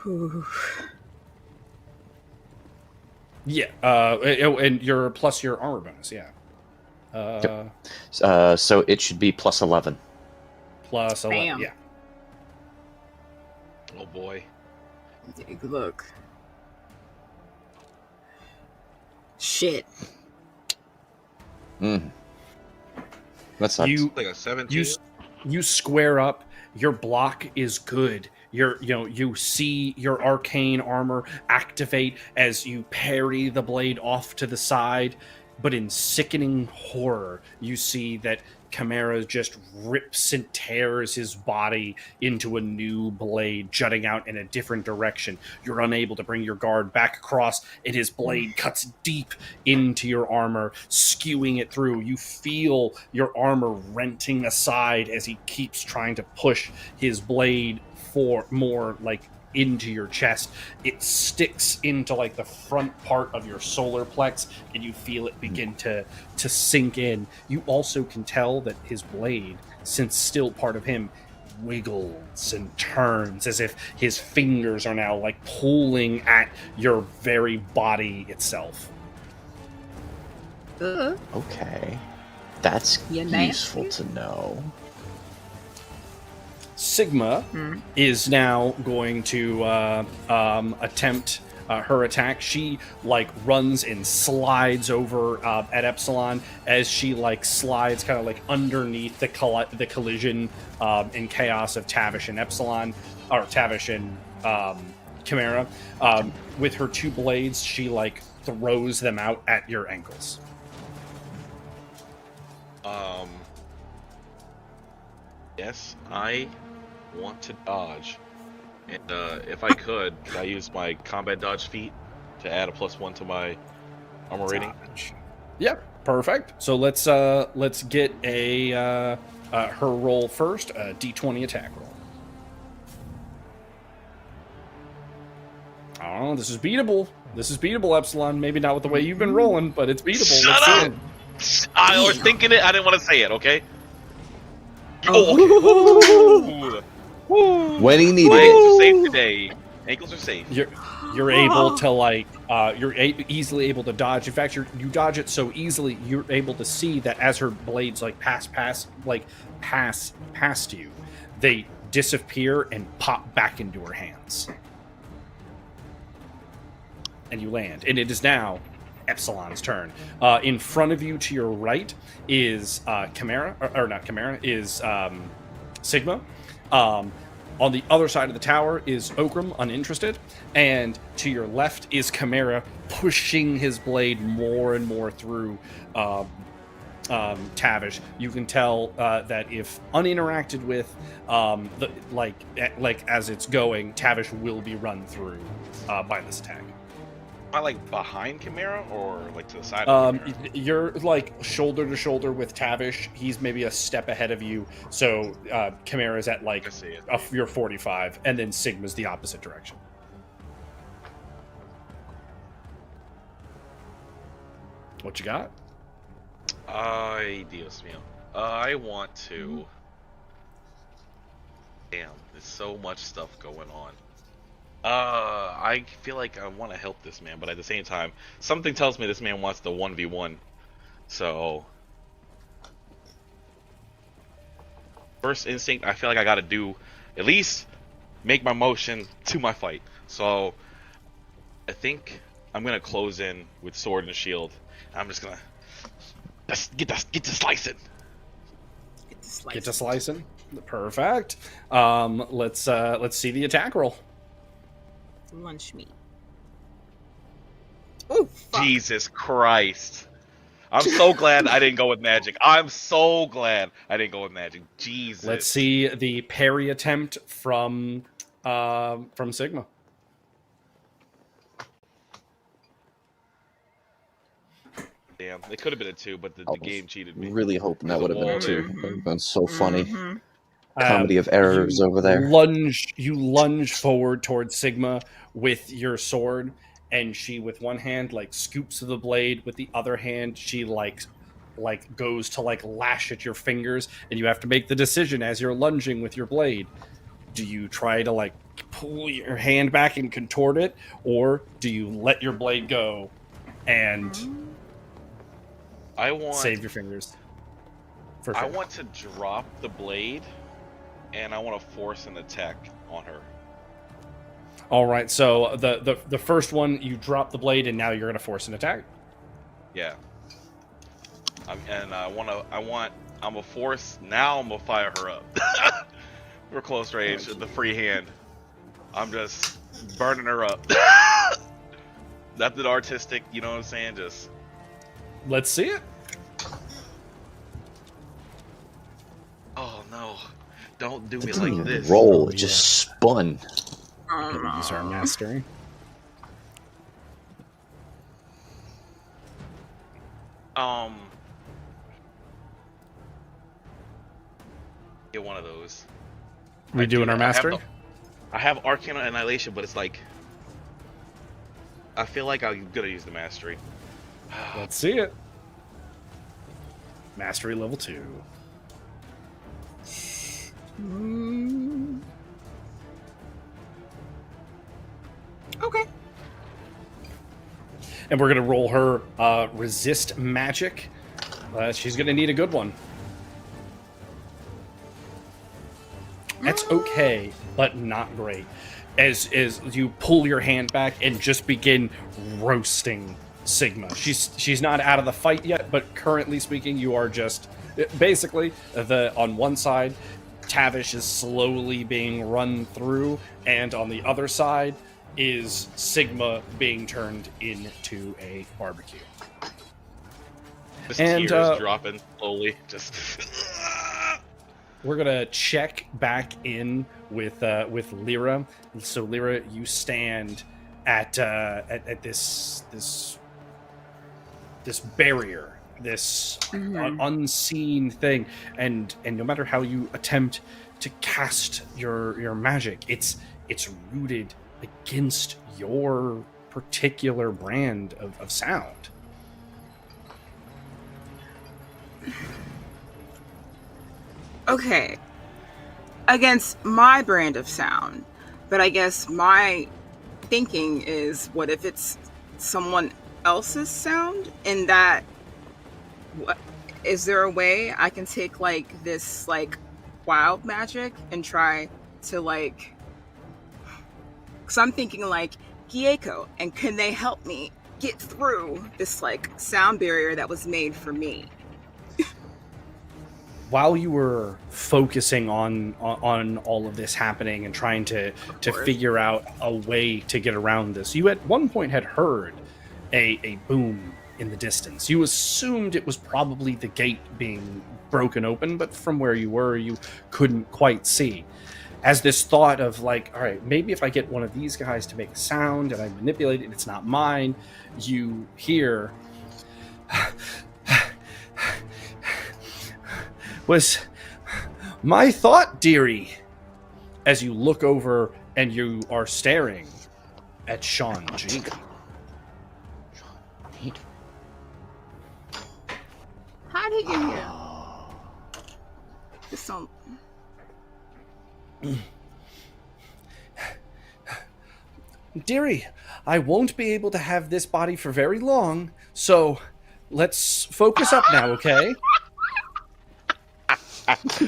Whew. Yeah. And your plus your armor bonus, yeah. So it should be +11. Plus 11, Bam. yeah. Oh boy. Take a look. Shit. That sucks. Like a 17. You square up. Your block is good. You see your arcane armor activate as you parry the blade off to the side, but in sickening horror, you see that Chimera just rips and tears his body into a new blade, jutting out in a different direction. You're unable to bring your guard back across, and his blade cuts deep into your armor, skewing it through. You feel your armor renting aside as he keeps trying to push his blade for more like into your chest. It sticks into like the front part of your solar plex, and you feel it begin to sink in. You also can tell that his blade, since still part of him, wiggles and turns as if his fingers are now like pulling at your very body itself. Okay. That's You nasty. useful to know. Sigma is now going to attempt her attack. She like runs and slides over at Upsilon as she like slides kind of like underneath the collision and chaos of Tavish and Upsilon, or Tavish and Chimera. With her 2 blades, she like throws them out at your ankles. Yes, I want to dodge, and if I could I use my combat dodge feat to add a +1 to my armor rating? Yep, perfect. So let's get a her roll first, a D20 attack roll. Oh, this is beatable. This is beatable, Epsilon. Maybe not with the way you've been rolling, but it's beatable. Shut Let's up! see it. I was thinking it. I didn't want to say it. Okay. Oh, okay. When he needed My it. ankles are safe today. Ankles are safe. You're able to like easily able to dodge. In fact, you dodge it so easily you're able to see that as her blades like pass past you, they disappear and pop back into her hands, and you land. And it is now Upsilon's turn. In front of you to your right is Chimera, or not Chimera, is Sigma. On the other side of the tower is Fulcrum, uninterested. And to your left is Chimera, pushing his blade more and more through Tavish. You can tell that if uninteracted with, like as it's going, Tavish will be run through by this attack. Am I like behind Chimera or like to the side of Chimera? You're like shoulder to shoulder with Tavish. He's maybe a step ahead of you. So Chimera's at like your 45, and then Sigma's the opposite direction. What you got? Ay, Dios mío. I want to. Damn, there's so much stuff going on. I feel like I want to help this man, but at the same time, something tells me this man wants the 1v1. So, first instinct, I feel like I gotta do at least make my motion to my fight. So, I think I'm gonna close in with sword and shield. I'm just gonna get to slicing. Get to slicing. Perfect. Let's see the attack roll. Lunch meat. Oh, Jesus Christ. I'm so glad I didn't go with magic. I'm so glad I didn't go with magic. Jesus. Let's see the parry attempt from Sigma. Damn, it could have been a 2, but the game cheated me. Really hoping that would have been a 2. That would have been so funny. Mhm. Comedy of errors over there. You lunge forward towards Sigma with your sword, and she, with one hand, like scoops the blade. With the other hand, she like goes to like lash at your fingers, and you have to make the decision as you're lunging with your blade. Do you try to like pull your hand back and contort it, or do you let your blade go and save your fingers? I want to drop the blade, and I want to force an attack on her. All right, so the first one, you drop the blade, and now you're going to force an attack. Yeah. And I'm a force. Now I'm gonna fire her up. We're close range. The free hand. I'm just burning her up. Nothing artistic, you know what I'm saying? Just. Let's see it. Oh no! Don't do me like this. Roll. It just spun. Use our mastery. Get one of those. We doing our mastery? I have Arcana Annihilation, but it's like I feel like I'm gonna use the mastery. Let's see it. Mastery level 2. Okay. And we're gonna roll her resist magic. She's gonna need a good one. That's okay, but not great. As you pull your hand back and just begin roasting Sigma. She's not out of the fight yet, but currently speaking, you are just basically on one side, Tavish is slowly being run through, and on the other side is Sigma being turned into a barbecue. This tear is dropping slowly. Just. We're gonna check back in with Lyra. So Lyra, you stand at this barrier, this unseen thing, and no matter how you attempt to cast your magic, it's rooted against your particular brand of sound. Okay. Against my brand of sound. But I guess my thinking is, what if it's someone else's sound? And that, is there a way I can take like this like wild magic and try to like, because I'm thinking like Gieko, and can they help me get through this like sound barrier that was made for me. While you were focusing on all of this happening and trying to course. figure out a way to get around this, you at one point had heard a boom in the distance. You assumed it was probably the gate being broken open, but from where you were, you couldn't quite see. As this thought of like, all right, maybe if I get one of these guys to make a sound and I manipulate it, it's not mine, you hear... was my thought, dearie, as you look over and you are staring at Sean G. How did you get here? Just some... Dearie, I won't be able to have this body for very long, so let's focus up now, okay?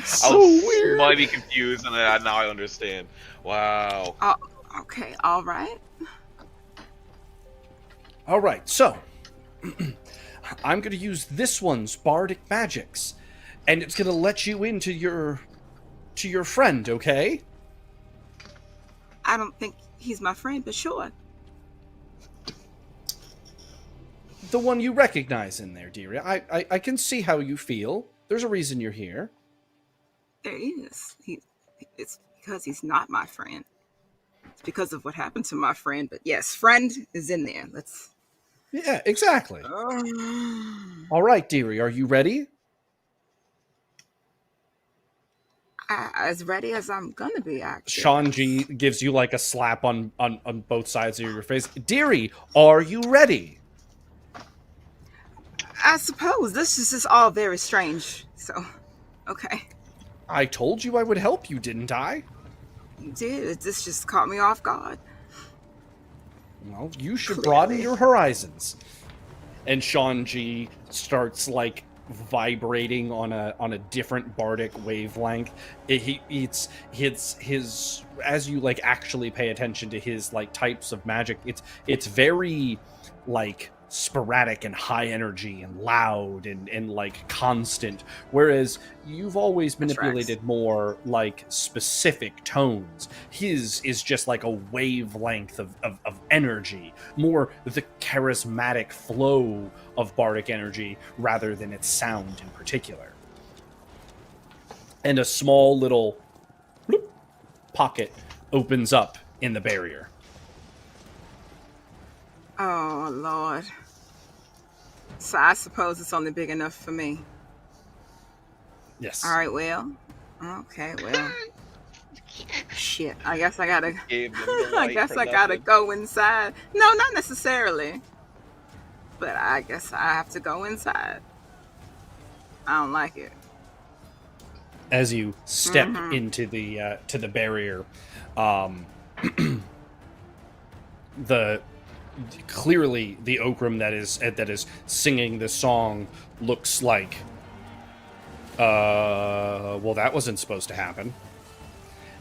So I was weird. Mighty confused, and now I understand. Wow. Okay, all right. All right, so I'm going to use this one's bardic magics, and it's going to let you into your friend, okay? I don't think he's my friend, but sure. The one you recognize in there, dearie. I can see how you feel. There's a reason you're here. There is. It's because he's not my friend. It's because of what happened to my friend. But yes, friend is in there. Let's... Yeah, exactly. All right, dearie, are you ready? As ready as I'm gonna be, actually. Sean G gives you like a slap on both sides of your face. Dearie, are you ready? I suppose. This is just all very strange. So, okay. I told you I would help you, didn't I? You did. This just caught me off guard. Well, you should broaden your horizons. And Sean G starts like vibrating on a different bardic wavelength. It's his as you like actually pay attention to his like types of magic, it's very like sporadic and high energy and loud and like constant, whereas you've always manipulated more like specific tones. His is just like a wavelength of energy, more the charismatic flow of bardic energy rather than its sound in particular. And a small little bloop, pocket opens up in the barrier. Oh, Lord. So I suppose it's only big enough for me. Yes. All right, well. Okay, well. Shit, I guess I gotta... I guess I gotta go inside. No, not necessarily. But I guess I have to go inside. I don't like it. As you step into the to the barrier, clearly the Fulcrum that is singing the song looks like well, that wasn't supposed to happen.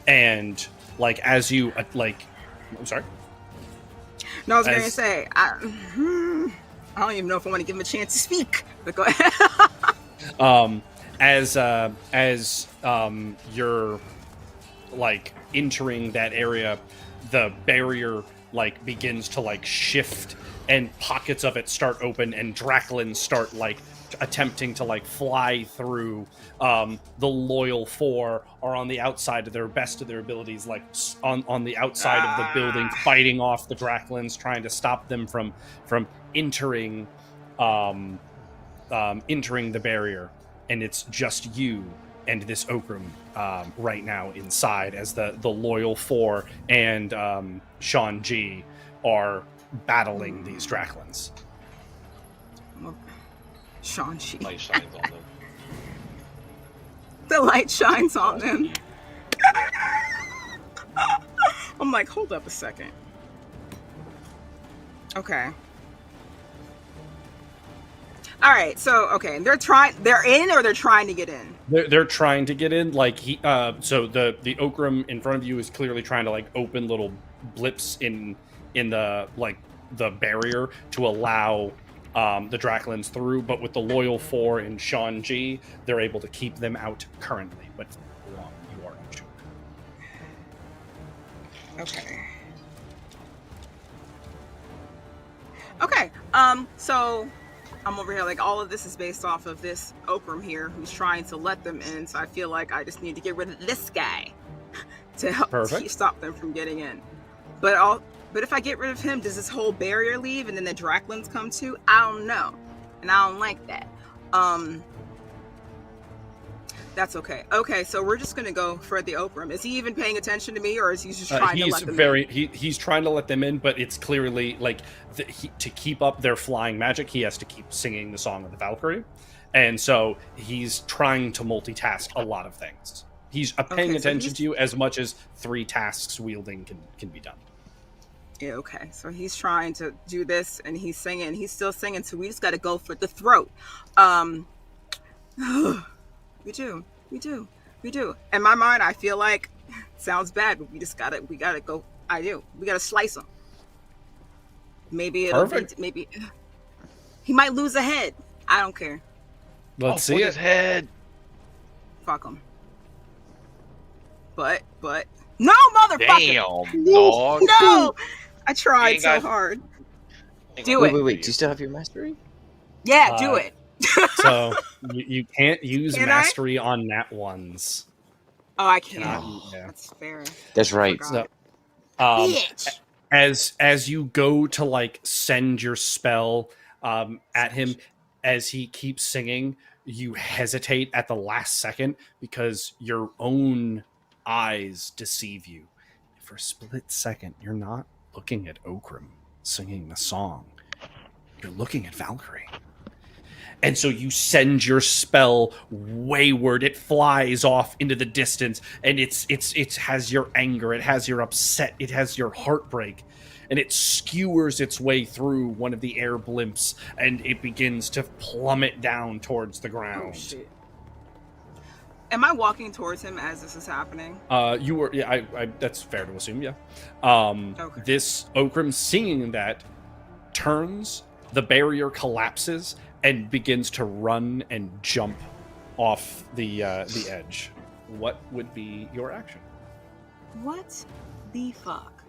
And like as you I'm sorry. No, I was gonna say I don't even know if I want to give him a chance to speak. But go ahead. As you're like entering that area, the barrier like begins to like shift and pockets of it start open and Draclins start like attempting to like fly through. The loyal four are on the outside to their best of their abilities, like on the outside of the building, fighting off the Draclins, trying to stop them from entering entering the barrier. And it's just you and this Fulcrum right now inside, as the loyal four and Sean G are battling these Draclins. Sean G. Light shines on them. The light shines on them. I'm like, hold up a second. Okay. All right, so okay, they're in or they're trying to get in. They're trying to get in. Like so the Fulcrum in front of you is clearly trying to like open little blips in the like the barrier to allow the Draklins through, but with the Loyal 4 and Sean G, they're able to keep them out currently. But you are unsure. Okay. So I'm over here, like, all of this is based off of this Fulcrum here, who's trying to let them in. So I feel like I just need to get rid of this guy to help stop them from getting in. But if I get rid of him, does this whole barrier leave, and then the Draklins come too? I don't know, and I don't like that. That's okay. Okay, so we're just gonna go for the Fulcrum. Is he even paying attention to me, or is he just trying to let them in? He's trying to let them in, but it's clearly like to keep up their flying magic, he has to keep singing the Song of the Valkyrie, and so he's trying to multitask a lot of things. He's paying attention to you as much as 3 tasks wielding can be done. Yeah, okay. So he's trying to do this, and he's singing. He's still singing, so we just got to go for the throat. We do. In my mind, I feel like sounds bad, but we gotta go. We gotta slice him. Maybe maybe he might lose a head. I don't care. Let's see his head. Fuck him. But no, motherfucker! Damn, dog. No, I tried so hard. Do it. Wait. Do you still have your mastery? Yeah, do it. So you can't use mastery on nat ones. Oh, I can't. Yeah. That's fair. That's right. So, Bitch. as you go to like send your spell at him, as he keeps singing, you hesitate at the last second because your own eyes deceive you. For a split second, you're not looking at Fulcrum singing the song. You're looking at Valkyrie. And so you send your spell wayward. It flies off into the distance, and it has your anger, it has your upset, it has your heartbreak, and it skewers its way through one of the air blimps, and it begins to plummet down towards the ground. Oh, shit. Am I walking towards him as this is happening? You were, yeah. I that's fair to assume, yeah. Okay. This Fulcrum singing that turns, the barrier collapses, and begins to run and jump off the edge. What would be your action? What the fuck?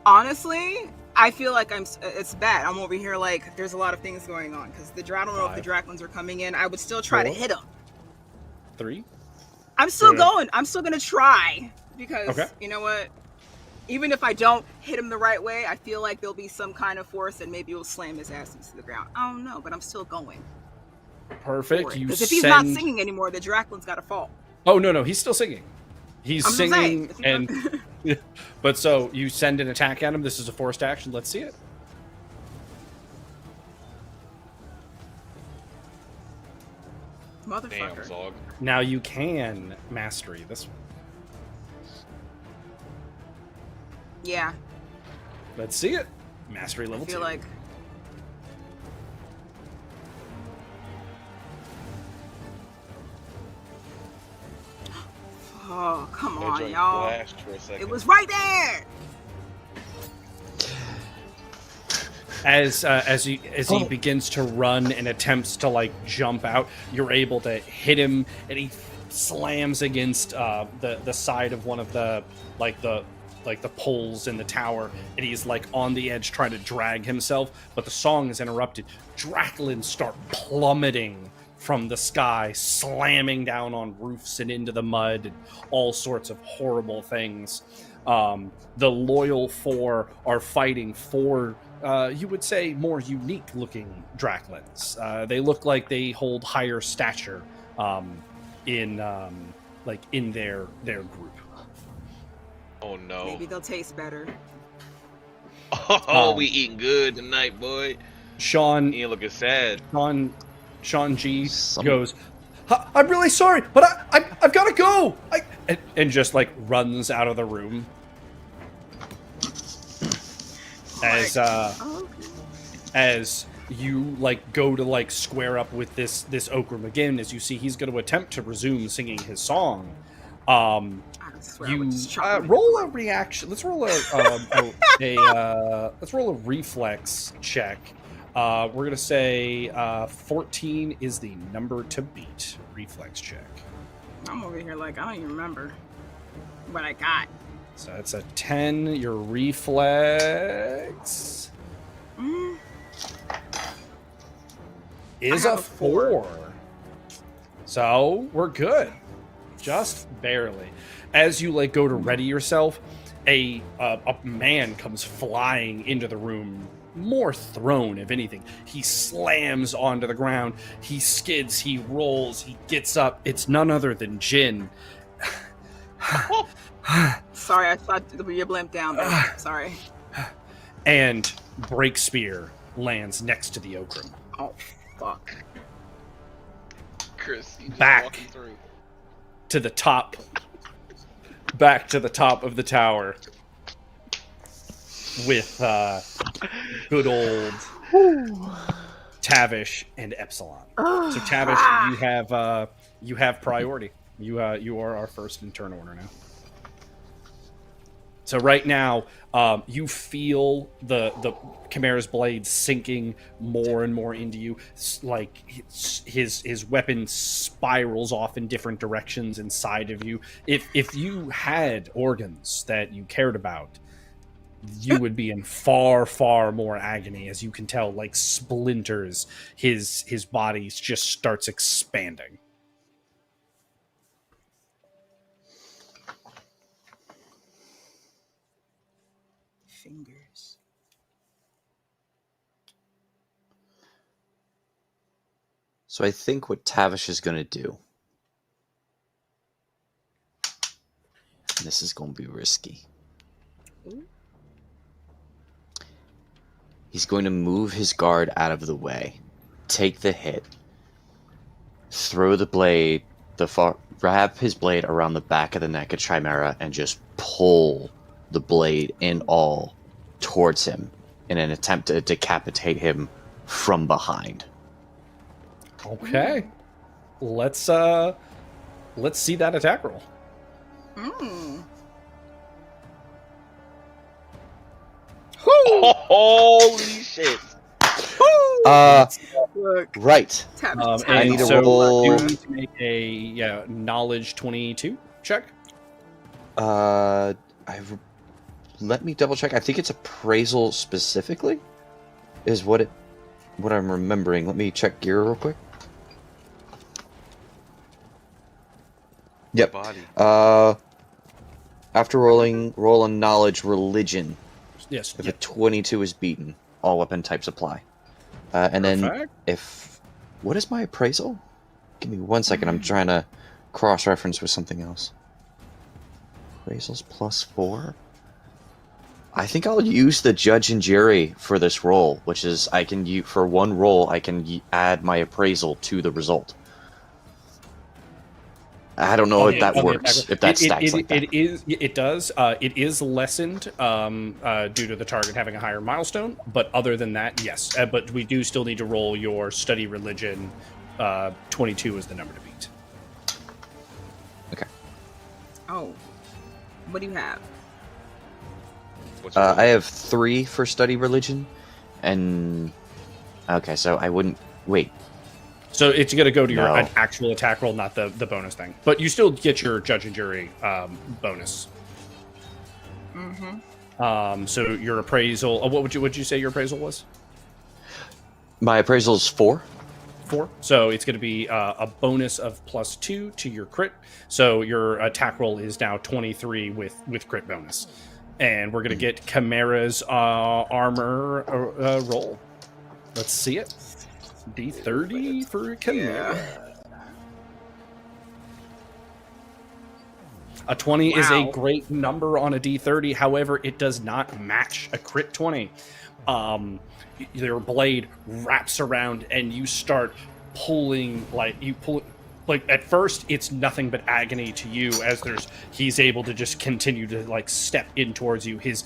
Honestly, I feel like it's bad. I'm over here like there's a lot of things going on because I don't know if the Draklins are coming in. I would still try to hit them. 3. I'm still going. I'm still gonna try because you know what? Even if I don't hit him the right way, I feel like there'll be some kind of force and maybe it'll slam his ass into the ground. I don't know, but I'm still going. Perfect. Because if he's not singing anymore, the Draklin's got to fall. Oh, no, he's still singing. He's singing, and but so you send an attack at him. This is a forced action. Let's see it. Motherfucker. Damn, dog. Now you can mastery this one. Yeah. Let's see it. Mastery level 2. I feel like... Oh, come on, y'all. It was right there! As he begins to run and attempts to like jump out, you're able to hit him, and he slams against the side of one of the poles in the tower, and he's like on the edge trying to drag himself, but the song is interrupted. Draklins start plummeting from the sky, slamming down on roofs and into the mud and all sorts of horrible things. The Loyal 4 are fighting for, you would say, more unique looking Draklins. They look like they hold higher stature in their group. Oh no. Maybe they'll taste better. Oh, we eating good tonight, boy. Sean, You looking sad. Sean G goes, I'm really sorry, but I've got to go. And just like runs out of the room. As you like go to like square up with this Fulcrum again, as you see he's going to attempt to resume singing his song, I swear I would just You chop him in roll the a throat. reaction. Let's roll let's roll a reflex check. We're gonna say 14 is the number to beat. Reflex check. I'm over here like I don't even remember what I got. So it's a 10. Your reflex Mm, is I a have a 4. 4. So we're good, just barely. As you like go to ready yourself, a man comes flying into the room, more thrown if anything. He slams onto the ground. He skids. He rolls. He gets up. It's none other than Jin. Sorry, I thought you blimped down there. Sorry. And Breakspear lands next to the Okram. Oh fuck. Chris, you just Back. walking through. To the top. Back to the top of the tower. With good old Tavish and Upsilon. So Tavish, you have priority. You are our first in turn order now. So right now, you feel the Chimera's blade sinking more and more into you. Like his weapon spirals off in different directions inside of you. If you had organs that you cared about, you would be in far, far more agony. As you can tell, like splinters, his body just starts expanding. Fingers. So I think what Tavish is going to do, and this is going to be risky. Ooh. He's going to move his guard out of the way, take the hit, throw the blade, wrap his blade around the back of the neck of Chimera, and just pull the blade in all towards him in an attempt to decapitate him from behind. Okay. Let's see that attack roll. Mm. Holy shit! Look, Right. Tavish, I need to so roll- you need to make a knowledge 22 check. Let me double check. I think it's appraisal specifically, is what I'm remembering. Let me check gear real quick. Yep. Body. After roll a knowledge religion. Yes. If a 22 is beaten, all weapon types apply. And then Perfect. what is my appraisal? Give me 1 second. I'm trying to cross-reference with something else. Appraisals +4. I think I'll use the judge and jury for this roll, which is I can use for one roll. I can add my appraisal to the result. I don't know if that works. If that stacks like that. It does. It is lessened due to the target having a higher milestone. But other than that, yes. But we do still need to roll your study religion. 22 is the number to beat. Okay. Oh, what do you have? What's your I have 3 for study religion, and okay, so I wouldn't wait. So it's going to go to your No. actual attack roll, not the bonus thing. But you still get your judge and jury bonus. Mm-hmm. So your appraisal. What would you say your appraisal was? My appraisal is 4. 4. So it's going to be a bonus of +2 to your crit. So your attack roll is now 23 with crit bonus. And we're going to get Chimera's armor roll. Let's see it. D30 for Chimera. A 20 is a Wow. great number on a D30. However, it does not match a crit 20. Your blade wraps around and you start pulling, like at first it's nothing but agony to you as he's able to just continue to like step in towards you. His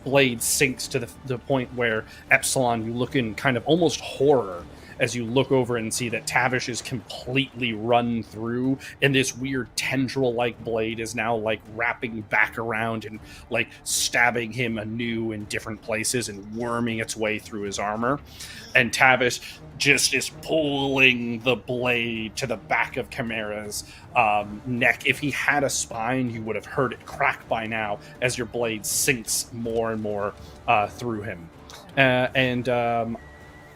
blade sinks to the point where Upsilon, you look in kind of almost horror as you look over and see that Tavish is completely run through, and this weird tendril-like blade is now like wrapping back around and like stabbing him anew in different places and worming its way through his armor. And Tavish just is pulling the blade to the back of Chimera's neck. If he had a spine, you would have heard it crack by now as your blade sinks more and more through him.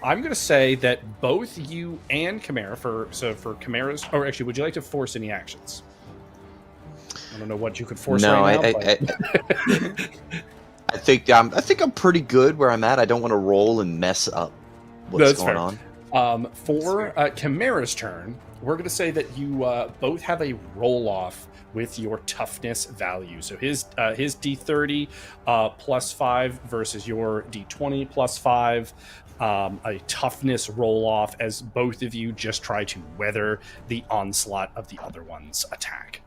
I'm going to say that both you and Chimera, for Chimera's, or actually, would you like to force any actions? I don't know what you could force right now. I think I'm pretty good where I'm at. I don't want to roll and mess up what's going on. For Chimera's turn, we're going to say that you both have a roll-off with your toughness value. So his D30 plus 5 versus your D20 plus 5. A toughness roll-off as both of you just try to weather the onslaught of the other one's attack.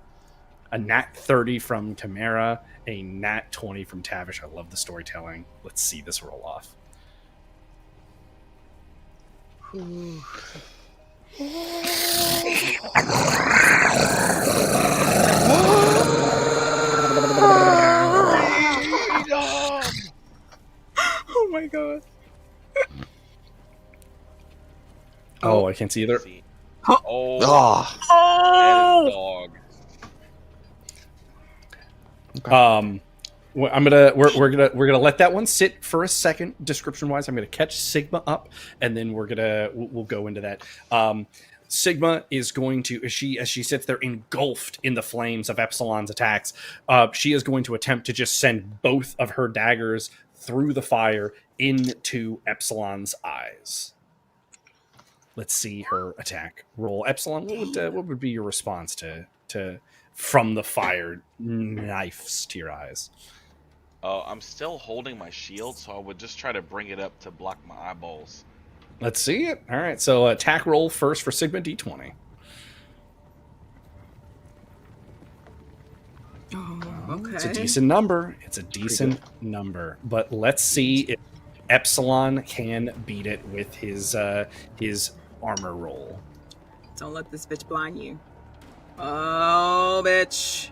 A nat 30 from Chimera, a nat 20 from Tavish. I love the storytelling. Let's see this roll-off. Oh my god. Oh, I can't see either. Oh, Oh! dog. We're gonna let that one sit for a second. Description wise, I'm gonna catch Sigma up, and then we'll go into that. Sigma is going to, as she sits there engulfed in the flames of Epsilon's attacks, she is going to attempt to just send both of her daggers through the fire into Epsilon's eyes. Let's see her attack roll. Epsilon, what would be your response to from the fire knives to your eyes? I'm still holding my shield, so I would just try to bring it up to block my eyeballs. Let's see it. All right, so attack roll first for Sigma D20. Oh, okay. It's a decent number. It's a decent number. But let's see if Epsilon can beat it with his armor roll. Don't let this bitch blind you. Oh, bitch.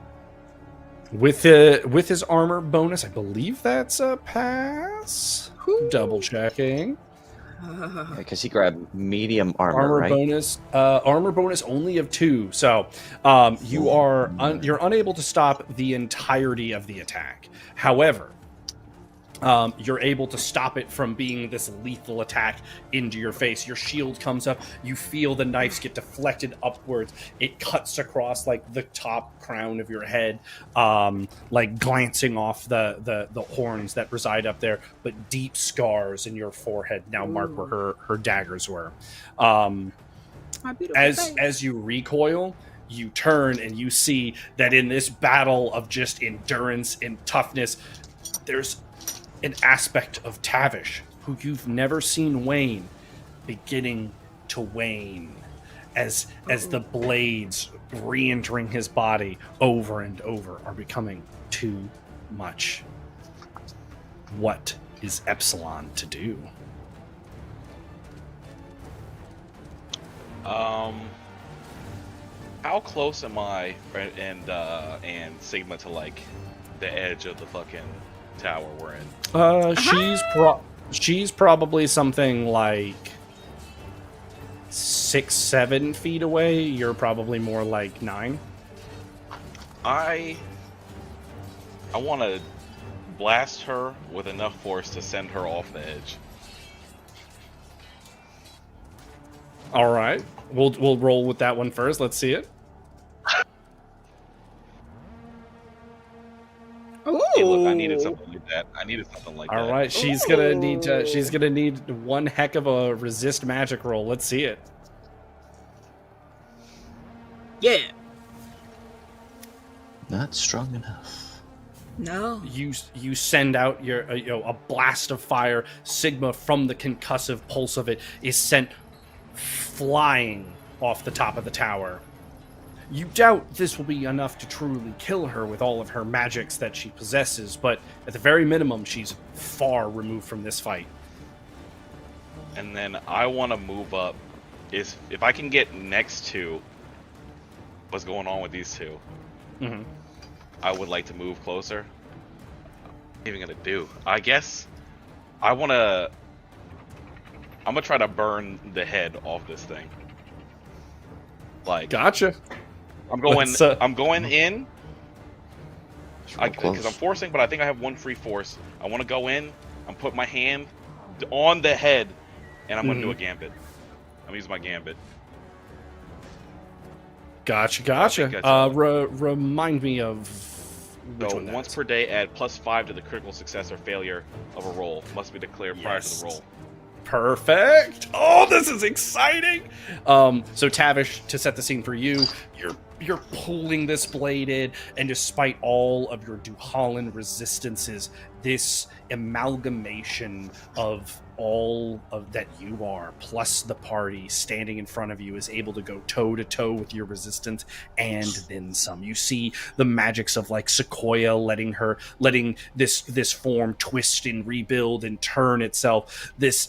With his armor bonus, I believe that's a pass. Double checking. Because he grabbed medium armor, right? Armor bonus only of 2. So you're unable to stop the entirety of the attack. However, you're able to stop it from being this lethal attack into your face. Your shield comes up. You feel the knives get deflected upwards. It cuts across like the top crown of your head, like glancing off the horns that reside up there, but deep scars in your forehead now mark where her daggers were. As you recoil, you turn and you see that in this battle of just endurance and toughness, there's an aspect of Tavish, who you've never seen wane, beginning to wane as the blades re-entering his body over and over are becoming too much. What is Epsilon to do? How close am I and Sigma to like the edge of the fucking tower we're in? She's probably something like 6-7 feet away. You're probably more like 9. I want to blast her with enough force to send her off the edge. All right, we'll roll with that one first. Let's see it. Hey, look, I needed something like that. All right, she's gonna need one heck of a resist magic roll. Let's see it. Yeah. Not strong enough. No. You send out your a blast of fire. Sigma, from the concussive pulse of it, is sent flying off the top of the tower. You doubt this will be enough to truly kill her with all of her magics that she possesses, but at the very minimum, she's far removed from this fight. and then I want to move up. If I can get next to what's going on with these two, I would like to move closer. What am I even gonna do? I guess I'm gonna try to burn the head off this thing. Like, Gotcha. I'm going Let's, I'm going in Real because I'm close. forcing, but I think I have one free force. I want to go in. I'm put my hand on the head, and I'm gonna do a gambit. I'm using my gambit. Gotcha. Remind me of which So one that once is. per day, add +5 to the critical success or failure of a roll. Must be declared prior to the roll. Perfect. Oh, this is exciting. So Tavish, to set the scene for you, you're pulling this blade in, and despite all of your Duhallan resistances, this amalgamation of all of that you are, plus the party standing in front of you, is able to go toe to toe with your resistance and then some. You see the magics of like Sequoia letting this form twist and rebuild and turn itself. This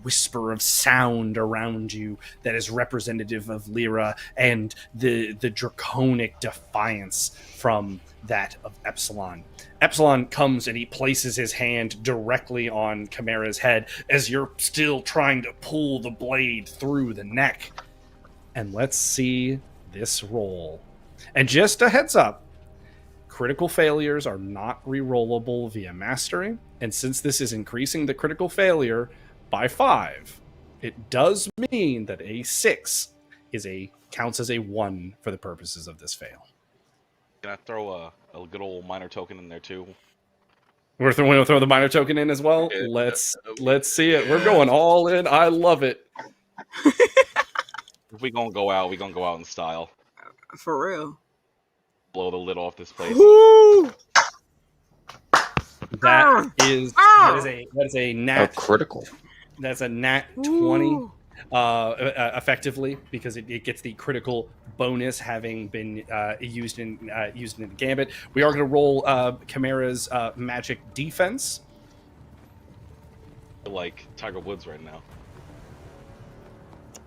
whisper of sound around you that is representative of Lyra, and the draconic defiance from that of Upsilon. Upsilon comes and he places his hand directly on Chimera's head as you're still trying to pull the blade through the neck. And let's see this roll. And just a heads up, critical failures are not rerollable via mastery. And since this is increasing the critical failure by 5, it does mean that a 6 counts as a 1 for the purposes of this fail. Can I throw a good old minor token in there too? We're going to throw the minor token in as well. Yeah. Let's see it. We're going all in. I love it. If we gonna go out, we gonna go out in style. For real. Blow the lid off this place. Woo! That is a nat critical. That's a nat 20. Ooh. Effectively, because it gets the critical bonus having been used in the gambit. We are going to roll Chimera's magic defense. Like Tiger Woods right now.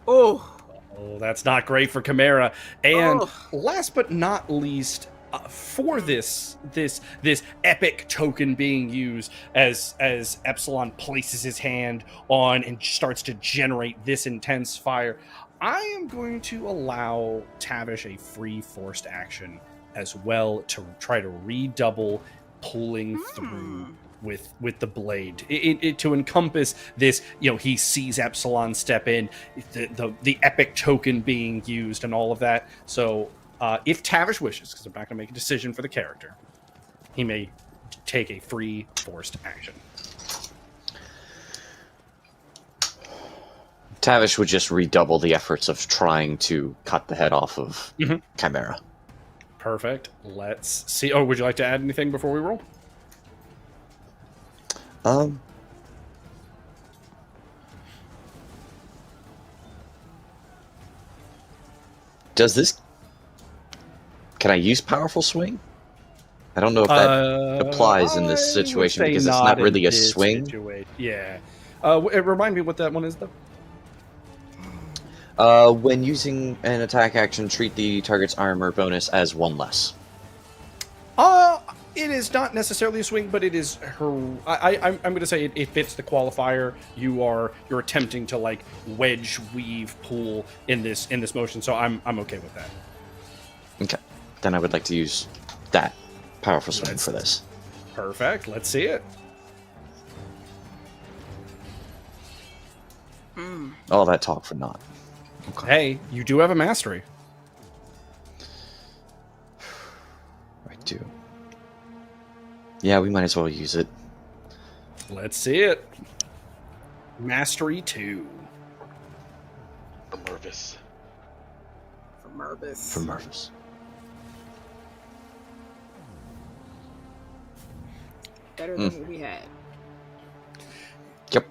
Oh. Oh, that's not great for Chimera. And last but not least, for this epic token being used, as Epsilon places his hand on and starts to generate this intense fire, I am going to allow Tavish a free forced action as well to try to redouble pulling through with the blade. It to encompass this, he sees Epsilon step in, the epic token being used and all of that. So if Tavish wishes, because I'm not going to make a decision for the character, he may take a free forced action. Tavish would just redouble the efforts of trying to cut the head off of Chimera. Perfect. Let's see. Oh, would you like to add anything before we roll? Does this... Can I use Powerful Swing? I don't know if that applies in this situation, because it's not really a swing. Yeah. Remind me what that one is, though. When using an attack action, treat the target's armor bonus as 1 less. It is not necessarily a swing, but it is her. I'm going to say it fits the qualifier. You're attempting to like wedge, weave, pull in this motion. So I'm okay with that. Okay, then I would like to use that Powerful Swing for this. Perfect. Let's see it. All that talk for naught. Okay. Hey, you do have a mastery. I do. Yeah, we might as well use it. Let's see it. Mastery 2. For Mervis. For Mervis. Better than what we had.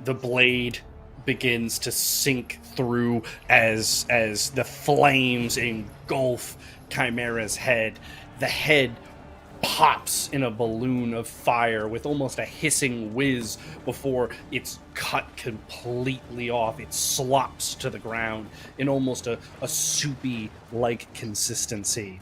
The blade begins to sink through as the flames engulf Chimera's head. The head pops in a balloon of fire with almost a hissing whiz before it's cut completely off. It slops to the ground in almost a soupy-like consistency.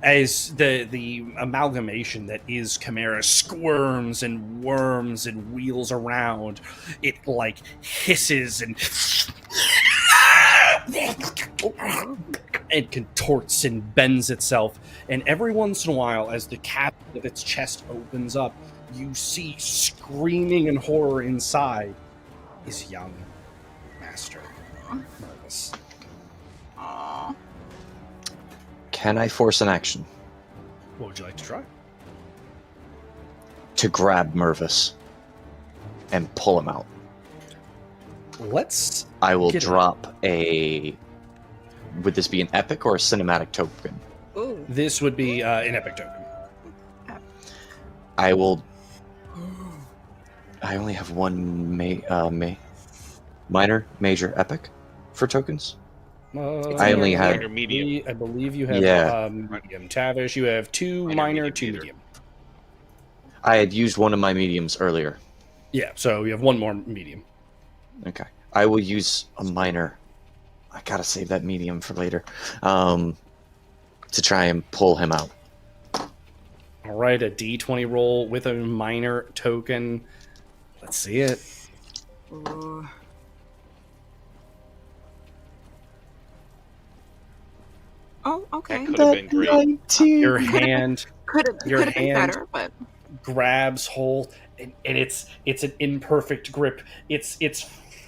As the amalgamation that is Chimera squirms and worms and wheels around, it like hisses and and contorts and bends itself. And every once in a while, as the cap of its chest opens up, you see screaming in horror inside is young Master Mervis. Aww. Can I force an action What would you like to try? to grab Mervis and pull him out? Let's. I will Get it. drop a. Would this be an epic or a cinematic token? Ooh. This would be an epic token. I will. I only have one minor, major, epic for tokens. I only had. Minor, medium. I believe you have Yeah. medium. Tavish, you have two Minor, minor, medium, two either. medium. I had used one of my mediums earlier. Yeah, so you have one more medium. Okay. I will use a minor. I gotta save that medium for later. To try and pull him out. All right, a D20 roll with a minor token. Let's see it. Ooh. Oh, okay. That could have been great. Your hand Could your have been hand- better, but grabs hold, and it's an imperfect grip. Its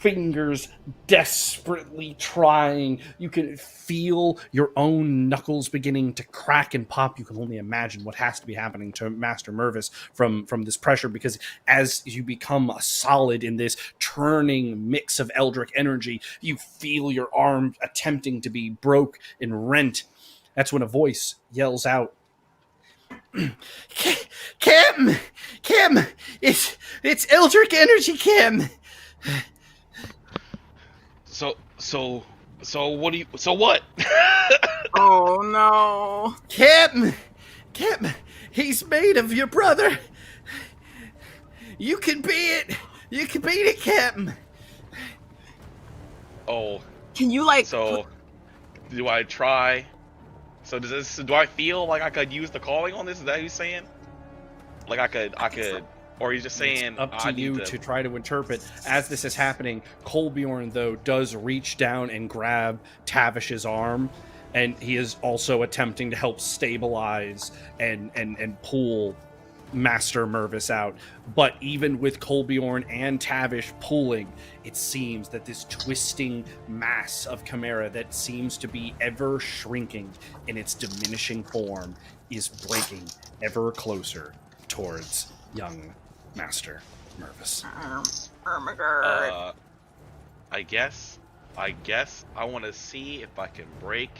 fingers desperately trying. You can feel your own knuckles beginning to crack and pop. You can only imagine what has to be happening to Master Mervis from this pressure, because as you become a solid in this turning mix of Eldritch energy, you feel your arm attempting to be broke and rent. That's when a voice yells out, Kim, it's Eldritch energy, Kim. So what do you? So what? oh no. Kim, he's made of your brother. You can be it. You can beat it, Kim. Oh, Can you like? so do I try? So do I feel like I could use the calling on this? Is that what you're saying? Like I could, or he's just saying It's up to I need you to try to interpret. As this is happening, Colbjorn, though, does reach down and grab Tavish's arm, and he is also attempting to help stabilize and pull Master Mervis out. But even with Colbjorn and Tavish pulling, it seems that this twisting mass of Chimera that seems to be ever shrinking in its diminishing form is breaking ever closer towards young Master Mervis. Oh my god. I guess I want to see if I can break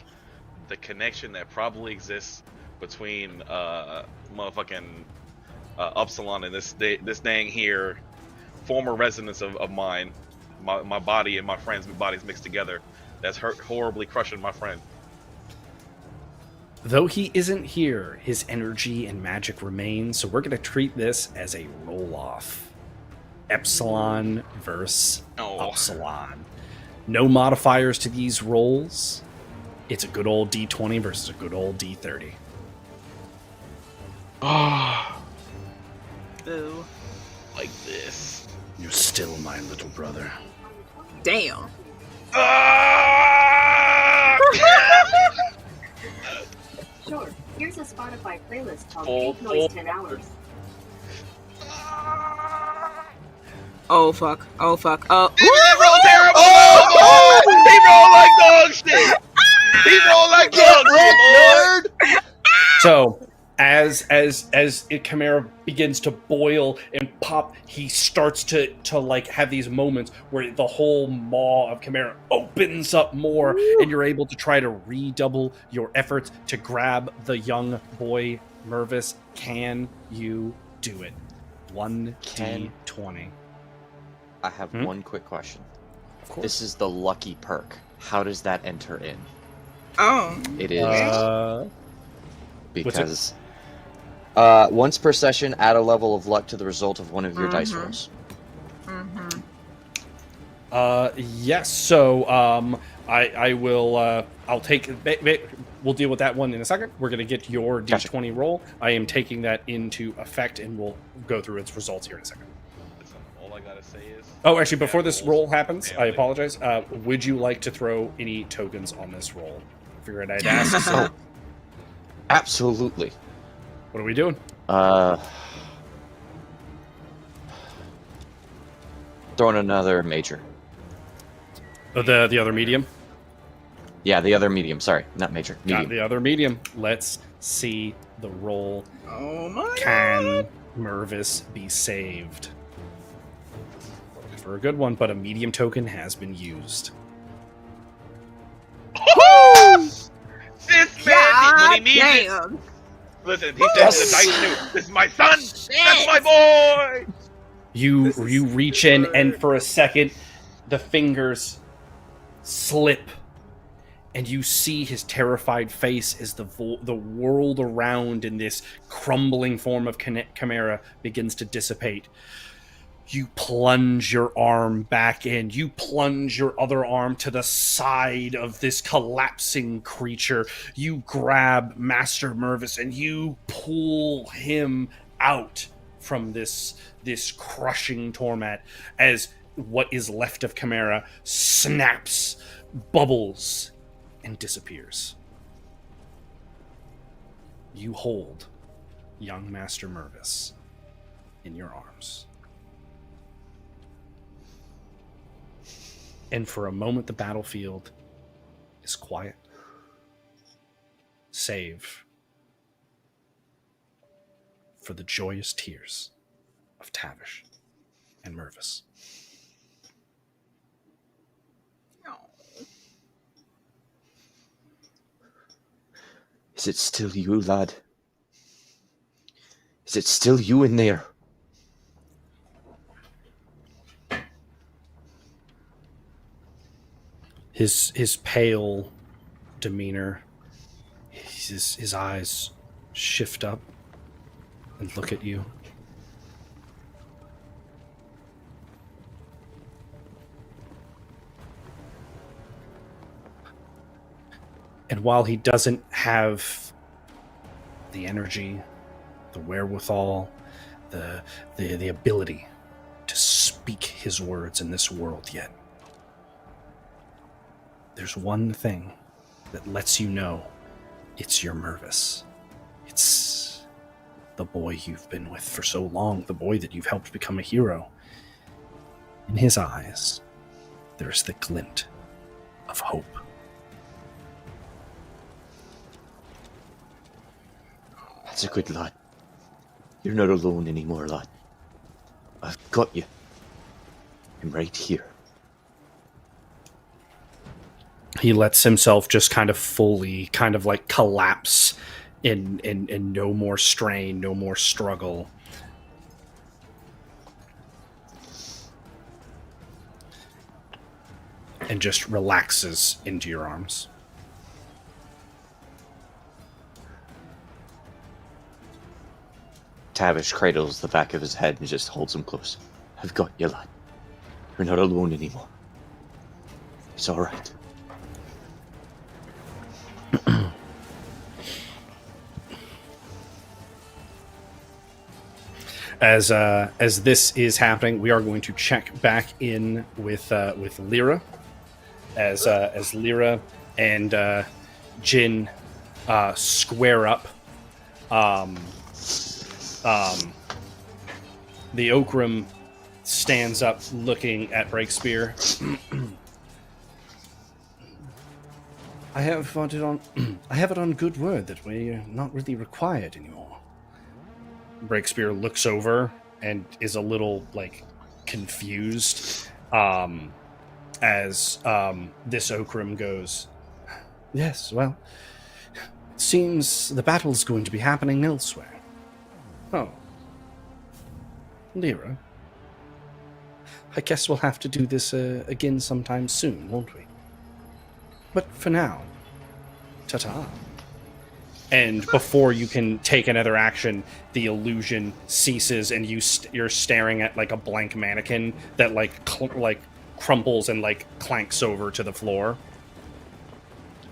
the connection that probably exists between motherfucking Upsilon and this dang here former residence of mine, my body and my friend's bodies mixed together. That's horribly crushing my friend. Though he isn't here, his energy and magic remain, so we're going to treat this as a roll-off. Epsilon versus Upsilon. No modifiers to these rolls. It's a good old D20 versus a good old D30. Boo. Like this. You're still my little brother. Damn. Sure. Here's a Spotify playlist called Oh, Pink Noise oh. 10 Hours. Oh fuck. Oh fuck. Oh. He rolled terrible. He rolled like dog shit. He rolled like dog shit, Lord. So, as Chimera begins to boil and pop, he starts to like have these moments where the whole maw of Chimera opens up more, and you're able to try to redouble your efforts to grab the young boy Mervis. Can you do it? 1d20. I have one quick question. Of course. This is the lucky perk. How does that enter in? Oh. It is What's it? because Once per session, add a level of luck to the result of one of your dice rolls. Yes. So, I will. I'll take. We'll deal with that one in a second. We're gonna get your D20 roll. I am taking that into effect, and we'll go through its results here in a second. Listen, all I gotta say is. Oh, actually, before this roll happens, I apologize. Would you like to throw any tokens on this roll? Figured I'd ask. So, Absolutely. what are we doing? Throwing another major. Oh, the other medium. Yeah, the other medium. Sorry, not major. Got Medium. the other medium. Let's see the roll. Oh my Can Mervis be saved? For a good one, but a medium token has been used. This man, God when he needs it. damn. Listen, he said the dice knew. This is my son. That's my boy. You This is reach in, good. and for a second, the fingers slip, and you see his terrified face as the world around in this crumbling form of chimera begins to dissipate. You plunge your arm back in. You plunge your other arm to the side of this collapsing creature. You grab Master Mervis and you pull him out from this crushing torment as what is left of Chimera snaps, bubbles, and disappears. You hold young Master Mervis in your arms. And for a moment, the battlefield is quiet, save for the joyous tears of Tavish and Mervis. Is it still you, lad? Is it still you in there? His pale demeanor, his eyes shift up and look at you. And while he doesn't have the energy, the wherewithal, the ability to speak his words in this world yet, there's one thing that lets you know it's your Mervis. It's the boy you've been with for so long, the boy that you've helped become a hero. In his eyes, there's the glint of hope. That's a good lad. You're not alone anymore, lad. I've got you. I'm right here. He lets himself just kind of fully kind of like collapse in no more strain, no more struggle. And just relaxes into your arms. Tavish cradles the back of his head and just holds him close. I've got you, lad. You're not alone anymore. It's all right. As this is happening, we are going to check back in with Lyra, as Lyra and Jin square up. The Fulcrum stands up, looking at Breakspear. I have it on good word that we're not really required anymore. Breakspear looks over and is a little confused as this Fulcrum goes, yes, well, it seems the battle's going to be happening elsewhere. Oh. Lyra, I guess we'll have to do this again sometime soon, won't we? But for now, ta-ta. And before you can take another action, the illusion ceases, and you're staring at like a blank mannequin that like crumples and like clanks over to the floor.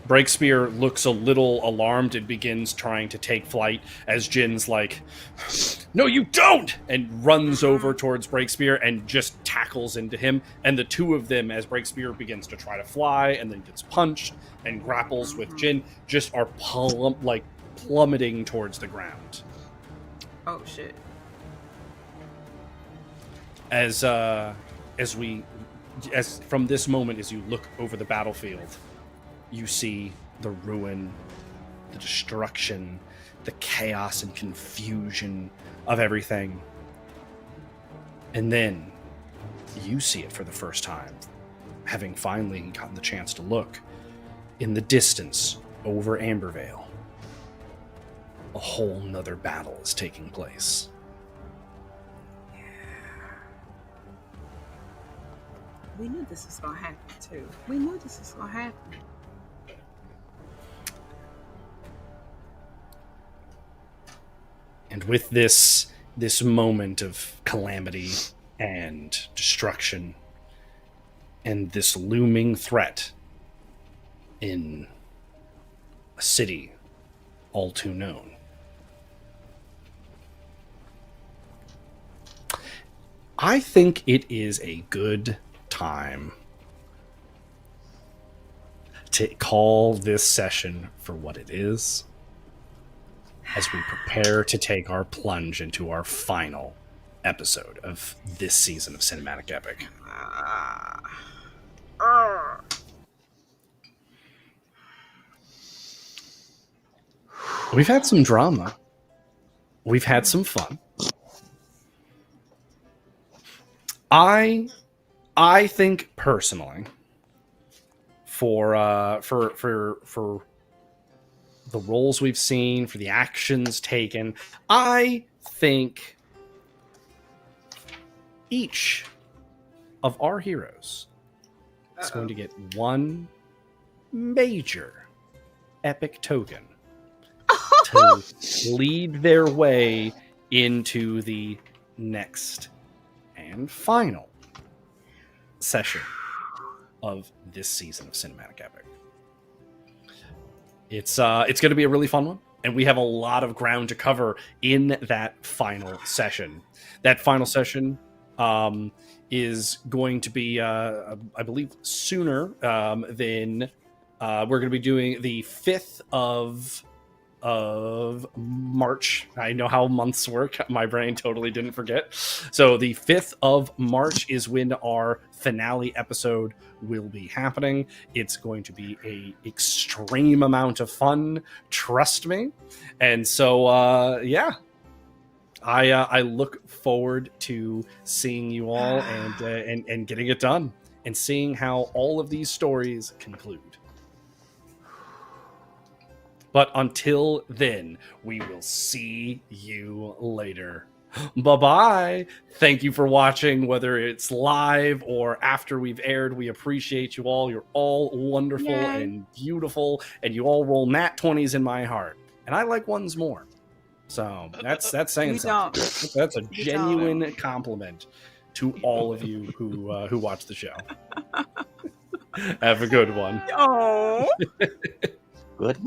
Breakspear looks a little alarmed and begins trying to take flight as Jin's like, "No, you don't!" and runs over towards Breakspear and just tackles into him. And the two of them, as Breakspear begins to try to fly and then gets punched and grapples with Jin, just are plummeting towards the ground. Oh shit! As from this moment, as you look over the battlefield, you see the ruin, the destruction, the chaos and confusion of everything. And then you see it for the first time, having finally gotten the chance to look. In the distance, over Ambervale, a whole nother battle is taking place. We knew this was gonna happen too. We knew this was gonna happen. And with this moment of calamity and destruction and this looming threat in a city all too known, I think it is a good time to call this session for what it is, as we prepare to take our plunge into our final episode of this season of Cinematic Epic. We've had some drama. We've had some fun. I think personally, for the roles we've seen, for the actions taken, I think each of our heroes is going to get one major epic token to lead their way into the next and final session of this season of Cinematic Epic. It's going to be a really fun one, and we have a lot of ground to cover in that final session. That final session is going to be, I believe, sooner than we're going to be doing the 5th of March. I know how months work. My brain totally didn't forget. So the 5th of March is when our finale episode will be happening. It's going to be a extreme amount of fun, trust me. And so yeah, I look forward to seeing you all and getting it done and seeing how all of these stories conclude. But until then, we will see you later. Bye-bye. Thank you for watching, whether it's live or after we've aired. We appreciate you all. You're all wonderful and beautiful, and you all roll nat 20s in my heart. And I like ones more. So that's saying something. That's a genuine compliment to all of you who watch the show. Have a good one. Oh. Good.